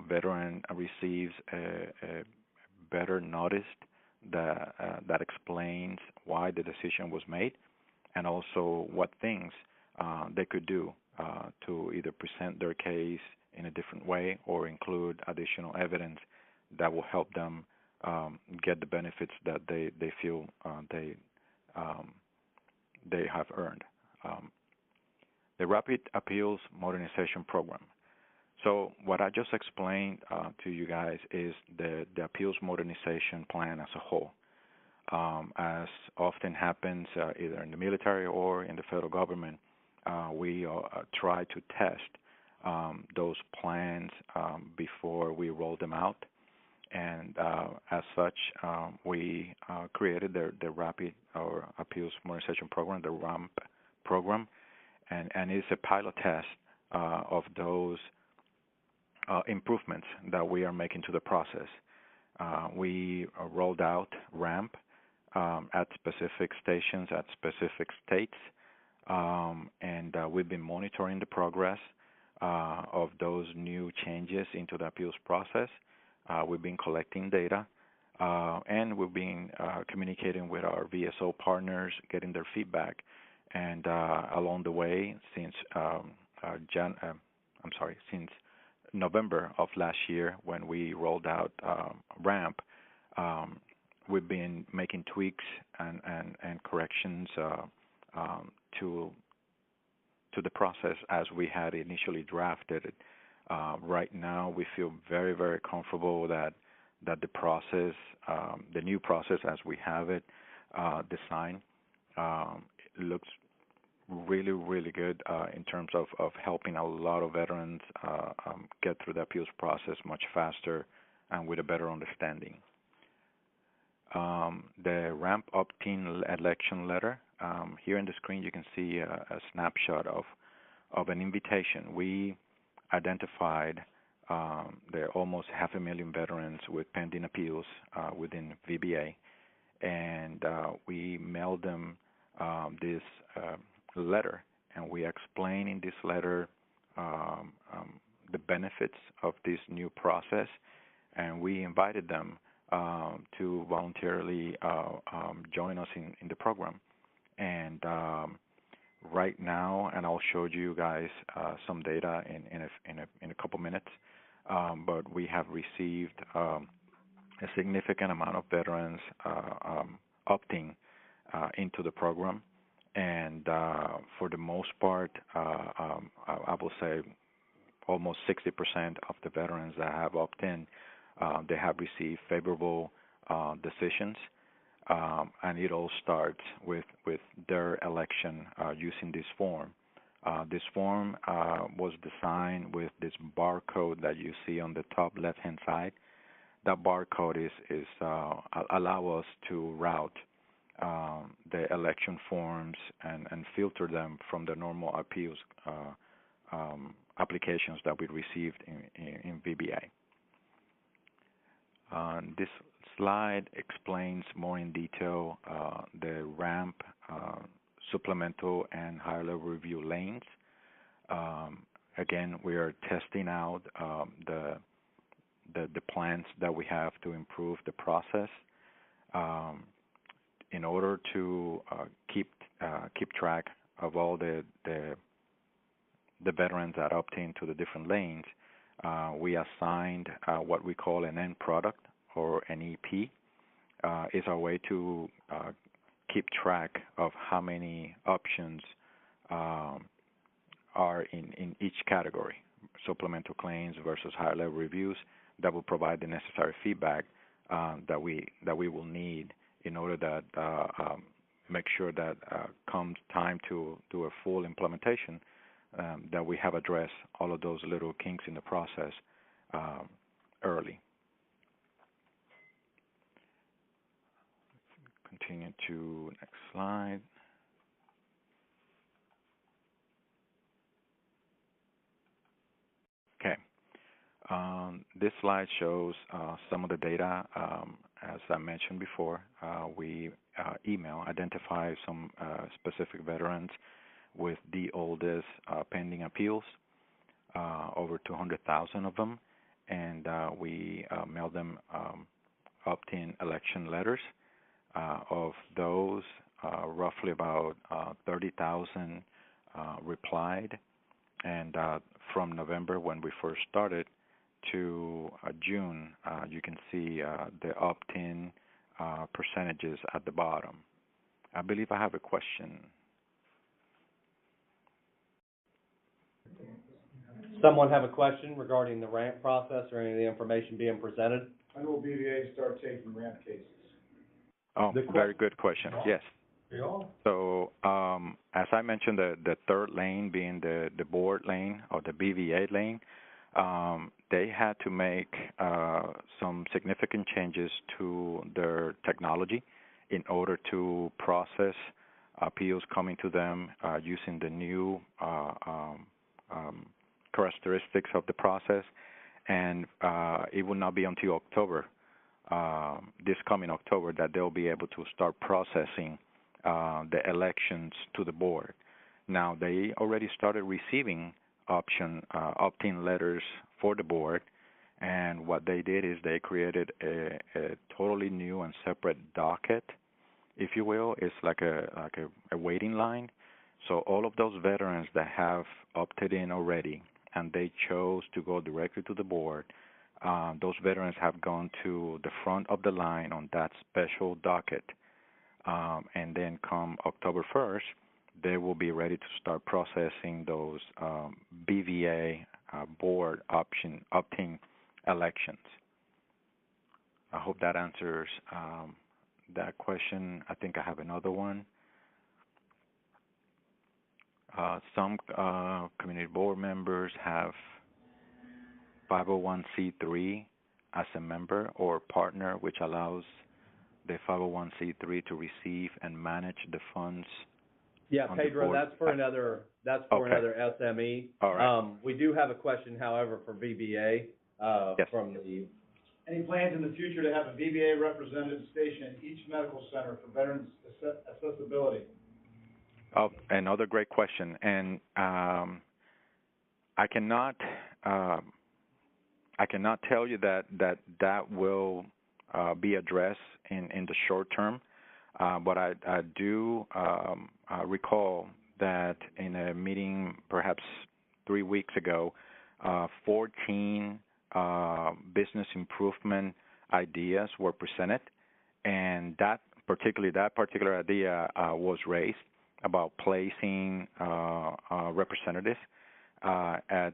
Veteran receives a better notice that explains why the decision was made, and also what things they could do to either present their case in a different way or include additional evidence that will help them get the benefits that they feel they have earned. The Rapid Appeals Modernization Program. So what I just explained to you guys is the Appeals Modernization Plan as a whole. As often happens either in the military or in the federal government, we try to test those plans before we roll them out. And as such, we created the Rapid or Appeals Modernization Program, the RAMP program, and it's a pilot test of those improvements that we are making to the process. We rolled out RAMP at specific stations, at specific states, and we've been monitoring the progress of those new changes into the appeals process. We've been collecting data, and we've been communicating with our VSO partners, getting their feedback. And along the way, since since November of last year, when we rolled out RAMP, we've been making tweaks and corrections to the process as we had initially drafted it. Right now, we feel very, very comfortable that the process, the new process as we have it designed, looks really, really good in terms of helping a lot of veterans get through the appeals process much faster and with a better understanding. The RAMP opt-in election letter. Here on the screen, you can see a snapshot of an invitation. We identified there are almost 500,000 veterans with pending appeals within VBA, and we mailed them this letter, and we explain in this letter the benefits of this new process, and we invited them to voluntarily join us in the program. And right now, and I'll show you guys some data in a couple minutes. But we have received a significant amount of veterans opting into the program, and for the most part, I will say almost 60% of the veterans that have opted in, they have received favorable decisions, and it all starts with their election using this form. This form was designed with this barcode that you see on the top left-hand side. That barcode is allow us to route the election forms and filter them from the normal appeals applications that we received in VBA. This slide explains more in detail the ramp, supplemental, and higher level review lanes. Again, we are testing out the plans that we have to improve the process. In order to keep track of all the veterans that opt into the different lanes, we assigned what we call an end product, or an EP. Is our way to keep track of how many options are in each category, supplemental claims versus higher level reviews, that will provide the necessary feedback that we will need in order that make sure that comes time to do a full implementation, that we have addressed all of those little kinks in the process early. Continue to next slide. Okay. This slide shows some of the data. As I mentioned before, we identify some specific veterans with the oldest pending appeals, over 200,000 of them, and we mail them opt-in election letters. Of those, roughly about 30,000 replied, and from November, when we first started, to June, you can see the opt-in percentages at the bottom. I believe I have a question. Someone have a question regarding the ramp process or any of the information being presented? When will BVA start taking ramp cases? Oh, very good question. Yes. So, as I mentioned, the third lane being the board lane or the BVA lane, they had to make some significant changes to their technology in order to process appeals coming to them using the new characteristics of the process, and it will not be until October, this coming October, that they'll be able to start processing the elections to the board. Now, they already started receiving opt-in letters for the board, and what they did is they created a totally new and separate docket, if you will. It's like a waiting line. So all of those veterans that have opted in already and they chose to go directly to the board, those veterans have gone to the front of the line on that special docket, and then come October 1st, they will be ready to start processing those BVA board opt-in elections. I hope that answers that question. I think I have another one. Some community board members have 501c3 as a member or partner, which allows the 501c3 to receive and manage the funds. Yeah, Pedro, that's for another SME. All right. We do have a question, however, for VBA yes. from the. Any plans in the future to have a VBA representative stationed at each medical center for veterans accessibility? Oh, another great question, and I cannot tell you that will be addressed in the short term, but I do recall that in a meeting perhaps 3 weeks ago, 14 business improvement ideas were presented, and that particular idea was raised about placing representatives at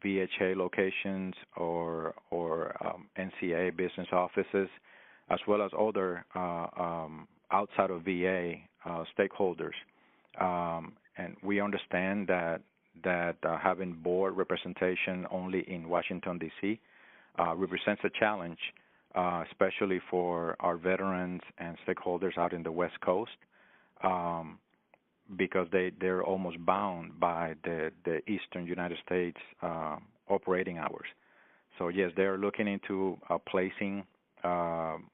VHA locations or NCA business offices, as well as other outside of VA stakeholders. And we understand that having board representation only in Washington, D.C. Represents a challenge, especially for our veterans and stakeholders out in the West Coast, because they're almost bound by the Eastern United States operating hours. So yes, they're looking into placing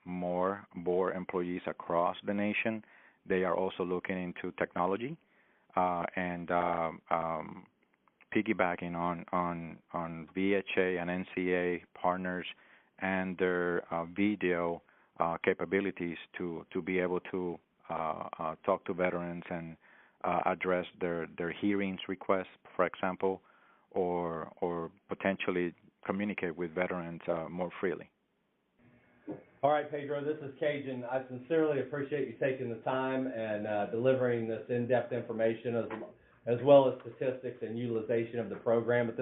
more board employees across the nation. They are also looking into technology and piggybacking on VHA and NCA partners and their video capabilities to be able to talk to veterans and address their hearings requests, for example, or potentially communicate with veterans more freely. All right, Pedro, this is Cajun. I sincerely appreciate you taking the time and delivering this in-depth information as well as statistics and utilization of the program at this